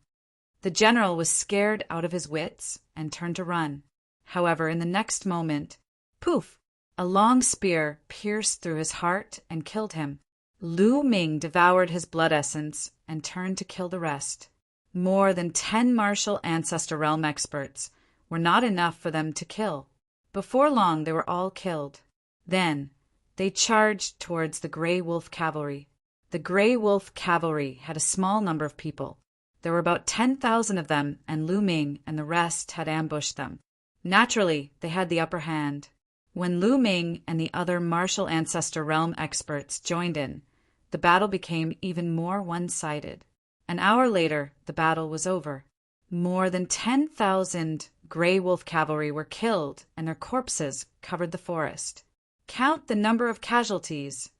The general was scared out of his wits and turned to run. However, in the next moment, poof! A long spear pierced through his heart and killed him. Lu Ming devoured his blood essence and turned to kill the rest. More than 10 martial ancestor realm experts were not enough for them to kill. Before long, they were all killed. Then, they charged towards the Grey Wolf cavalry. The Grey Wolf cavalry had a small number of people. There were about 10,000 of them, and Lu Ming and the rest had ambushed them. Naturally, they had the upper hand. When Lu Ming and the other martial ancestor realm experts joined in, the battle became even more one-sided. An hour later, the battle was over. More than 10,000 Grey Wolf cavalry were killed and their corpses covered the forest. Count the number of casualties.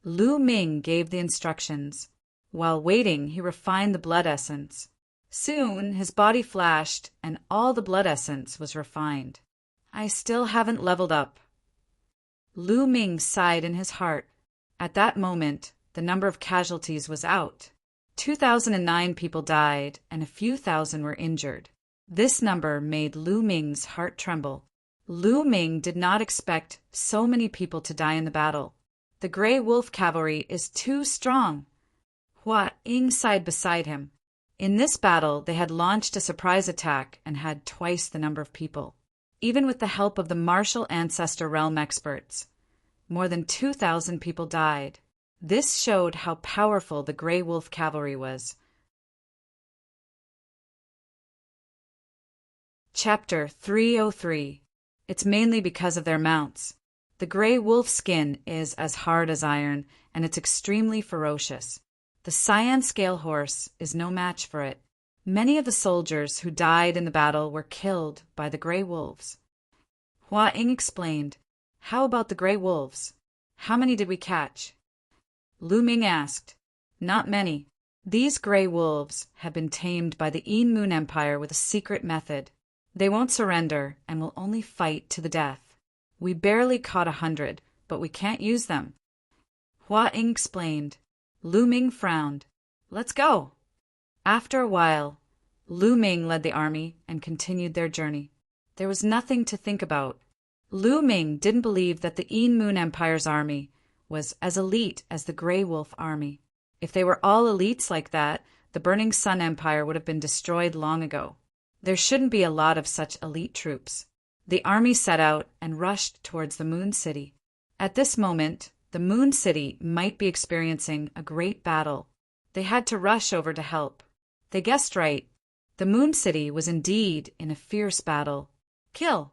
Lu Ming gave the instructions. While waiting, he refined the blood essence. Soon, his body flashed, and all the blood essence was refined. I still haven't leveled up. Lu Ming sighed in his heart. At that moment, the number of casualties was out. 2,009 people died, and a few thousand were injured. This number made Lu Ming's heart tremble. Lu Ming did not expect so many people to die in the battle. The Grey Wolf cavalry is too strong. Hua Ying sighed beside him. In this battle, they had launched a surprise attack and had twice the number of people. Even with the help of the martial ancestor realm experts, more than 2,000 people died. This showed how powerful the Grey Wolf cavalry was. Chapter 303. It's mainly because of their mounts. The Grey Wolf skin is as hard as iron, and it's extremely ferocious. The Cyan Scale Horse is no match for it. Many of the soldiers who died in the battle were killed by the Grey Wolves. Hua Ying explained, "How about the Grey Wolves? How many did we catch?" Lu Ming asked, "Not many. These Grey Wolves have been tamed by the Yin Moon Empire with a secret method. They won't surrender and will only fight to the death. We barely caught 100, but we can't use them." Hua Ying explained. Lu Ming frowned. "Let's go." After a while, Lu Ming led the army and continued their journey. There was nothing to think about. Lu Ming didn't believe that the Yin Moon Empire's army was as elite as the Grey Wolf army. If they were all elites like that, the Burning Sun Empire would have been destroyed long ago. There shouldn't be a lot of such elite troops. The army set out and rushed towards the Moon City. At this moment, the Moon City might be experiencing a great battle. They had to rush over to help. They guessed right. The Moon City was indeed in a fierce battle. Kill!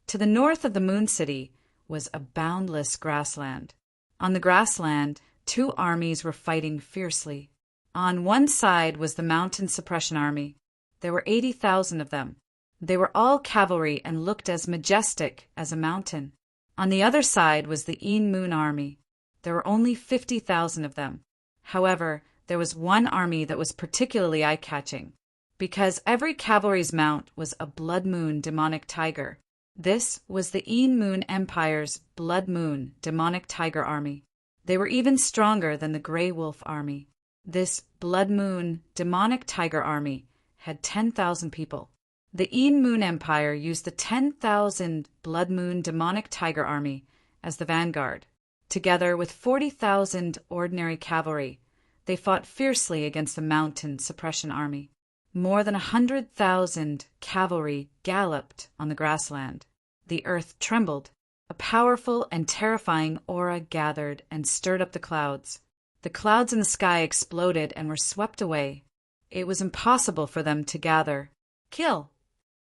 To the north of the Moon City was a boundless grassland. On the grassland, two armies were fighting fiercely. On one side was the Mountain Suppression Army. There were 80,000 of them. They were all cavalry and looked as majestic as a mountain. On the other side was the Yin Moon Army. There were only 50,000 of them. However, there was one army that was particularly eye-catching, because every cavalry's mount was a Blood Moon demonic tiger. This was the Yin Moon Empire's Blood Moon demonic tiger army. They were even stronger than the Grey Wolf army. This Blood Moon demonic tiger army had 10,000 people. The Yin Moon Empire used the 10,000 Blood Moon demonic tiger army as the vanguard. Together with 40,000 ordinary cavalry, they fought fiercely against the Mountain Suppression Army. More than 100,000 cavalry galloped on the grassland. The earth trembled. A powerful and terrifying aura gathered and stirred up the clouds. The clouds in the sky exploded and were swept away. It was impossible for them to gather. Kill!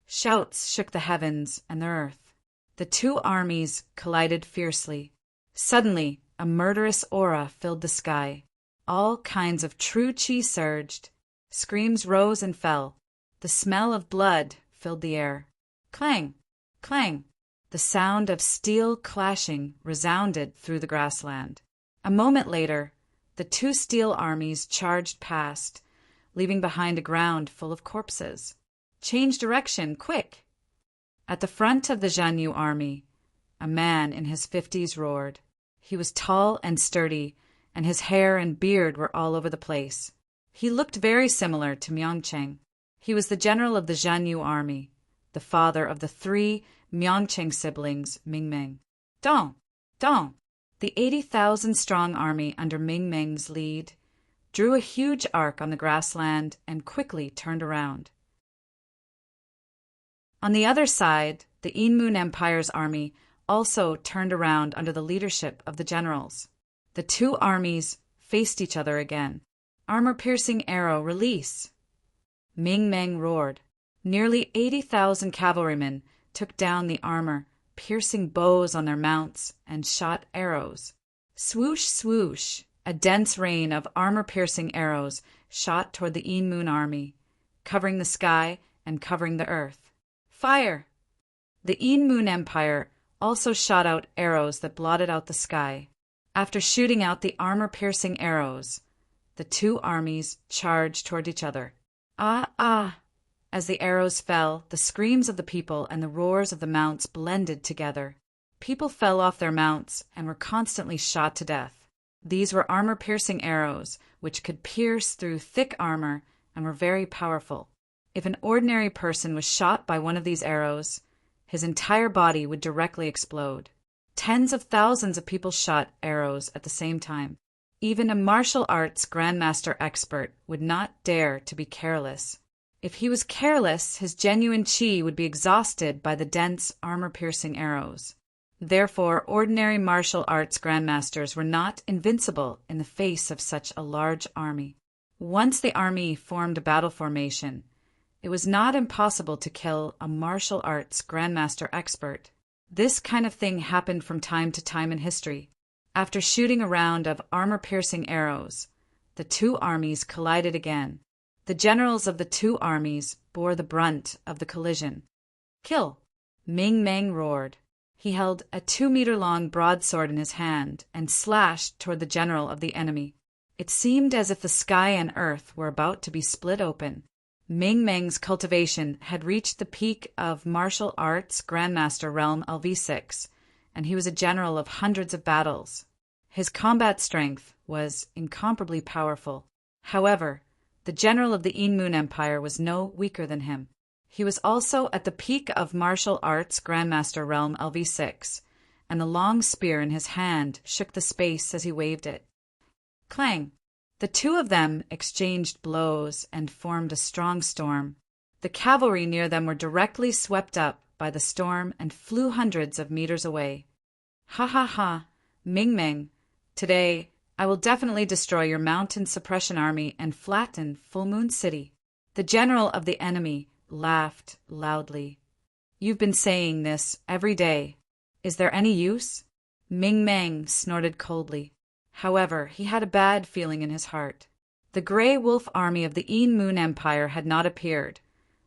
Shouts shook the heavens and the earth. The two armies collided fiercely. Suddenly, a murderous aura filled the sky. All kinds of true chi surged. Screams rose and fell. The smell of blood filled the air. Clang! Clang! The sound of steel clashing resounded through the grassland. A moment later, the two steel armies charged past, leaving behind a ground full of corpses. Change direction, quick! At the front of the Jianyu army, a man in his 50s roared. He was tall and sturdy, and his hair and beard were all over the place. He looked very similar to Myeongcheng. He was the general of the Jianyu army, the father of the 3 Myeongcheng siblings, Mingmeng. Dong! Dong! The 80,000-strong army under Mingmeng's lead drew a huge arc on the grassland and quickly turned around. On the other side, the Yin Moon Empire's army also turned around under the leadership of the generals. The two armies faced each other again. Armor-piercing arrow, release! Ming-Meng roared. Nearly 80,000 cavalrymen took down the armor, piercing bows on their mounts, and shot arrows. Swoosh, swoosh! A dense rain of armor-piercing arrows shot toward the Yin Moon army, covering the sky and covering the earth. Fire! The Moon Empire also shot out arrows that blotted out the sky. After shooting out the armor-piercing arrows, the two armies charged toward each other. Ah, ah! As the arrows fell, the screams of the people and the roars of the mounts blended together. People fell off their mounts and were constantly shot to death. These were armor-piercing arrows, which could pierce through thick armor and were very powerful. If an ordinary person was shot by one of these arrows, his entire body would directly explode. Tens of thousands of people shot arrows at the same time. Even a martial arts grandmaster expert would not dare to be careless. If he was careless, his genuine chi would be exhausted by the dense, armor-piercing arrows. Therefore, ordinary martial arts grandmasters were not invincible in the face of such a large army. Once the army formed a battle formation, it was not impossible to kill a martial arts grandmaster expert. This kind of thing happened from time to time in history. After shooting a round of armor-piercing arrows, the two armies collided again. The generals of the two armies bore the brunt of the collision. Kill! Ming Meng roared. He held a 2-meter-long broadsword in his hand and slashed toward the general of the enemy. It seemed as if the sky and earth were about to be split open. Ming Meng's cultivation had reached the peak of martial arts grandmaster realm LV6, and he was a general of hundreds of battles. His combat strength was incomparably powerful. However, the general of the Moon Empire was no weaker than him. He was also at the peak of martial arts grandmaster realm LV6, and the long spear in his hand shook the space as he waved it. Clang! The two of them exchanged blows and formed a strong storm. The cavalry near them were directly swept up by the storm and flew hundreds of meters away. Ha ha ha! Ming Meng, today I will definitely destroy your mountain suppression army and flatten Full Moon City. The general of the enemy laughed loudly. You've been saying this every day. Is there any use? Ming Meng snorted coldly. However, he had a bad feeling in his heart. The Grey Wolf army of the Moon Empire had not appeared,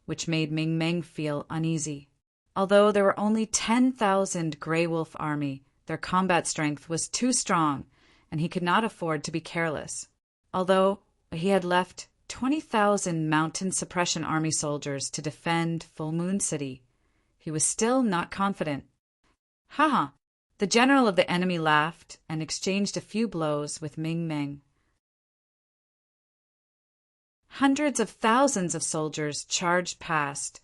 which made Ming Meng feel uneasy. Although there were only 10,000 Grey Wolf army, their combat strength was too strong, and he could not afford to be careless. Although he had left 20,000 mountain suppression army soldiers to defend Full Moon City, he was still not confident. Ha! The general of the enemy laughed and exchanged a few blows with Ming Meng. Hundreds of thousands of soldiers charged past,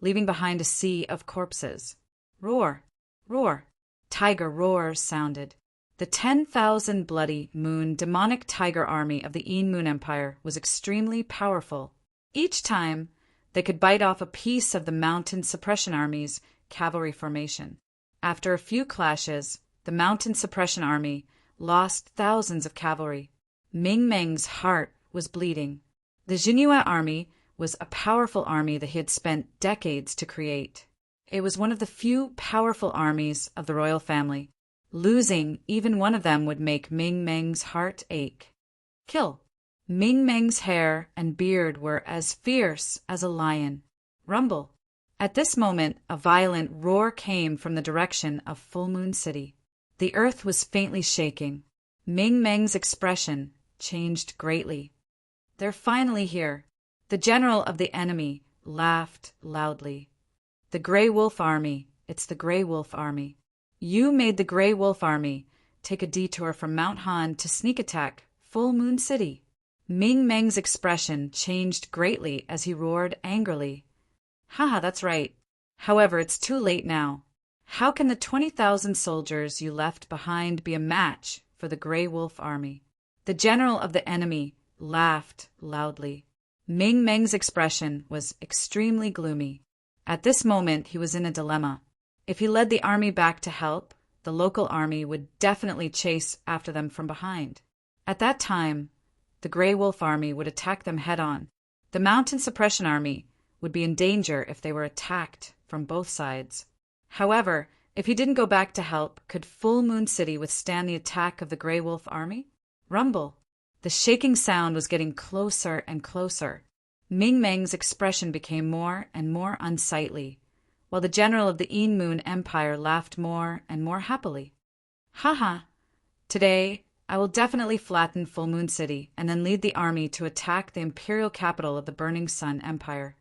leaving behind a sea of corpses. Roar! Roar! Tiger roars sounded. The 10,000 bloody moon demonic tiger army of the Moon Empire was extremely powerful. Each time, they could bite off a piece of the mountain suppression army's cavalry formation. After a few clashes, the mountain suppression army lost thousands of cavalry. Ming Meng's heart was bleeding. The Jinhua army was a powerful army that he had spent decades to create. It was one of the few powerful armies of the royal family. Losing even one of them would make Ming Meng's heart ache. Kill! Ming Meng's hair and beard were as fierce as a lion. Rumble! At this moment, a violent roar came from the direction of Full Moon City. The earth was faintly shaking. Ming Meng's expression changed greatly. They're finally here. The general of the enemy laughed loudly. The Grey Wolf Army, it's the Grey Wolf Army. You made the Grey Wolf Army take a detour from Mount Han to sneak attack Full Moon City. Ming Meng's expression changed greatly as he roared angrily. Haha, that's right. However, it's too late now. How can the 20,000 soldiers you left behind be a match for the Grey Wolf Army? The general of the enemy laughed loudly. Ming Meng's expression was extremely gloomy. At this moment, he was in a dilemma. If he led the army back to help, the local army would definitely chase after them from behind. At that time, the Grey Wolf Army would attack them head-on. The Mountain Suppression Army would be in danger if they were attacked from both sides. However, if he didn't go back to help, could Full Moon City withstand the attack of the Grey Wolf Army? Rumble! The shaking sound was getting closer and closer. Ming Meng's expression became more and more unsightly. while the general of the Een Moon Empire laughed more and more happily. "Ha ha! Today, I will definitely flatten Full Moon City and then lead the army to attack the imperial capital of the Burning Sun Empire."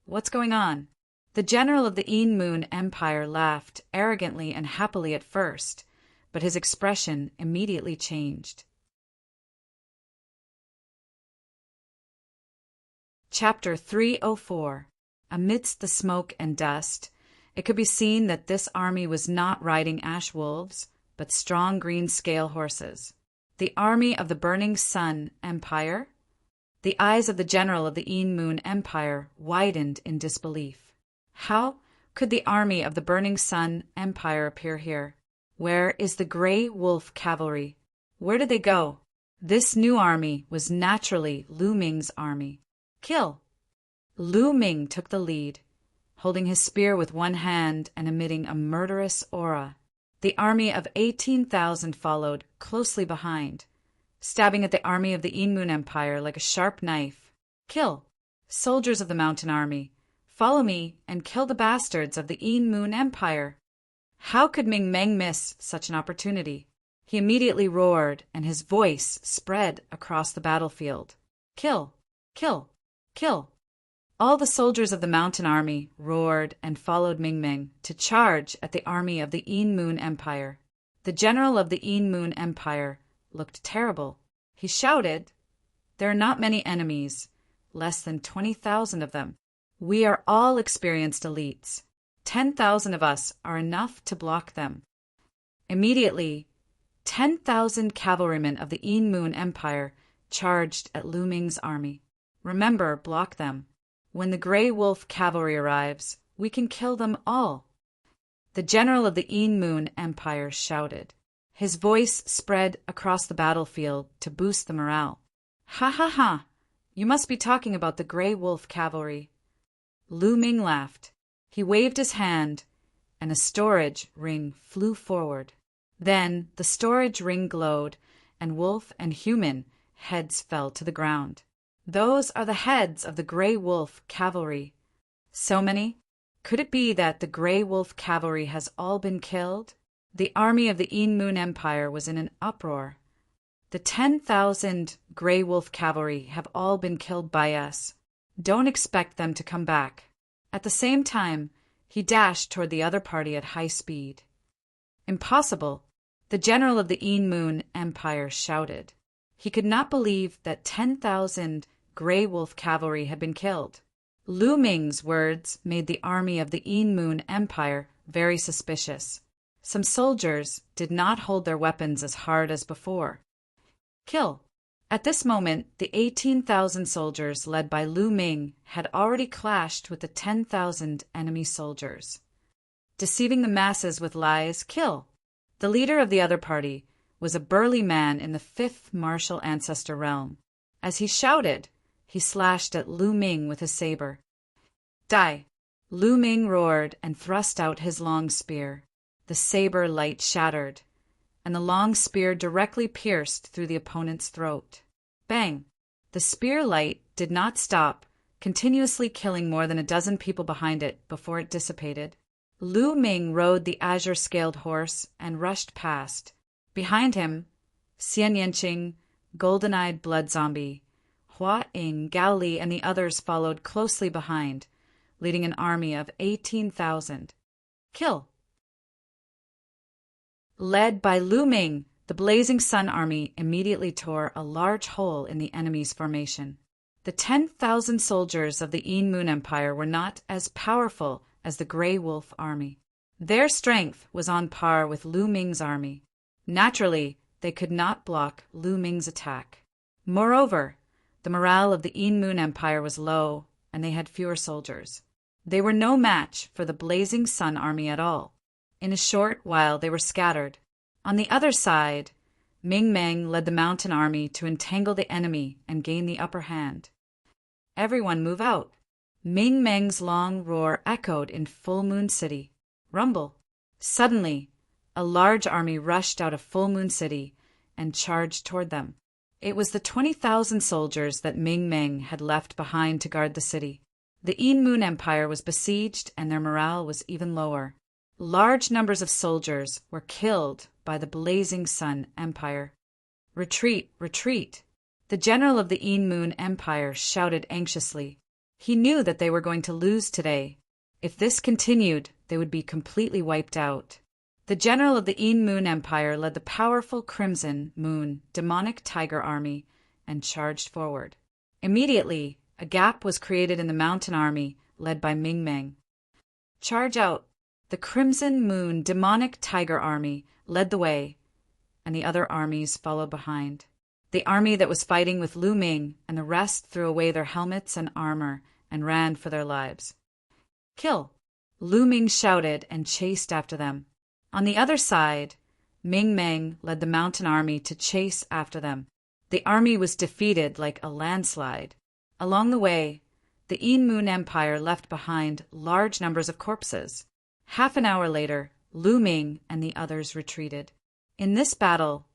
What's going on? The general of the Een Moon Empire laughed arrogantly and happily at first, but his expression immediately changed. Chapter 304. Amidst the smoke and dust, it could be seen that this army was not riding ash wolves, but strong green scale horses. The army of the Burning Sun Empire? The eyes of the general of the Een Moon Empire widened in disbelief. How could the army of the Burning Sun Empire appear here? Where is the Grey Wolf Cavalry? Where did they go? This new army was naturally Lu Ming's army. Kill! Lu Ming took the lead, holding his spear with one hand and emitting a murderous aura. The army of 18,000 followed closely behind, stabbing at the army of the Een Moon Empire like a sharp knife. Kill! Soldiers of the mountain army, follow me and kill the bastards of the Een Moon Empire. How could Ming Meng miss such an opportunity? He immediately roared, and his voice spread across the battlefield. Kill! Kill! Kill! All the soldiers of the mountain army roared and followed Ming Meng to charge at the army of the Een Moon Empire. The general of the Een Moon Empire looked terrible. He shouted, "There are not many enemies, less than 20,000 of them. We are all experienced elites. 10,000 of us are enough to block them." Immediately, 10,000 cavalrymen of the Een Moon Empire charged at Lu Ming's army. Remember, block them. When the Grey Wolf Cavalry arrives, we can kill them all. The general of the Een Moon Empire shouted. His voice spread across the battlefield to boost the morale. "Ha ha ha! You must be talking about the Grey Wolf Cavalry." Lu Ming laughed. He waved his hand, and a storage ring flew forward. Then the storage ring glowed, and wolf and human heads fell to the ground. Those are the heads of the Grey Wolf Cavalry. So many? Could it be that the Grey Wolf Cavalry has all been killed? The army of the Een Moon Empire was in an uproar. The 10,000 Grey Wolf Cavalry have all been killed by us. Don't expect them to come back. At the same time, he dashed toward the other party at high speed. Impossible! The general of the Een Moon Empire shouted. He could not believe that 10,000 Grey Wolf Cavalry had been killed. Lu Ming's words made the army of the Een Moon Empire very suspicious. Some soldiers did not hold their weapons as hard as before. Kill! At this moment, the 18,000 soldiers led by Lu Ming had already clashed with the 10,000 enemy soldiers. Deceiving the masses with lies, kill! The leader of the other party was a burly man in the 5th martial ancestor realm. As he shouted, he slashed at Lu Ming with his saber. Die! Lu Ming roared and thrust out his long spear. The saber light shattered, and the long spear directly pierced through the opponent's throat. Bang! The spear light did not stop, continuously killing more than a dozen people behind it before it dissipated. Lu Ming rode the azure-scaled horse and rushed past. Behind him, Xian Yanqing, golden-eyed blood zombie, Hua Ying, Gao Li, and the others followed closely behind, leading an army of 18,000. Kill! Led by Lu Ming, the Blazing Sun Army immediately tore a large hole in the enemy's formation. The 10,000 soldiers of the Een Moon Empire were not as powerful as the Grey Wolf Army. Their strength was on par with Lu Ming's army. Naturally, they could not block Lu Ming's attack. Moreover, the morale of the Een Moon Empire was low, and they had fewer soldiers. They were no match for the Blazing Sun Army at all. In a short while they were scattered. On the other side, Ming Meng led the mountain army to entangle the enemy and gain the upper hand. Everyone move out. Ming Meng's long roar echoed in Full Moon City. Rumble. Suddenly, a large army rushed out of Full Moon City and charged toward them. It was the 20,000 soldiers that Ming Meng had left behind to guard the city. The Moon Empire was besieged and their morale was even lower. Large numbers of soldiers were killed by the Blazing Sun Empire. Retreat, retreat! The general of the Moon Empire shouted anxiously. He knew that they were going to lose today. If this continued, they would be completely wiped out. The general of the Moon Empire led the powerful Crimson Moon demonic tiger army and charged forward. Immediately, a gap was created in the mountain army led by Ming Meng. Charge out! The Crimson Moon demonic tiger army led the way, and the other armies followed behind. The army that was fighting with Lu Ming and the rest threw away their helmets and armor and ran for their lives. Kill! Lu Ming shouted and chased after them. On the other side, Ming Meng led the mountain army to chase after them. The army was defeated like a landslide. Along the way, the Moon Empire left behind large numbers of corpses. Half an hour later, Lu Ming and the others retreated. In this battle,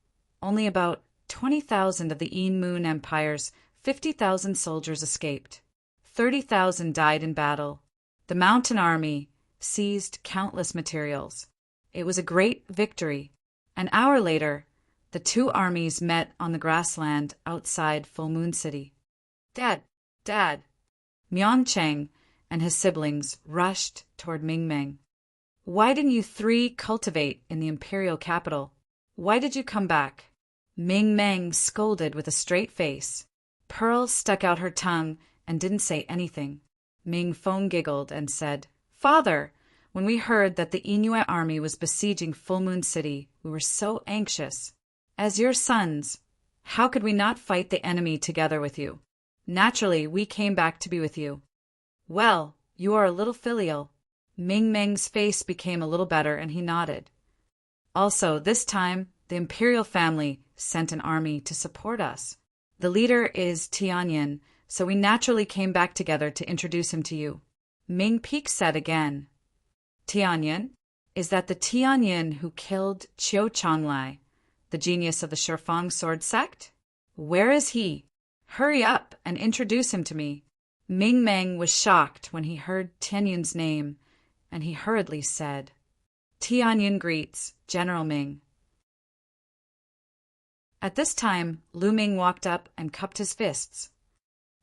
only about 20,000 of the Moon Empire's 50,000 soldiers escaped. 30,000 died in battle. The mountain army seized countless materials. It was a great victory. An hour later, the two armies met on the grassland outside Full Moon City. Dad! Dad! Miang Cheng and his siblings rushed toward Ming Meng. Why didn't you three cultivate in the imperial capital? Why did you come back? Ming Meng scolded with a straight face. Pearl stuck out her tongue and didn't say anything. Ming Feng giggled and said, Father, when we heard that the Inuit army was besieging Full Moon City, we were so anxious. As your sons, how could we not fight the enemy together with you? Naturally, we came back to be with you. Well, you are a little filial. Ming Meng's face became a little better and he nodded. Also, this time, the imperial family sent an army to support us. The leader is Tianyin, so we naturally came back together to introduce him to you. Ming Peak said again. Tianyin? Is that the Tianyin who killed Qiu Changlai, the genius of the Shifang sword sect? Where is he? Hurry up and introduce him to me. Ming Meng was shocked when he heard Tianyin's name, and he hurriedly said, Tianyin greets General Ming. At this time, Lu Ming walked up and cupped his fists.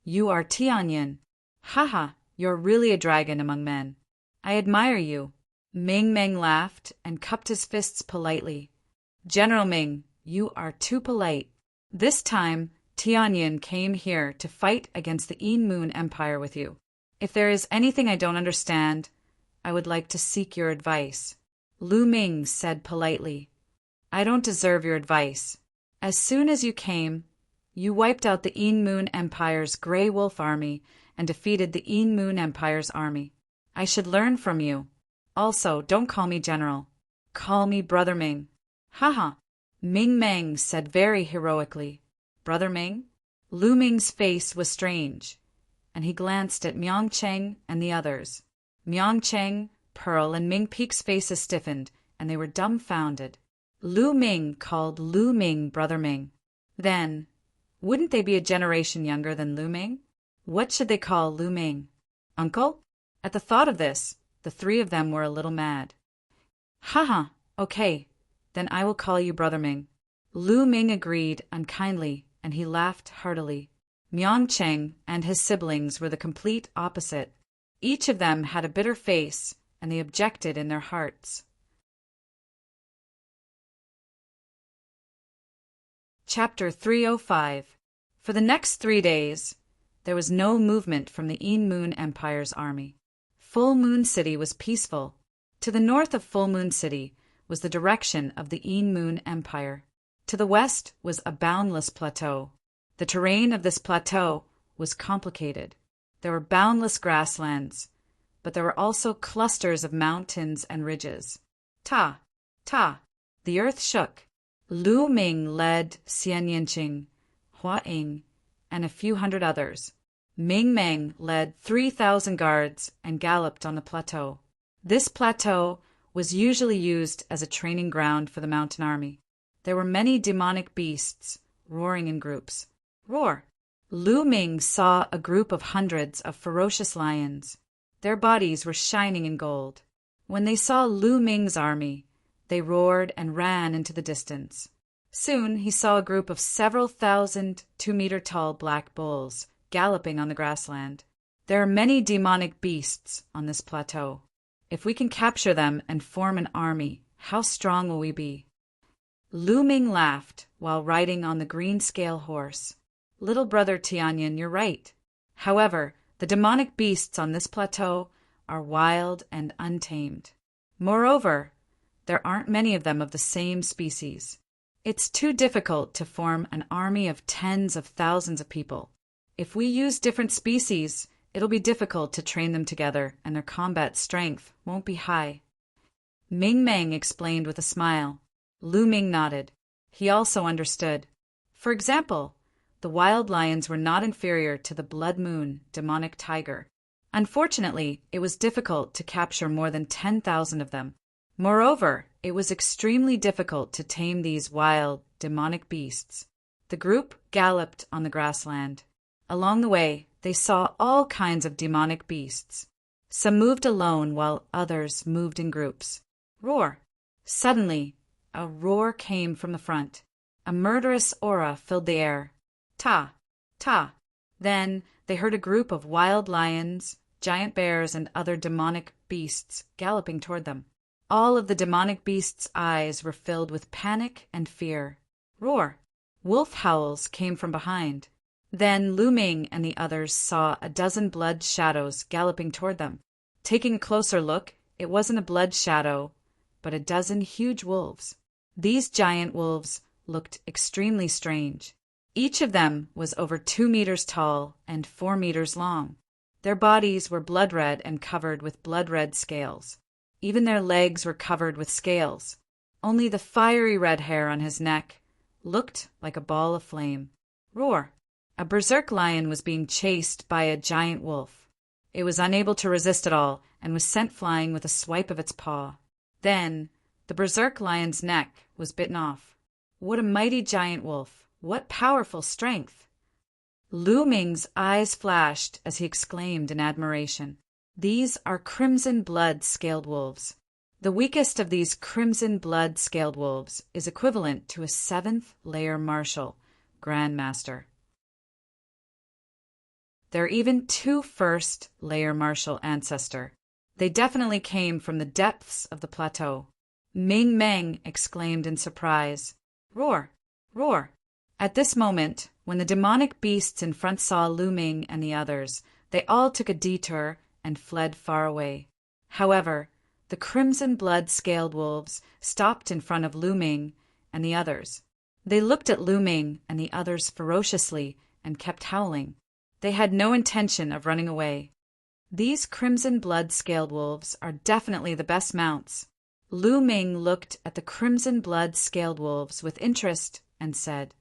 You are Tianyin. Haha, you're really a dragon among men. I admire you. Ming Meng laughed and cupped his fists politely. General Ming, you are too polite. This time, Tianyin came here to fight against the Moon Empire with you. If there is anything I don't understand, I would like to seek your advice. Lu Ming said politely. I don't deserve your advice. As soon as you came, you wiped out the Moon Empire's Grey Wolf army and defeated the Moon Empire's army. I should learn from you. Also, don't call me General. Call me Brother Ming. Haha. Ming Meng said very heroically. Brother Ming? Lu Ming's face was strange, and he glanced at Miang Cheng and the others. Miang Cheng, Pearl, and Ming Peak's faces stiffened, and they were dumbfounded. Lu Ming called Lu Ming Brother Ming. Then, wouldn't they be a generation younger than Lu Ming? What should they call Lu Ming? Uncle? At the thought of this, the three of them were a little mad. Haha, okay, then I will call you Brother Ming. Lu Ming agreed unkindly, and he laughed heartily. Miang Cheng and his siblings were the complete opposite. Each of them had a bitter face, and they objected in their hearts. Chapter 305. For the next 3 days, there was no movement from the Moon Empire's army. Full Moon City was peaceful. To the north of Full Moon City was the direction of the Moon Empire. To the west was a boundless plateau. The terrain of this plateau was complicated. There were boundless grasslands, but there were also clusters of mountains and ridges. Ta! Ta! The earth shook. Lu Ming led Xian Yanqing, Hua Ying, and a few hundred others. Ming Meng led 3,000 guards and galloped on the plateau. This plateau was usually used as a training ground for the mountain army. There were many demonic beasts roaring in groups. Roar! Lu Ming saw a group of hundreds of ferocious lions. Their bodies were shining in gold. When they saw Lu Ming's army, they roared and ran into the distance. Soon he saw a group of several thousand 2-meter-tall black bulls galloping on the grassland. There are many demonic beasts on this plateau. If we can capture them and form an army, how strong will we be? Lu Ming laughed while riding on the green scale horse. Little brother Tianyan, you're right. However, the demonic beasts on this plateau are wild and untamed. Moreover, there aren't many of them of the same species. It's too difficult to form an army of tens of thousands of people. If we use different species, it'll be difficult to train them together, and their combat strength won't be high. Ming Meng explained with a smile. Lu Ming nodded. He also understood. For example, the wild lions were not inferior to the blood moon demonic tiger. Unfortunately, it was difficult to capture more than 10,000 of them. Moreover, it was extremely difficult to tame these wild, demonic beasts. The group galloped on the grassland. Along the way, they saw all kinds of demonic beasts. Some moved alone while others moved in groups. Roar! Suddenly, a roar came from the front. A murderous aura filled the air. Ta! Ta! Then they heard a group of wild lions, giant bears, and other demonic beasts galloping toward them. All of the demonic beasts' eyes were filled with panic and fear. Roar! Wolf howls came from behind. Then Lu Ming and the others saw a dozen blood shadows galloping toward them. Taking a closer look, it wasn't a blood shadow, but a dozen huge wolves. These giant wolves looked extremely strange. Each of them was over 2 meters tall and 4 meters long. Their bodies were blood red and covered with blood red scales. Even their legs were covered with scales. Only the fiery red hair on his neck looked like a ball of flame. Roar! A berserk lion was being chased by a giant wolf. It was unable to resist at all and was sent flying with a swipe of its paw. Then, the berserk lion's neck was bitten off. What a mighty giant wolf! What powerful strength! Lu Ming's eyes flashed as he exclaimed in admiration. These are crimson blood scaled wolves. The weakest of these crimson blood scaled wolves is equivalent to a 7th layer marshal, grandmaster. There are even 2 first layer marshal ancestor. They definitely came from the depths of the plateau. Ming Meng exclaimed in surprise. Roar! Roar! At this moment, when the demonic beasts in front saw Lu Ming and the others, they all took a detour and fled far away. However, the crimson blood scaled wolves stopped in front of Lu Ming and the others. They looked at Lu Ming and the others ferociously and kept howling. They had no intention of running away. These crimson blood scaled wolves are definitely the best mounts. Lu Ming looked at the crimson blood scaled wolves with interest and said,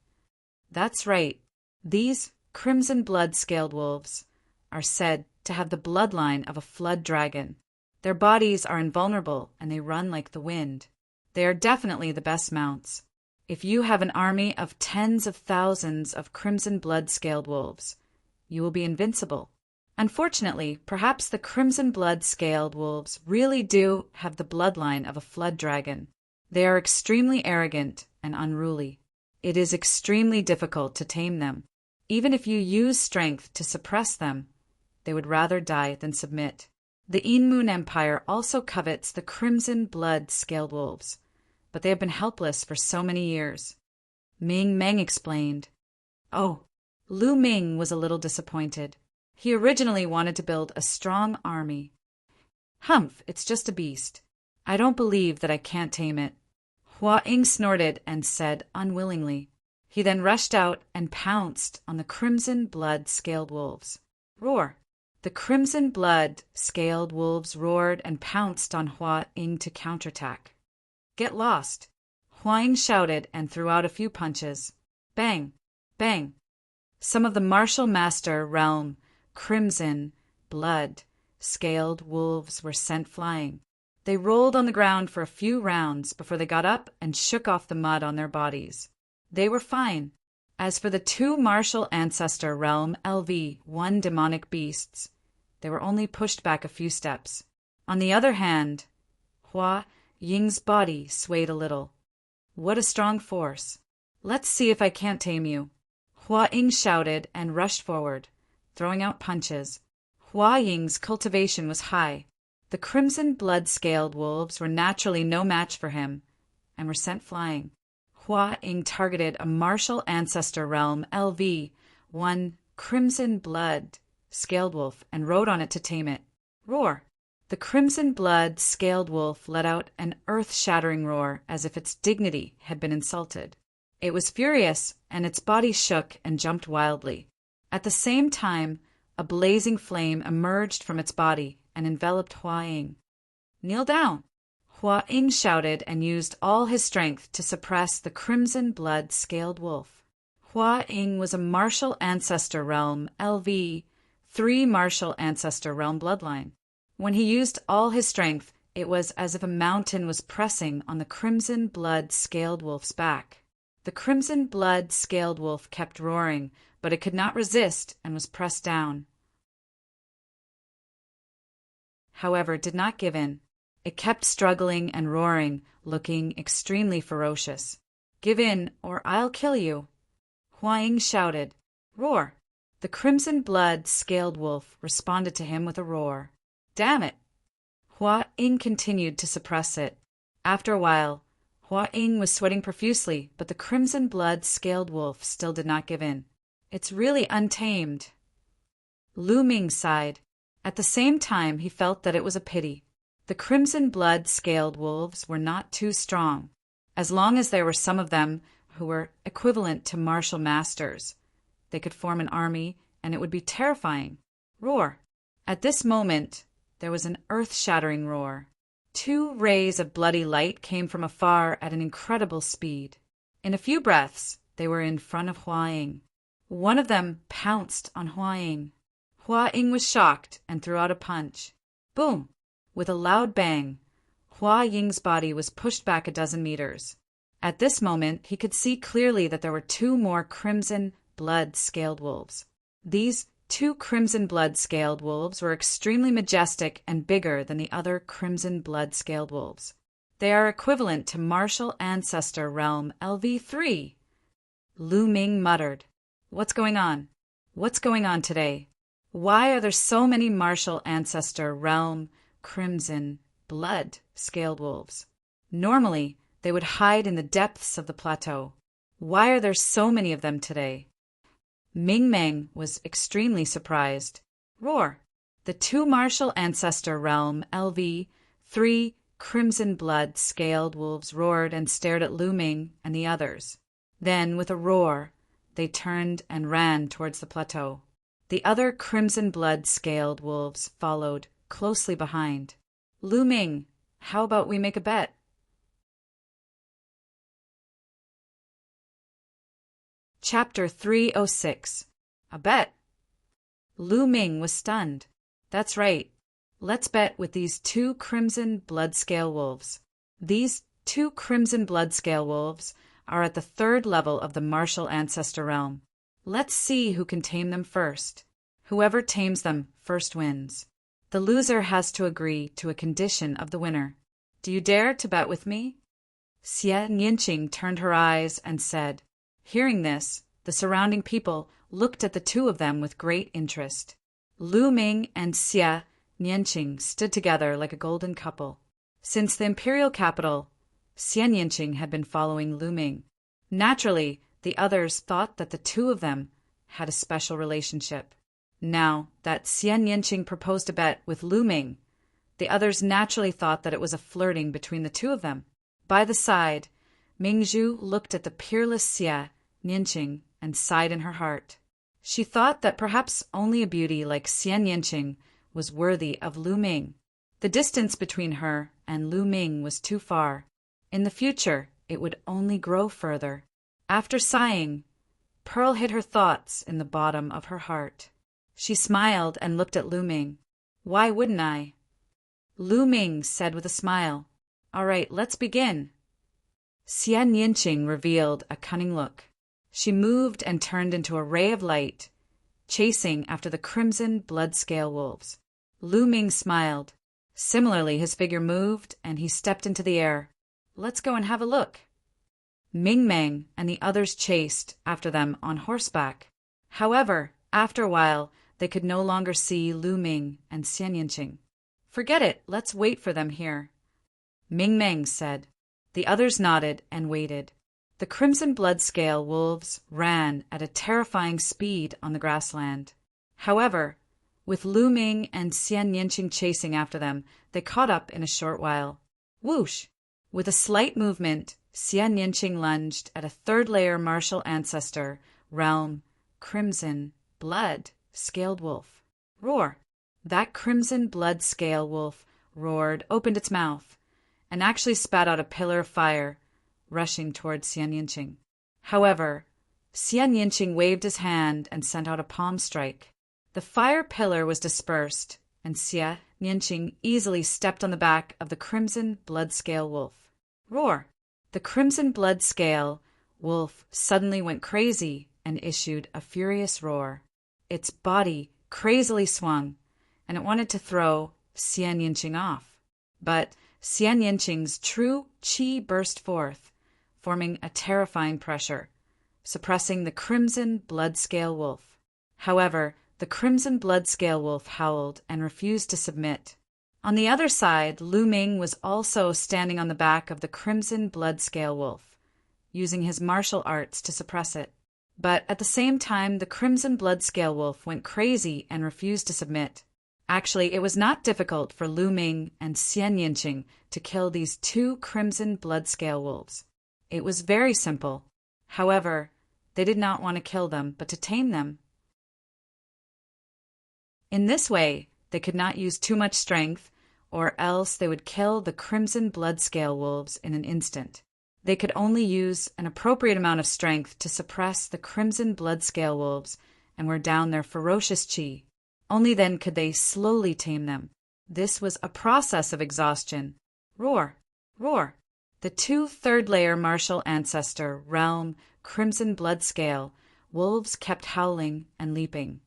"That's right. These crimson blood scaled wolves are said to have the bloodline of a flood dragon. Their bodies are invulnerable and they run like the wind. They are definitely the best mounts. If you have an army of tens of thousands of crimson blood scaled wolves, you will be invincible. Unfortunately, perhaps the crimson blood scaled wolves really do have the bloodline of a flood dragon. They are extremely arrogant and unruly. It is extremely difficult to tame them. Even if you use strength to suppress them, they would rather die than submit. The Inmun Empire also covets the crimson blood scaled wolves, but they have been helpless for so many years." Ming Meng explained. Oh, Lu Ming was a little disappointed. He originally wanted to build a strong army. Humph, it's just a beast. I don't believe that I can't tame it. Hua Ying snorted and said unwillingly. He then rushed out and pounced on the crimson blood scaled wolves. Roar! The crimson blood scaled wolves roared and pounced on Hua Ying to counterattack. Get lost! Hua Ying shouted and threw out a few punches. Bang! Bang! Some of the martial master realm crimson blood scaled wolves were sent flying. They rolled on the ground for a few rounds before they got up and shook off the mud on their bodies. They were fine. As for the two martial ancestor realm LV1 demonic beasts, they were only pushed back a few steps. On the other hand, Hua Ying's body swayed a little. What a strong force! Let's see if I can't tame you. Hua Ying shouted and rushed forward, throwing out punches. Hua Ying's cultivation was high. The crimson blood-scaled wolves were naturally no match for him, and were sent flying. Hua Ying targeted a martial ancestor realm LV1 crimson blood scaled wolf and rode on it to tame it. Roar! The crimson blood scaled wolf let out an earth-shattering roar as if its dignity had been insulted. It was furious, and its body shook and jumped wildly. At the same time, a blazing flame emerged from its body and enveloped Hua Ying. Kneel down! Hua Ying shouted and used all his strength to suppress the crimson blood scaled wolf. Hua Ying was a martial ancestor realm LV3 martial ancestor realm bloodline. When he used all his strength, it was as if a mountain was pressing on the crimson blood scaled wolf's back. The crimson blood scaled wolf kept roaring, but it could not resist and was pressed down. However, it did not give in. It kept struggling and roaring, looking extremely ferocious. Give in, or I'll kill you. Hua Ying shouted. Roar! The crimson blood scaled wolf responded to him with a roar. Damn it! Hua Ying continued to suppress it. After a while, Hua Ying was sweating profusely, but the crimson blood scaled wolf still did not give in. It's really untamed. Lu Ming sighed. At the same time, he felt that it was a pity. The crimson blood scaled wolves were not too strong, as long as there were some of them who were equivalent to martial masters. They could form an army, and it would be terrifying. Roar! At this moment, there was an earth-shattering roar. Two rays of bloody light came from afar at an incredible speed. In a few breaths, they were in front of Hua Ying. One of them pounced on Hua Ying. Hua Ying was shocked and threw out a punch. Boom! With a loud bang, Hua Ying's body was pushed back a dozen meters. At this moment, he could see clearly that there were two more crimson blood-scaled wolves. These two crimson blood-scaled wolves were extremely majestic and bigger than the other crimson blood-scaled wolves. They are equivalent to martial ancestor realm LV3. Lu Ming muttered. What's going on? What's going on today? Why are there so many martial ancestor realm crimson blood-scaled wolves? Normally, they would hide in the depths of the plateau. Why are there so many of them today? Ming Meng was extremely surprised. Roar! The two martial ancestor realm LV3 crimson blood scaled wolves roared and stared at Lu Ming and the others. Then, with a roar, they turned and ran towards the plateau. The other crimson blood scaled wolves followed closely behind. Lu Ming, how about we make a bet? Chapter 306. A bet. Lu Ming was stunned. That's right. Let's bet with these two crimson blood-scale wolves. These two crimson blood-scale wolves are at the third level of the martial ancestor realm. Let's see who can tame them first. Whoever tames them first wins. The loser has to agree to a condition of the winner. Do you dare to bet with me? Xie Nianqing turned her eyes and said. Hearing this, the surrounding people looked at the two of them with great interest. Lu Ming and Xie Nianqing stood together like a golden couple. Since the imperial capital, Xie Nianqing had been following Lu Ming. Naturally, the others thought that the two of them had a special relationship. Now that Xie Nianqing proposed a bet with Lu Ming, the others naturally thought that it was a flirting between the two of them. By the side, Mingzhu looked at the peerless Xie Nianqing and sighed in her heart. She thought that perhaps only a beauty like Xie Nianqing was worthy of Lu Ming. The distance between her and Lu Ming was too far. In the future, it would only grow further. After sighing, Pearl hid her thoughts in the bottom of her heart. She smiled and looked at Lu Ming. Why wouldn't I? Lu Ming said with a smile, All right, let's begin. Xie Nianqing revealed a cunning look. She moved and turned into a ray of light, chasing after the crimson blood-scale wolves. Lu Ming smiled. Similarly, his figure moved, and he stepped into the air. "Let's go and have a look." Ming Meng and the others chased after them on horseback. However, after a while, they could no longer see Lu Ming and Xian Yinqing. "Forget it, let's wait for them here," Ming Meng said. The others nodded and waited. The crimson blood-scale wolves ran at a terrifying speed on the grassland. However, with Lu Ming and Xian Yinqing chasing after them, they caught up in a short while. Whoosh! With a slight movement, Xian Yinqing lunged at a third-layer martial ancestor, realm, crimson, blood, scaled wolf. Roar! That crimson blood-scale wolf roared, opened its mouth, and actually spat out a pillar of fire, rushing towards Xian Yinqing. However, Xian Yinqing waved his hand and sent out a palm strike. The fire pillar was dispersed, and Xian Yinqing easily stepped on the back of the crimson blood-scale wolf. Roar! The crimson blood-scale wolf suddenly went crazy and issued a furious roar. Its body crazily swung, and it wanted to throw Xian Yinqing off. But Xian Yinqing's true qi burst forth, forming a terrifying pressure, suppressing the crimson blood-scale wolf. However, the crimson blood-scale wolf howled and refused to submit. On the other side, Lu Ming was also standing on the back of the crimson blood-scale wolf, using his martial arts to suppress it. But at the same time, the crimson blood-scale wolf went crazy and refused to submit. Actually, it was not difficult for Lu Ming and Xian Yinqing to kill these two crimson blood-scale wolves. It was very simple. However, they did not want to kill them, but to tame them. In this way, they could not use too much strength, or else they would kill the crimson blood-scale wolves in an instant. They could only use an appropriate amount of strength to suppress the crimson blood-scale wolves and wear down their ferocious qi. Only then could they slowly tame them. This was a process of exhaustion. Roar! Roar! The two third-layer martial ancestor, realm, crimson blood-scale wolves kept howling and leaping,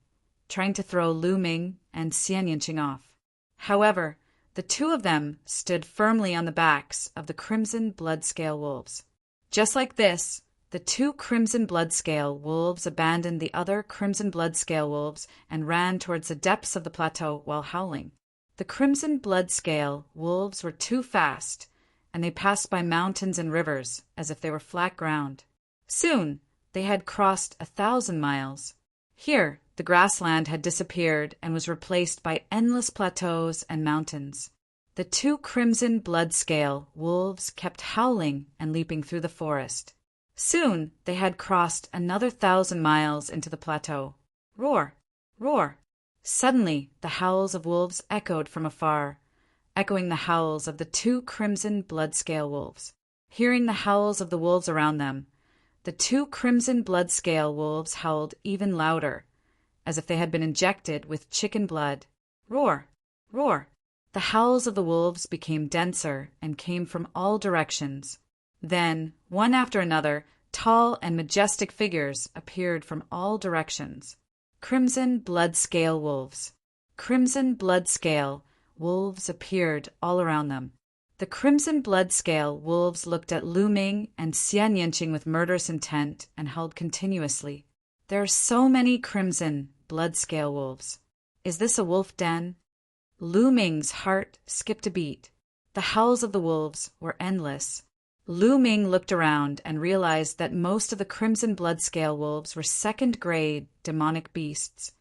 trying to throw Lu Ming and Xian Yinqing off. However, the two of them stood firmly on the backs of the crimson blood-scale wolves. Just like this, the two crimson blood-scale wolves abandoned the other crimson blood-scale wolves and ran towards the depths of the plateau while howling. The crimson blood-scale wolves were too fast, and they passed by mountains and rivers as if they were flat ground. Soon, they had crossed 1,000 miles. Here, the grassland had disappeared and was replaced by endless plateaus and mountains. The two crimson blood-scale wolves kept howling and leaping through the forest. Soon, they had crossed another 1,000 miles into the plateau. Roar! Roar! Suddenly, the howls of wolves echoed from afar, echoing the howls of the two crimson blood-scale wolves. Hearing the howls of the wolves around them, the two crimson blood-scale wolves howled even louder, as if they had been injected with chicken blood. Roar! Roar! The howls of the wolves became denser and came from all directions. Then, one after another, tall and majestic figures appeared from all directions. Crimson blood-scale wolves. Crimson blood-scale wolves appeared all around them. The crimson blood-scale wolves looked at Lu Ming and Xian Yinqing with murderous intent and howled continuously. There are so many crimson blood-scale wolves. Is this a wolf den? Lu Ming's heart skipped a beat. The howls of the wolves were endless. Lu Ming looked around and realized that most of the crimson blood-scale wolves were second-grade demonic beasts,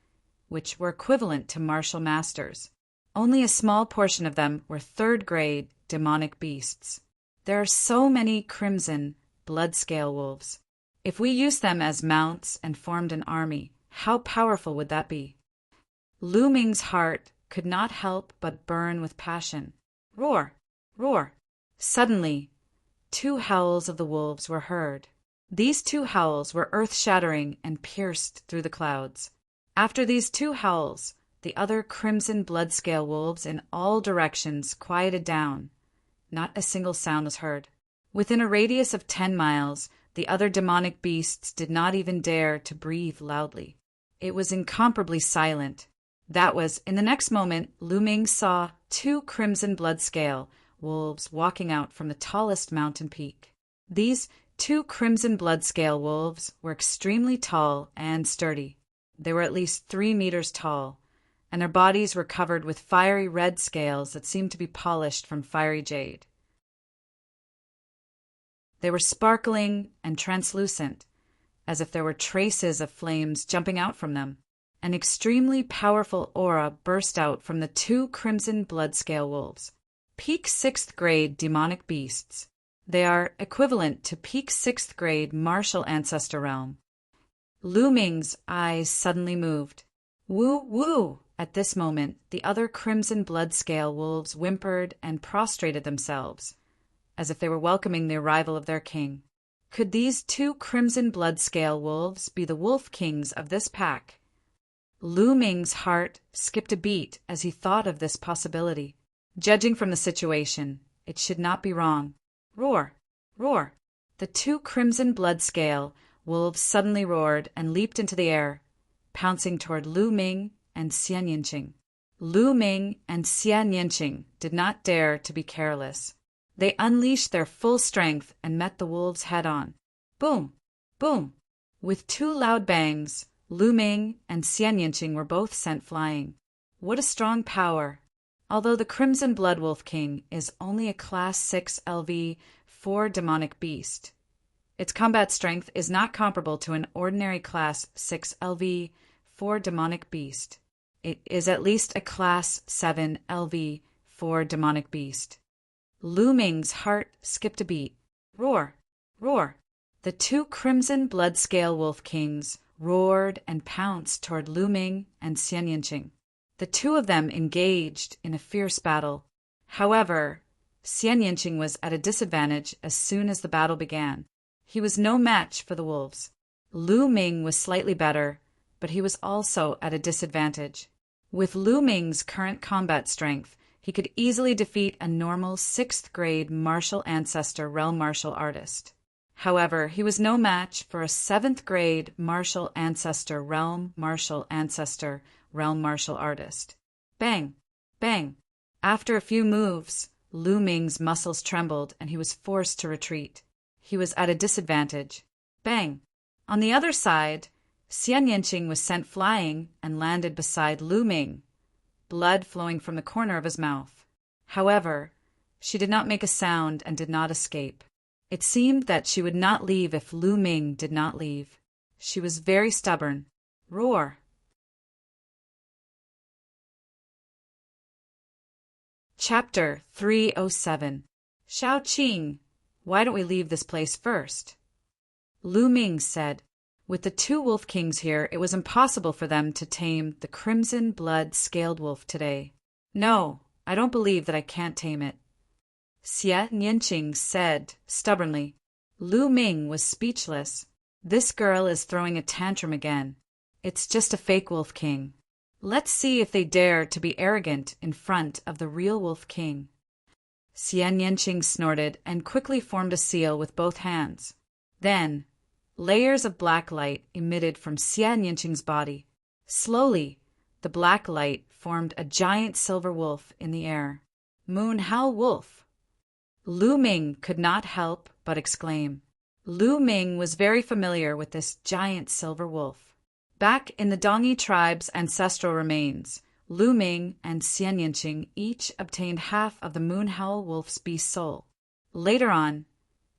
which were equivalent to martial masters. Only a small portion of them were third-grade demonic beasts. There are so many crimson blood-scale wolves. If we used them as mounts and formed an army, how powerful would that be? Lu Ming's heart could not help but burn with passion. Roar! Roar! Suddenly, two howls of the wolves were heard. These two howls were earth-shattering and pierced through the clouds. After these two howls, the other crimson blood-scale wolves in all directions quieted down. Not a single sound was heard. Within a radius of 10 miles, The other demonic beasts did not even dare to breathe loudly. It was incomparably silent. That was, in the next moment, Lu Ming saw 2 crimson blood-scale wolves walking out from the tallest mountain peak. These 2 crimson blood-scale wolves were extremely tall and sturdy. They were at least 3 meters tall, and their bodies were covered with fiery red scales that seemed to be polished from fiery jade. They were sparkling and translucent, as if there were traces of flames jumping out from them. An extremely powerful aura burst out from the 2 crimson blood-scale wolves. Peak 6th grade demonic beasts. They are equivalent to peak 6th grade martial ancestor realm. Lu Ming's eyes suddenly moved. Woo woo! At this moment, the other crimson blood-scale wolves whimpered and prostrated themselves, as if they were welcoming the arrival of their king. Could these 2 crimson blood-scale wolves be the wolf kings of this pack? Lu Ming's heart skipped a beat as he thought of this possibility. Judging from the situation, it should not be wrong. Roar! Roar! The 2 crimson blood-scale wolves suddenly roared and leaped into the air, pouncing toward Lu Ming and Xian Yinqing. Lu Ming and Xian Yinqing did not dare to be careless. They unleashed their full strength and met the wolves head-on. Boom! Boom! With 2 loud bangs, Lu Ming and Xian Yinqing were both sent flying. What a strong power! Although the Crimson Blood Wolf King is only a Class 6 LV-4 demonic beast, its combat strength is not comparable to an ordinary Class 6 LV-4 demonic beast. It is at least a Class 7 LV-4 demonic beast. Lu Ming's heart skipped a beat. Roar! Roar! The 2 crimson blood-scale wolf kings roared and pounced toward Lu Ming and Xian Yinqing. The 2 of them engaged in a fierce battle. However, Xian Yinqing was at a disadvantage as soon as the battle began. He was no match for the wolves. Lu Ming was slightly better, but he was also at a disadvantage. With Lu Ming's current combat strength, he could easily defeat a normal 6th grade martial ancestor realm martial artist. However, he was no match for a 7th grade martial ancestor realm martial artist. Bang! Bang! After a few moves, Lu Ming's muscles trembled and he was forced to retreat. He was at a disadvantage. Bang! On the other side, Xian Yinqing was sent flying and landed beside Lu Ming, blood flowing from the corner of his mouth. However, she did not make a sound and did not escape. It seemed that she would not leave if Lu Ming did not leave. She was very stubborn. Roar! Chapter 307. Shao Qing, why don't we leave this place first? Lu Ming said, with the 2 wolf kings here, it was impossible for them to tame the crimson blood scaled wolf today. No, I don't believe that I can't tame it. Xian Yinqing said stubbornly. Lu Ming was speechless. This girl is throwing a tantrum again. It's just a fake wolf king. Let's see if they dare to be arrogant in front of the real wolf king. Xian Yinqing snorted and quickly formed a seal with both hands. Then, layers of black light emitted from Xian Yinqing's body. Slowly, the black light formed a giant silver wolf in the air. Moon Hao Wolf! Lu Ming could not help but exclaim. Lu Ming was very familiar with this giant silver wolf. Back in the Dongyi tribe's ancestral remains, Lu Ming and Xian Yinqing each obtained half of the Moon Hao Wolf's beast soul. Later on,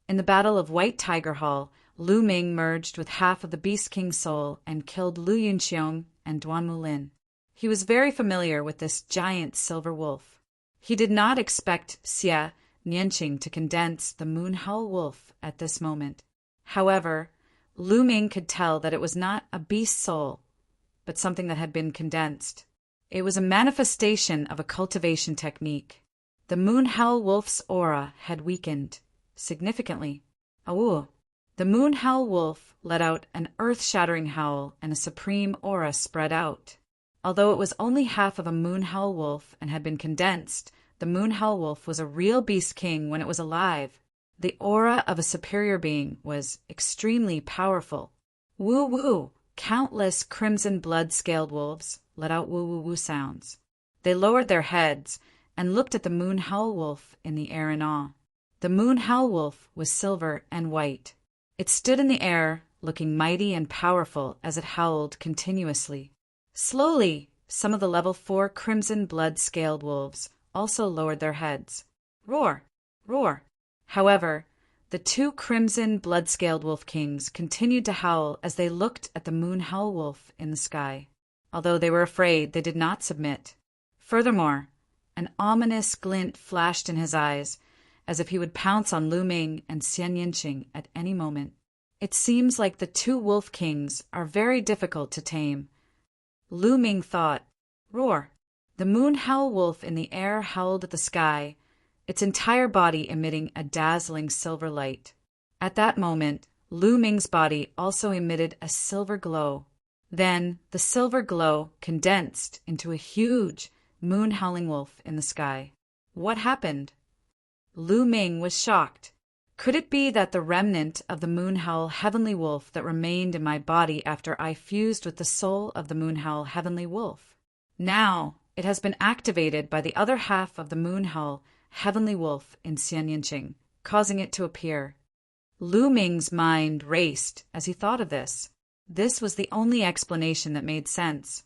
in the Battle of White Tiger Hall, Lu Ming merged with half of the Beast King's soul and killed Lu Yunxiong and Duan Mulin. He was very familiar with this giant silver wolf. He did not expect Xian Yinqing to condense the Moon Hao Wolf at this moment. However, Lu Ming could tell that it was not a beast soul, but something that had been condensed. It was a manifestation of a cultivation technique. The Moon Hao Wolf's aura had weakened significantly. Awoo! The Moon Hao Wolf let out an earth-shattering howl and a supreme aura spread out. Although it was only half of a Moon Hao Wolf and had been condensed, the Moon Hao Wolf was a real beast king when it was alive. The aura of a superior being was extremely powerful. Woo-woo! Countless crimson blood-scaled wolves let out woo-woo-woo sounds. They lowered their heads and looked at the moon howl wolf in the air in awe. The moon howl wolf was silver and white. It stood in the air, looking mighty and powerful as it howled continuously. Slowly, some of the level 4 crimson blood-scaled wolves also lowered their heads. Roar! Roar! However, the 2 crimson blood-scaled wolf kings continued to howl as they looked at the moon howl wolf in the sky. Although they were afraid, they did not submit. Furthermore, an ominous glint flashed in his eyes, as if he would pounce on Lu Ming and Xian Yinqing at any moment. It seems like the 2 wolf kings are very difficult to tame. Lu Ming thought. Roar! The moon howl wolf in the air howled at the sky, its entire body emitting a dazzling silver light. At that moment, Lu Ming's body also emitted a silver glow. Then, the silver glow condensed into a huge, moon-howling wolf in the sky. What happened? Lu Ming was shocked. Could it be that the remnant of the moon-howl heavenly wolf that remained in my body after I fused with the soul of the moon-howl heavenly wolf? Now, it has been activated by the other half of the moon-howl heavenly wolf in Xian Yinqing, causing it to appear. Lu Ming's mind raced as he thought of this. This was the only explanation that made sense.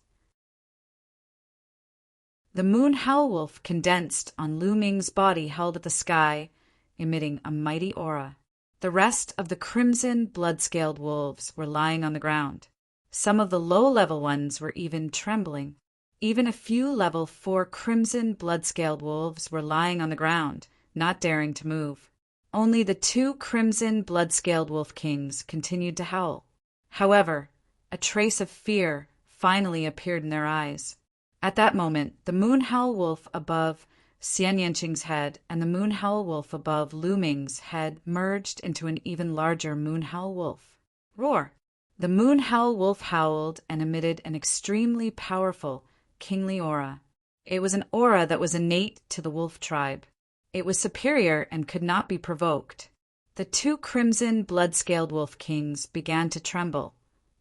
The moon howl wolf condensed on Lu Ming's body held at the sky, emitting a mighty aura. The rest of the crimson blood-scaled wolves were lying on the ground. Some of the low-level ones were even trembling. Even a few level 4 crimson blood-scaled wolves were lying on the ground, not daring to move. Only the 2 crimson blood-scaled wolf kings continued to howl. However, a trace of fear finally appeared in their eyes. At that moment, the moon howl wolf above Xian Yinqing's head and the moon howl wolf above Lu Ming's head merged into an even larger moon howl wolf. Roar! The moon howl wolf howled and emitted an extremely powerful, kingly aura. It was an aura that was innate to the wolf tribe. It was superior and could not be provoked. The 2 crimson blood-scaled wolf kings began to tremble,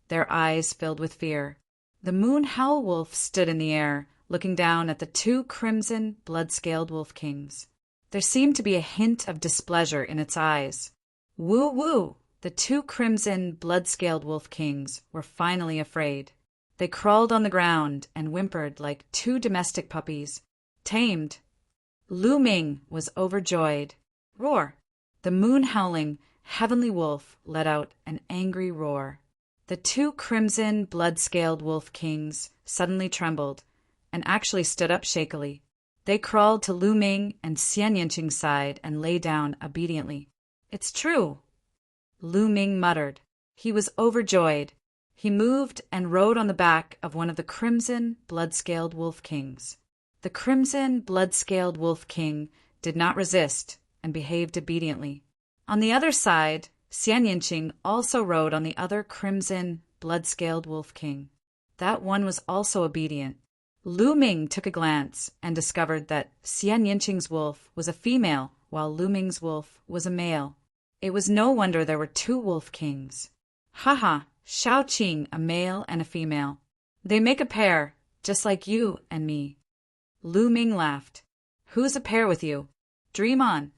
their eyes filled with fear. The moon howl wolf stood in the air, looking down at the 2 crimson blood-scaled wolf kings. There seemed to be a hint of displeasure in its eyes. Woo-woo! The 2 crimson blood-scaled wolf kings were finally afraid. They crawled on the ground and whimpered like 2 domestic puppies. Tamed. Lu Ming was overjoyed. Roar! The moon-howling heavenly wolf let out an angry roar. The 2 crimson blood-scaled wolf kings suddenly trembled and actually stood up shakily. They crawled to Lu Ming and Xian Yinqing's side and lay down obediently. It's true, Lu Ming muttered. He was overjoyed. He moved and rode on the back of one of the crimson blood-scaled wolf kings. The crimson blood-scaled wolf king did not resist and behaved obediently. On the other side, Xian Yinqing also rode on the other crimson blood-scaled wolf king. That one was also obedient. Lu Ming took a glance and discovered that Xian Yinqing's wolf was a female while Lu Ming's wolf was a male. It was no wonder there were 2 wolf kings. Haha, Shao Qing, a male and a female. They make a pair, just like you and me. Lu Ming laughed. Who's a pair with you? Dream on.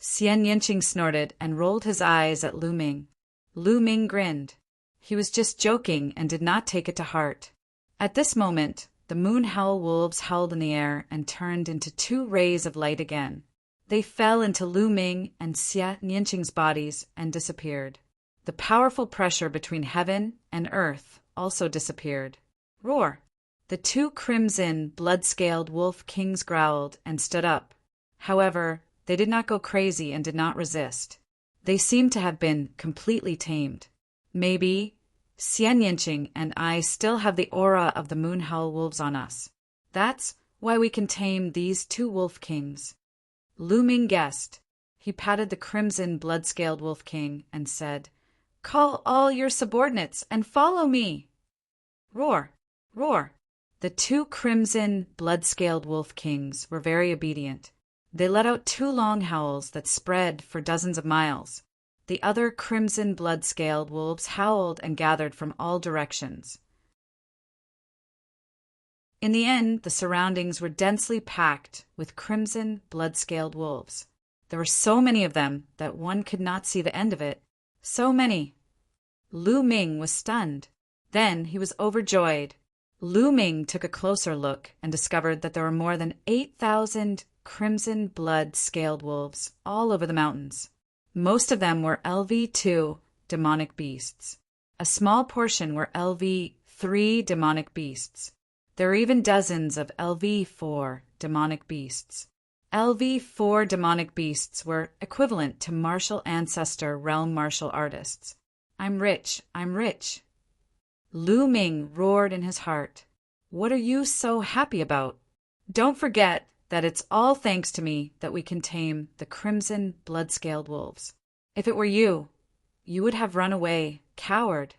Xian Yinqing snorted and rolled his eyes at Lu Ming. Lu Ming grinned. He was just joking and did not take it to heart. At this moment, the moon howl wolves howled in the air and turned into 2 rays of light again. They fell into Lu Ming and Xian Yinqing's bodies and disappeared. The powerful pressure between heaven and earth also disappeared. Roar! The 2 crimson, blood-scaled wolf kings growled and stood up. However, they did not go crazy and did not resist. They seemed to have been completely tamed. Maybe Xian Yinqing and I still have the aura of the moon howl wolves on us. That's why we can tame these 2 wolf kings. Lu Ming guessed. He patted the crimson blood-scaled wolf king and said, Call all your subordinates and follow me. Roar! Roar! The 2 crimson blood-scaled wolf kings were very obedient. They let out two long howls that spread for dozens of miles. The other crimson blood-scaled wolves howled and gathered from all directions. In the end, the surroundings were densely packed with crimson blood-scaled wolves. There were so many of them that one could not see the end of it. So many. Lu Ming was stunned. Then he was overjoyed. Lu Ming took a closer look and discovered that there were more than 8,000 crimson blood-scaled wolves all over the mountains. Most of them were LV2 demonic beasts. A small portion were LV3 demonic beasts. There were even dozens of LV4 demonic beasts. LV4 demonic beasts were equivalent to martial ancestor realm martial artists. I'm rich, I'm rich. Lu Ming roared in his heart. What are you so happy about? Don't forget that it's all thanks to me that we can tame the crimson blood-scaled wolves. If it were you, you would have run away, coward.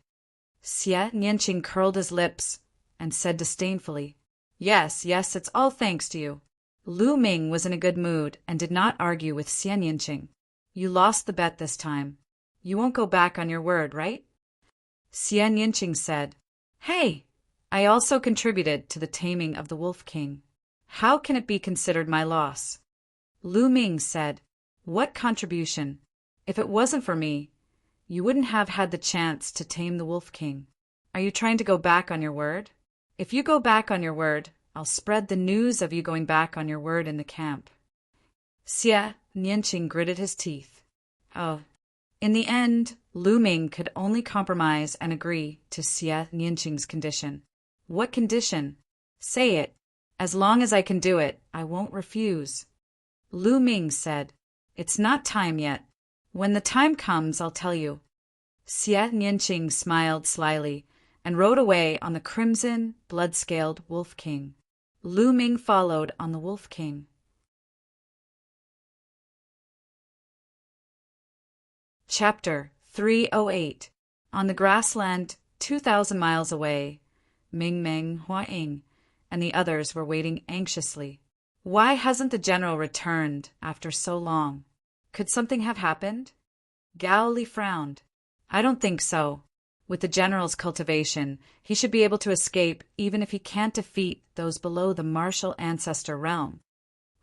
Xie Nianqing curled his lips and said disdainfully, Yes, it's all thanks to you. Lu Ming was in a good mood and did not argue with Xie Nianqing. You lost the bet this time. You won't go back on your word, right? Xie Nianqing said, Hey, I also contributed to the taming of the Wolf King. How can it be considered my loss? Lu Ming said, What contribution? If it wasn't for me, you wouldn't have had the chance to tame the Wolf King. Are you trying to go back on your word? If you go back on your word, I'll spread the news of you going back on your word in the camp. Xie Nianqing gritted his teeth. Oh. In the end, Lu Ming could only compromise and agree to Xie Nianqing's condition. What condition? Say it. As long as I can do it, I won't refuse. Lu Ming said, It's not time yet. When the time comes, I'll tell you. Xie Nianqing smiled slyly and rode away on the crimson, blood-scaled Wolf King. Lu Ming followed on the Wolf King. Chapter 308. On the grassland 2,000 miles away, Ming Meng, Hua Ying, and the others were waiting anxiously. Why hasn't the general returned after so long? Could something have happened? Gao Li frowned. I don't think so. With the general's cultivation, he should be able to escape even if he can't defeat those below the martial ancestor realm.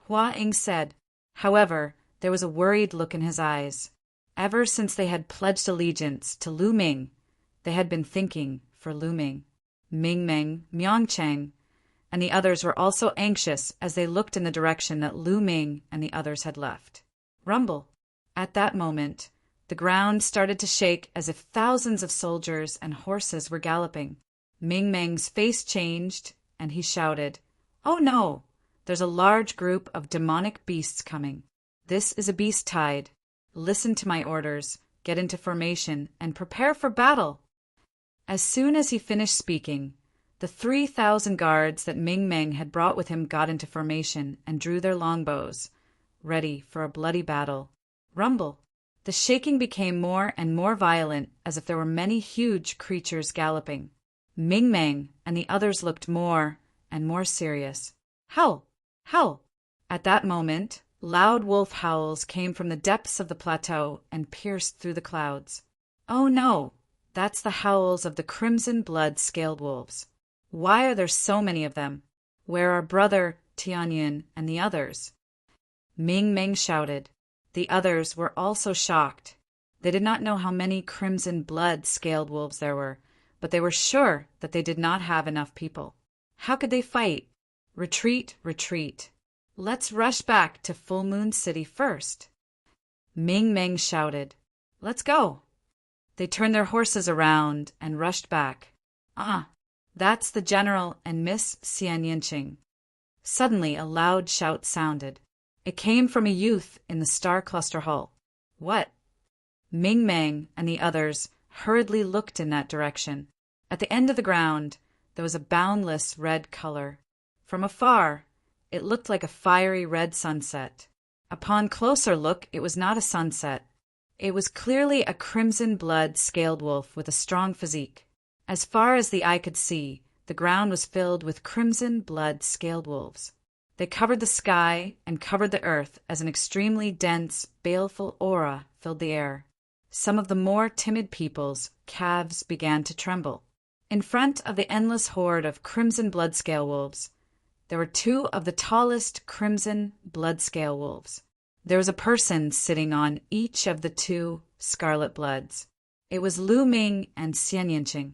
Hua Ying said. However, there was a worried look in his eyes. Ever since they had pledged allegiance to Lu Ming, they had been thinking for Lu Ming. Ming Meng, Miangcheng, and the others were also anxious as they looked in the direction that Lu Ming and the others had left. Rumble. At that moment, the ground started to shake as if thousands of soldiers and horses were galloping. Ming Meng's face changed, and he shouted, Oh no! There's a large group of demonic beasts coming. This is a beast tide. Listen to my orders, get into formation, and prepare for battle. As soon as he finished speaking, the 3,000 guards that Ming Meng had brought with him got into formation and drew their longbows, ready for a bloody battle. Rumble. The shaking became more and more violent, as if there were many huge creatures galloping. Ming Meng and the others looked more and more serious. Howl! Howl! At that moment, loud wolf howls came from the depths of the plateau and pierced through the clouds. Oh no! That's the howls of the crimson blood-scaled wolves. Why are there so many of them? Where are Brother Tianyin and the others? Ming Meng shouted. The others were also shocked. They did not know how many crimson blood-scaled wolves there were, but they were sure that they did not have enough people. How could they fight? Retreat, retreat. Let's rush back to Full Moon City first. Ming Meng shouted. Let's go. They turned their horses around and rushed back. That's the general and Miss Xie Nianqing. Suddenly a loud shout sounded. It came from a youth in the Star Cluster Hall. What? Ming Meng and the others hurriedly looked in that direction. At the end of the ground, there was a boundless red color. From afar, it looked like a fiery red sunset. Upon closer look, it was not a sunset. It was clearly a crimson blood-scaled wolf with a strong physique. As far as the eye could see, the ground was filled with crimson blood-scaled wolves. They covered the sky and covered the earth as an extremely dense, baleful aura filled the air. Some of the more timid people's calves began to tremble. In front of the endless horde of crimson blood-scale wolves, there were two of the tallest crimson blood-scale wolves. There was a person sitting on each of the two scarlet bloods. It was Lu Ming and Xian Yinqing.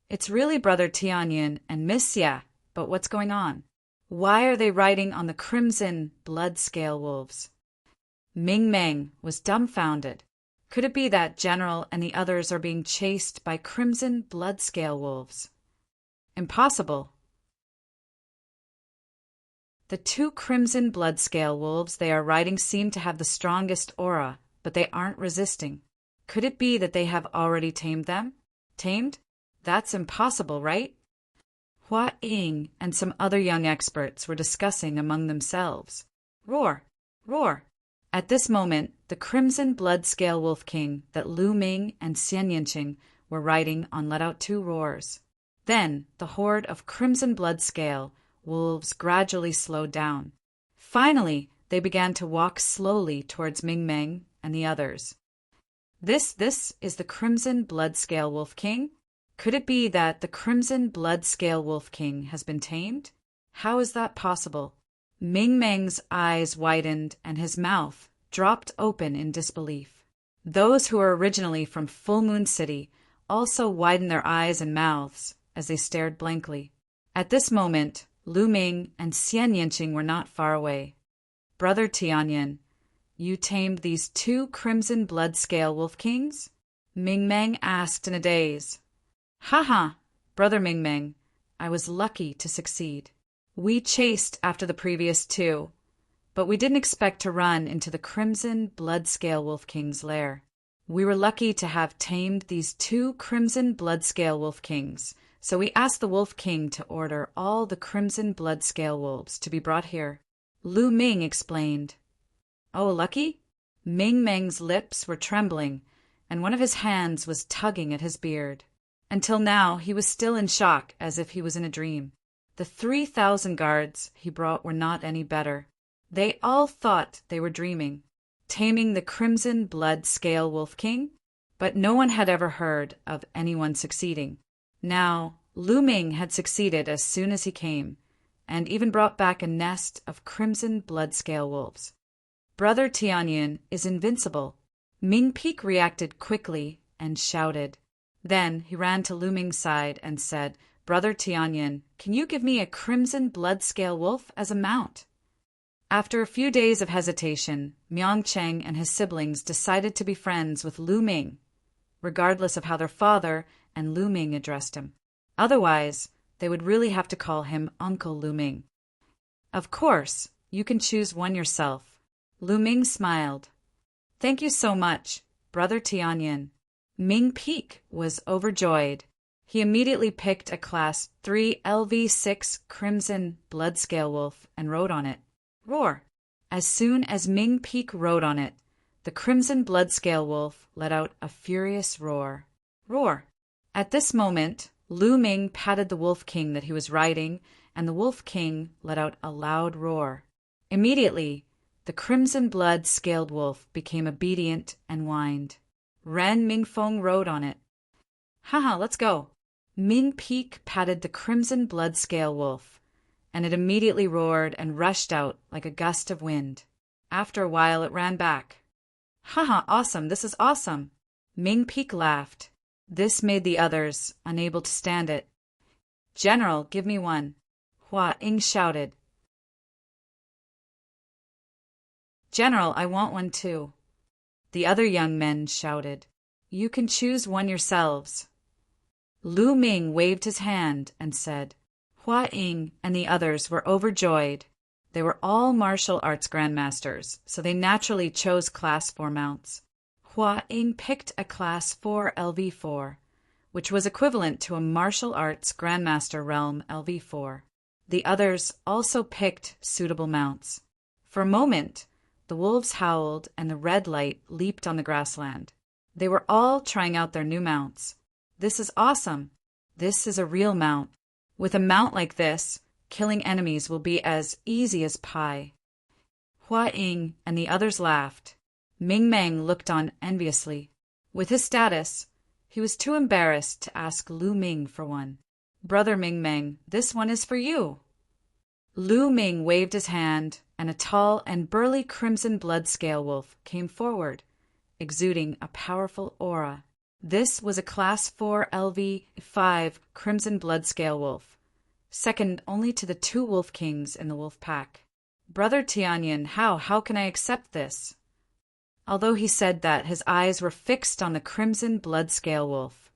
It's really Brother Tianyin and Miss Xia, but what's going on? Why are they riding on the crimson blood-scale wolves? Ming Meng was dumbfounded. Could it be that General and the others are being chased by crimson blood-scale wolves? Impossible. The two crimson blood-scale wolves they are riding seem to have the strongest aura, but they aren't resisting. Could it be that they have already tamed them? Tamed? That's impossible, right? Hua Ying and some other young experts were discussing among themselves. Roar! Roar! At this moment, the crimson blood-scale wolf king that Lu Ming and Xian Yinqing were riding on let out two roars. Then the horde of crimson blood-scale wolves gradually slowed down. Finally, they began to walk slowly towards Ming Meng and the others. This is the crimson blood-scale wolf king? Could it be that the crimson blood-scale wolf king has been tamed? How is that possible? Ming Meng's eyes widened and his mouth dropped open in disbelief. Those who were originally from Full Moon City also widened their eyes and mouths as they stared blankly. At this moment, Lu Ming and Xian Yinqing were not far away. Brother Tianyin, you tamed these two crimson blood-scale wolf kings? Ming Meng asked in a daze. Ha, Brother Ming Meng, I was lucky to succeed. We chased after the previous two, but we didn't expect to run into the crimson blood-scale wolf king's lair. We were lucky to have tamed these two crimson blood-scale wolf kings, so we asked the wolf king to order all the crimson blood-scale wolves to be brought here. Lu Ming explained. Oh, lucky? Ming Meng's lips were trembling, and one of his hands was tugging at his beard. Until now, he was still in shock, as if he was in a dream. The 3,000 guards he brought were not any better. They all thought they were dreaming, taming the crimson blood-scale wolf king, but no one had ever heard of anyone succeeding. Now, Lu Ming had succeeded as soon as he came, and even brought back a nest of crimson blood-scale wolves. Brother Tianyin is invincible. Ming Peak reacted quickly and shouted. Then he ran to Lu Ming's side and said, Brother Tianyin, can you give me a crimson blood-scale wolf as a mount? After a few days of hesitation, Miang Cheng and his siblings decided to be friends with Lu Ming, regardless of how their father and Lu Ming addressed him. Otherwise, they would really have to call him Uncle Lu Ming. Of course, you can choose one yourself. Lu Ming smiled. Thank you so much, Brother Tianyin. Ming Peak was overjoyed. He immediately picked a Class 3 LV6 Crimson Blood-Scale Wolf and rode on it. Roar! As soon as Ming Peak rode on it, the Crimson Blood-Scale Wolf let out a furious roar. Roar! At this moment, Lu Ming patted the Wolf King that he was riding, and the Wolf King let out a loud roar. Immediately, the Crimson Blood-Scaled Wolf became obedient and whined. Ren Mingfeng rode on it. Haha, let's go. Ming Peak patted the crimson blood-scale wolf, and it immediately roared and rushed out like a gust of wind. After a while, it ran back. Haha, awesome, this is awesome. Ming Peak laughed. This made the others unable to stand it. General, give me one. Hua Ying shouted. General, I want one too. The other young men shouted. You can choose one yourselves. Lu Ming waved his hand and said. Hua Ying and the others were overjoyed. They were all martial arts grandmasters, so they naturally chose Class 4 mounts. Hua Ying picked a Class 4 LV4, which was equivalent to a martial arts grandmaster realm LV4. The others also picked suitable mounts. For a moment, the wolves howled and the red light leaped on the grassland. They were all trying out their new mounts. This is awesome. This is a real mount. With a mount like this, Killing enemies will be as easy as pie." Hua Ying and the others laughed. Ming Meng looked on enviously. With his status, he was too embarrassed to ask Lu Ming for one. "Brother Ming Meng, this one is for you." Lu Ming waved his hand, and a tall and burly crimson blood scale wolf came forward, exuding a powerful aura. This was a Class 4 LV5 crimson blood scale wolf, second only to the 2 wolf kings in the wolf pack. "Brother Tianyan, how can I accept this?" Although he said that, his eyes were fixed on the crimson blood scale wolf,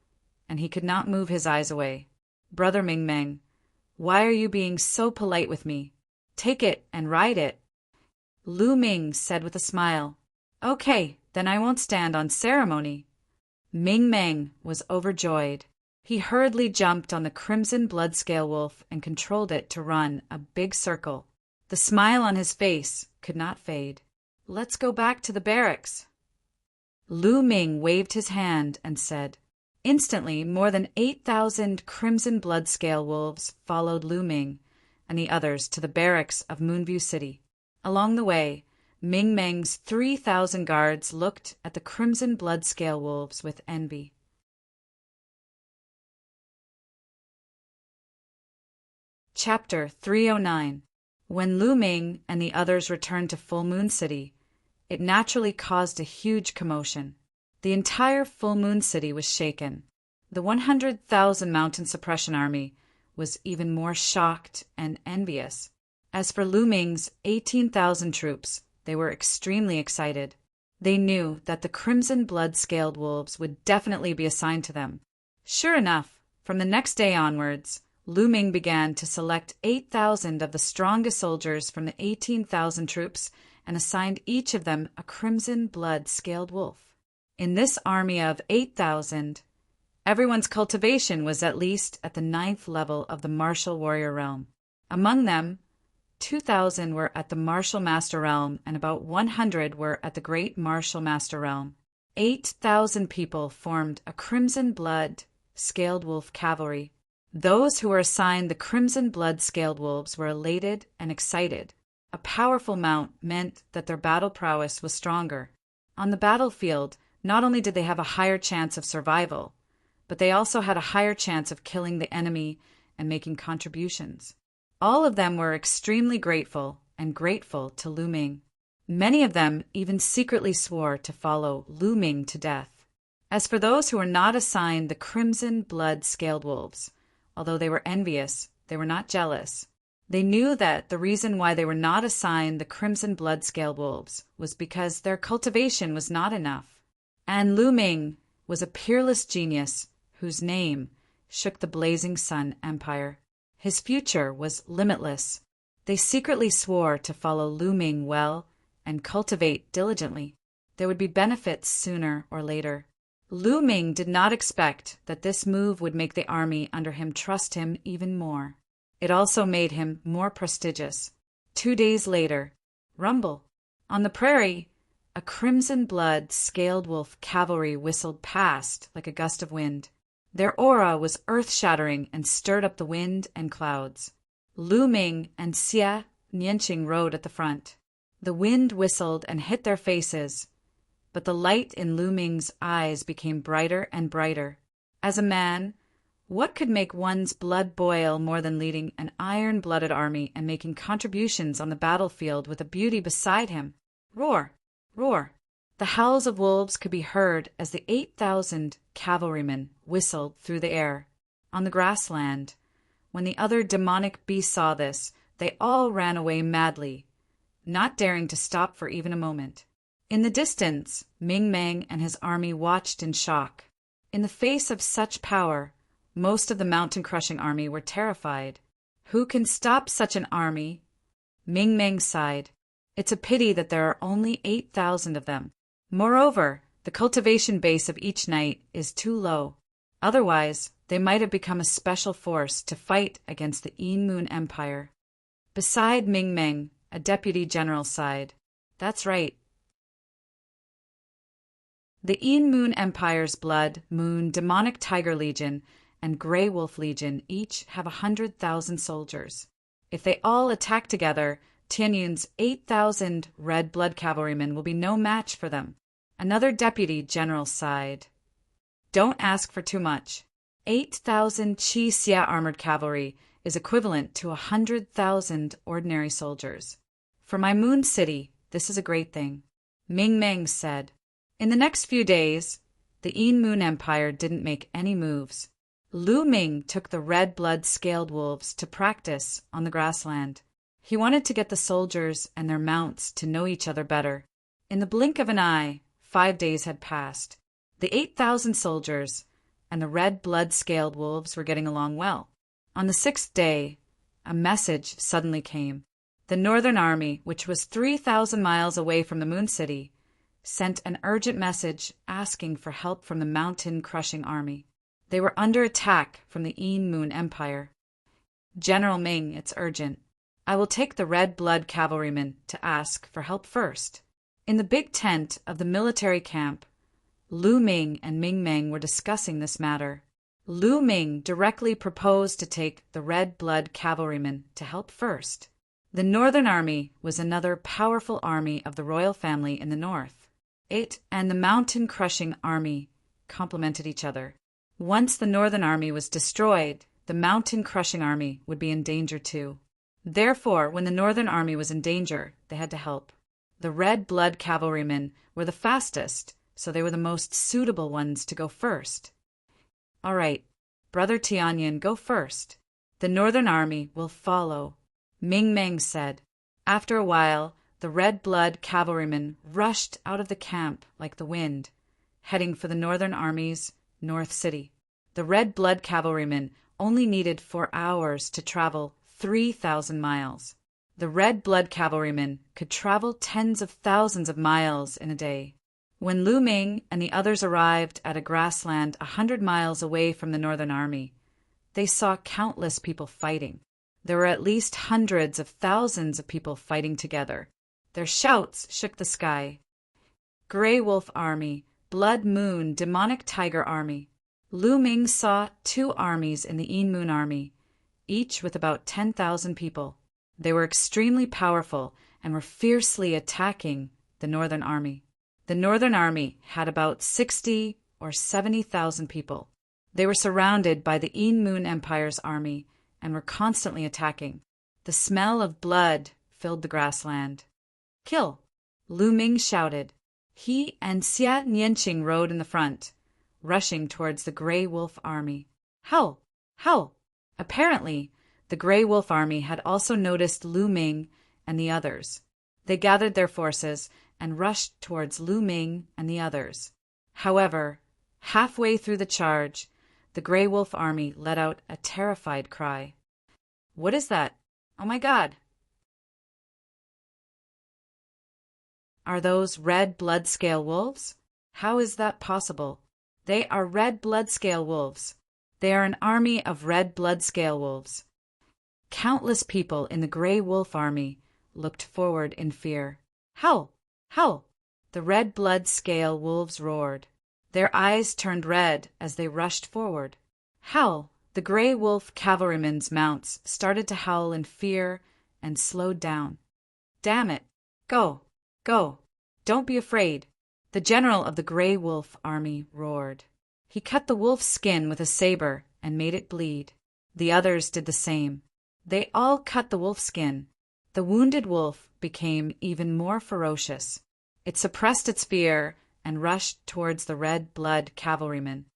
and he could not move his eyes away. "Brother Ming Meng, why are you being so polite with me? Take it and ride it." Lu Ming said with a smile, "Okay, then I won't stand on ceremony." Ming Meng was overjoyed. He hurriedly jumped on the crimson blood scale wolf and controlled it to run a big circle. The smile on his face could not fade. "Let's go back to the barracks." Lu Ming waved his hand and said. Instantly, more than 8,000 crimson blood scale wolves followed Lu Ming and the others to the barracks of Moonview City. Along the way, Ming Meng's 3,000 guards looked at the crimson blood scale wolves with envy. Chapter 309. When Lu Ming and the others returned to Full Moon City, it naturally caused a huge commotion. The entire Full Moon City was shaken. The 100,000 Mountain Suppression Army was even more shocked and envious. As for Lu Ming's 18,000 troops, they were extremely excited. They knew that the crimson blood-scaled wolves would definitely be assigned to them. Sure enough, from the next day onwards, Lu Ming began to select 8,000 of the strongest soldiers from the 18,000 troops and assigned each of them a crimson blood-scaled wolf. In this army of 8,000, everyone's cultivation was at least at the 9th level of the martial warrior realm. Among them, 2,000 were at the martial master realm and about 100 were at the great martial master realm. 8,000 people formed a crimson blood scaled wolf cavalry. Those who were assigned the crimson blood scaled wolves were elated and excited. A powerful mount meant that their battle prowess was stronger. On the battlefield, not only did they have a higher chance of survival, but they also had a higher chance of killing the enemy and making contributions. All of them were extremely grateful to Lu Ming. Many of them even secretly swore to follow Lu Ming to death. As for those who were not assigned the crimson blood scaled wolves, although they were envious, they were not jealous. They knew that the reason why they were not assigned the crimson blood scaled wolves was because their cultivation was not enough. And Lu Ming was a peerless genius whose name shook the Blazing Sun Empire. His future was limitless. They secretly swore to follow Lu Ming well and cultivate diligently. There would be benefits sooner or later. Lu Ming did not expect that this move would make the army under him trust him even more. It also made him more prestigious. 2 days later, rumble. On the prairie, a crimson blood scaled wolf cavalry whistled past like a gust of wind. Their aura was earth-shattering and stirred up the wind and clouds. Lu Ming and Xia Nianqing rode at the front. The wind whistled and hit their faces, but the light in Lu Ming's eyes became brighter and brighter. As a man, what could make one's blood boil more than leading an iron-blooded army and making contributions on the battlefield with a beauty beside him? Roar! Roar! The howls of wolves could be heard as the 8,000 cavalrymen whistled through the air. On the grassland, when the other demonic beasts saw this, they all ran away madly, not daring to stop for even a moment. In the distance, Ming Meng and his army watched in shock. In the face of such power, most of the mountain-crushing army were terrified. Who can stop such an army? Ming Meng sighed. It's a pity that there are only 8,000 of them. Moreover, the cultivation base of each knight is too low. Otherwise, they might have become a special force to fight against the Yin Moon Empire. Beside Ming Meng, a deputy general sighed. That's right. The Yin Moon Empire's Blood, Moon, Demonic Tiger Legion, and Grey Wolf Legion each have 100,000 soldiers. If they all attack together, Tianyun's 8,000 red blood cavalrymen will be no match for them. Another deputy general sighed. Don't ask for too much. 8,000 Qi Xia armored cavalry is equivalent to 100,000 ordinary soldiers. For my moon city, this is a great thing. Ming Meng said. In the next few days, the Yin Moon Empire didn't make any moves. Lu Ming took the red blood scaled wolves to practice on the grassland. He wanted to get the soldiers and their mounts to know each other better. In the blink of an eye, 5 days had passed. The 8,000 soldiers and the red blood scaled wolves were getting along well. On the 6th day, a message suddenly came. The Northern Army, which was 3,000 miles away from the Moon City, sent an urgent message asking for help from the mountain-crushing army. They were under attack from the Yin Moon Empire. General Ming, it's urgent. I will take the red blood cavalrymen to ask for help first. In the big tent of the military camp, Lu Ming and Ming Meng were discussing this matter. Lu Ming directly proposed to take the red blood cavalrymen to help first. The Northern Army was another powerful army of the royal family in the north. It and the mountain-crushing army complemented each other. Once the Northern Army was destroyed, the mountain-crushing army would be in danger too. Therefore, when the Northern Army was in danger, they had to help. The red blood cavalrymen were the fastest, so they were the most suitable ones to go first. All right, Brother Tianyun, go first. The Northern Army will follow, Ming Meng said. After a while, the red blood cavalrymen rushed out of the camp like the wind, heading for the Northern Army's North City. The red blood cavalrymen only needed 4 hours to travel 3,000 miles. The red blood cavalrymen could travel tens of thousands of miles in a day. When Lu Ming and the others arrived at a grassland 100 miles away from the Northern Army, they saw countless people fighting. There were at least hundreds of thousands of people fighting together. Their shouts shook the sky. Grey Wolf Army, Blood Moon, Demonic Tiger Army. Lu Ming saw 2 armies in the Yin Moon Army, each with about 10,000 people. They were extremely powerful and were fiercely attacking the Northern Army. The Northern Army had about 60 or 70,000 people. They were surrounded by the Yin Moon Empire's army and were constantly attacking. The smell of blood filled the grassland. Kill! Lu Ming shouted. He and Xia Nianqing rode in the front, rushing towards the Grey Wolf Army. How? How? Apparently, the Grey Wolf Army had also noticed Lu Ming and the others. They gathered their forces and rushed towards Lu Ming and the others. However, halfway through the charge, the Grey Wolf Army let out a terrified cry. What is that? Oh my God! Are those red blood scale wolves? How is that possible? They are red blood scale wolves. They are an army of red blood scale wolves. Countless people in the Grey Wolf Army looked forward in fear. How? How? The red blood scale wolves roared. Their eyes turned red as they rushed forward. Howl! The Grey Wolf cavalrymen's mounts started to howl in fear and slowed down. Damn it! Go! Go! Don't be afraid! The general of the Grey Wolf Army roared. He cut the wolf's skin with a saber and made it bleed. The others did the same. They all cut the wolf's skin. The wounded wolf became even more ferocious. It suppressed its fear and rushed towards the red blood cavalrymen.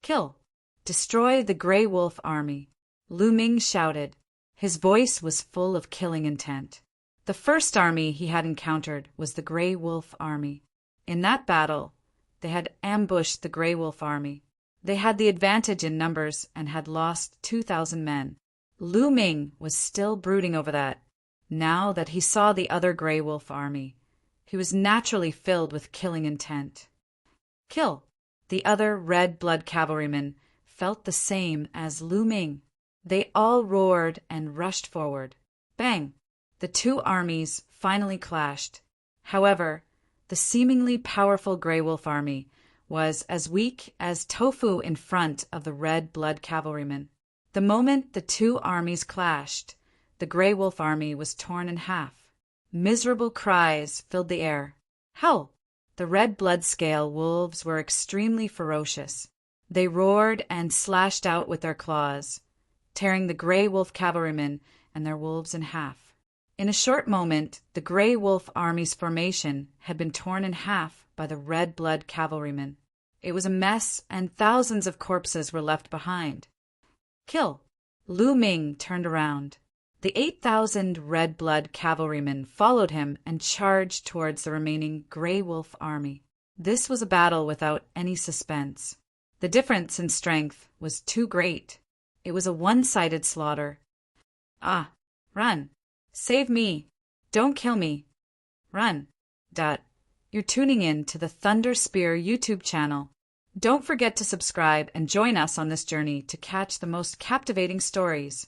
Kill! Destroy the Grey Wolf Army! Lu Ming shouted. His voice was full of killing intent. The first army he had encountered was the Grey Wolf Army. In that battle, they had ambushed the Grey Wolf Army. They had the advantage in numbers and had lost 2,000 men. Lu Ming was still brooding over that, now that he saw the other Grey Wolf Army. He was naturally filled with killing intent. Kill! The other red blood cavalrymen felt the same as Lu Ming. They all roared and rushed forward. Bang! The 2 armies finally clashed. However, the seemingly powerful Grey Wolf Army was as weak as tofu in front of the red blood cavalrymen. The moment the 2 armies clashed, the Grey Wolf army was torn in half. Miserable cries filled the air. Hell! The red blood-scale wolves were extremely ferocious. They roared and slashed out with their claws, tearing the Grey Wolf cavalrymen and their wolves in half. In a short moment, the Grey Wolf army's formation had been torn in half by the red blood cavalrymen. It was a mess, and thousands of corpses were left behind. Kill! Lu Ming turned around. The 8,000 red blood cavalrymen followed him and charged towards the remaining Grey Wolf army. This was a battle without any suspense. The difference in strength was too great. It was a one-sided slaughter. Ah, run. Save me. Don't kill me. Run. You're tuning in to the Thunder Spear YouTube channel. Don't forget to subscribe and join us on this journey to catch the most captivating stories.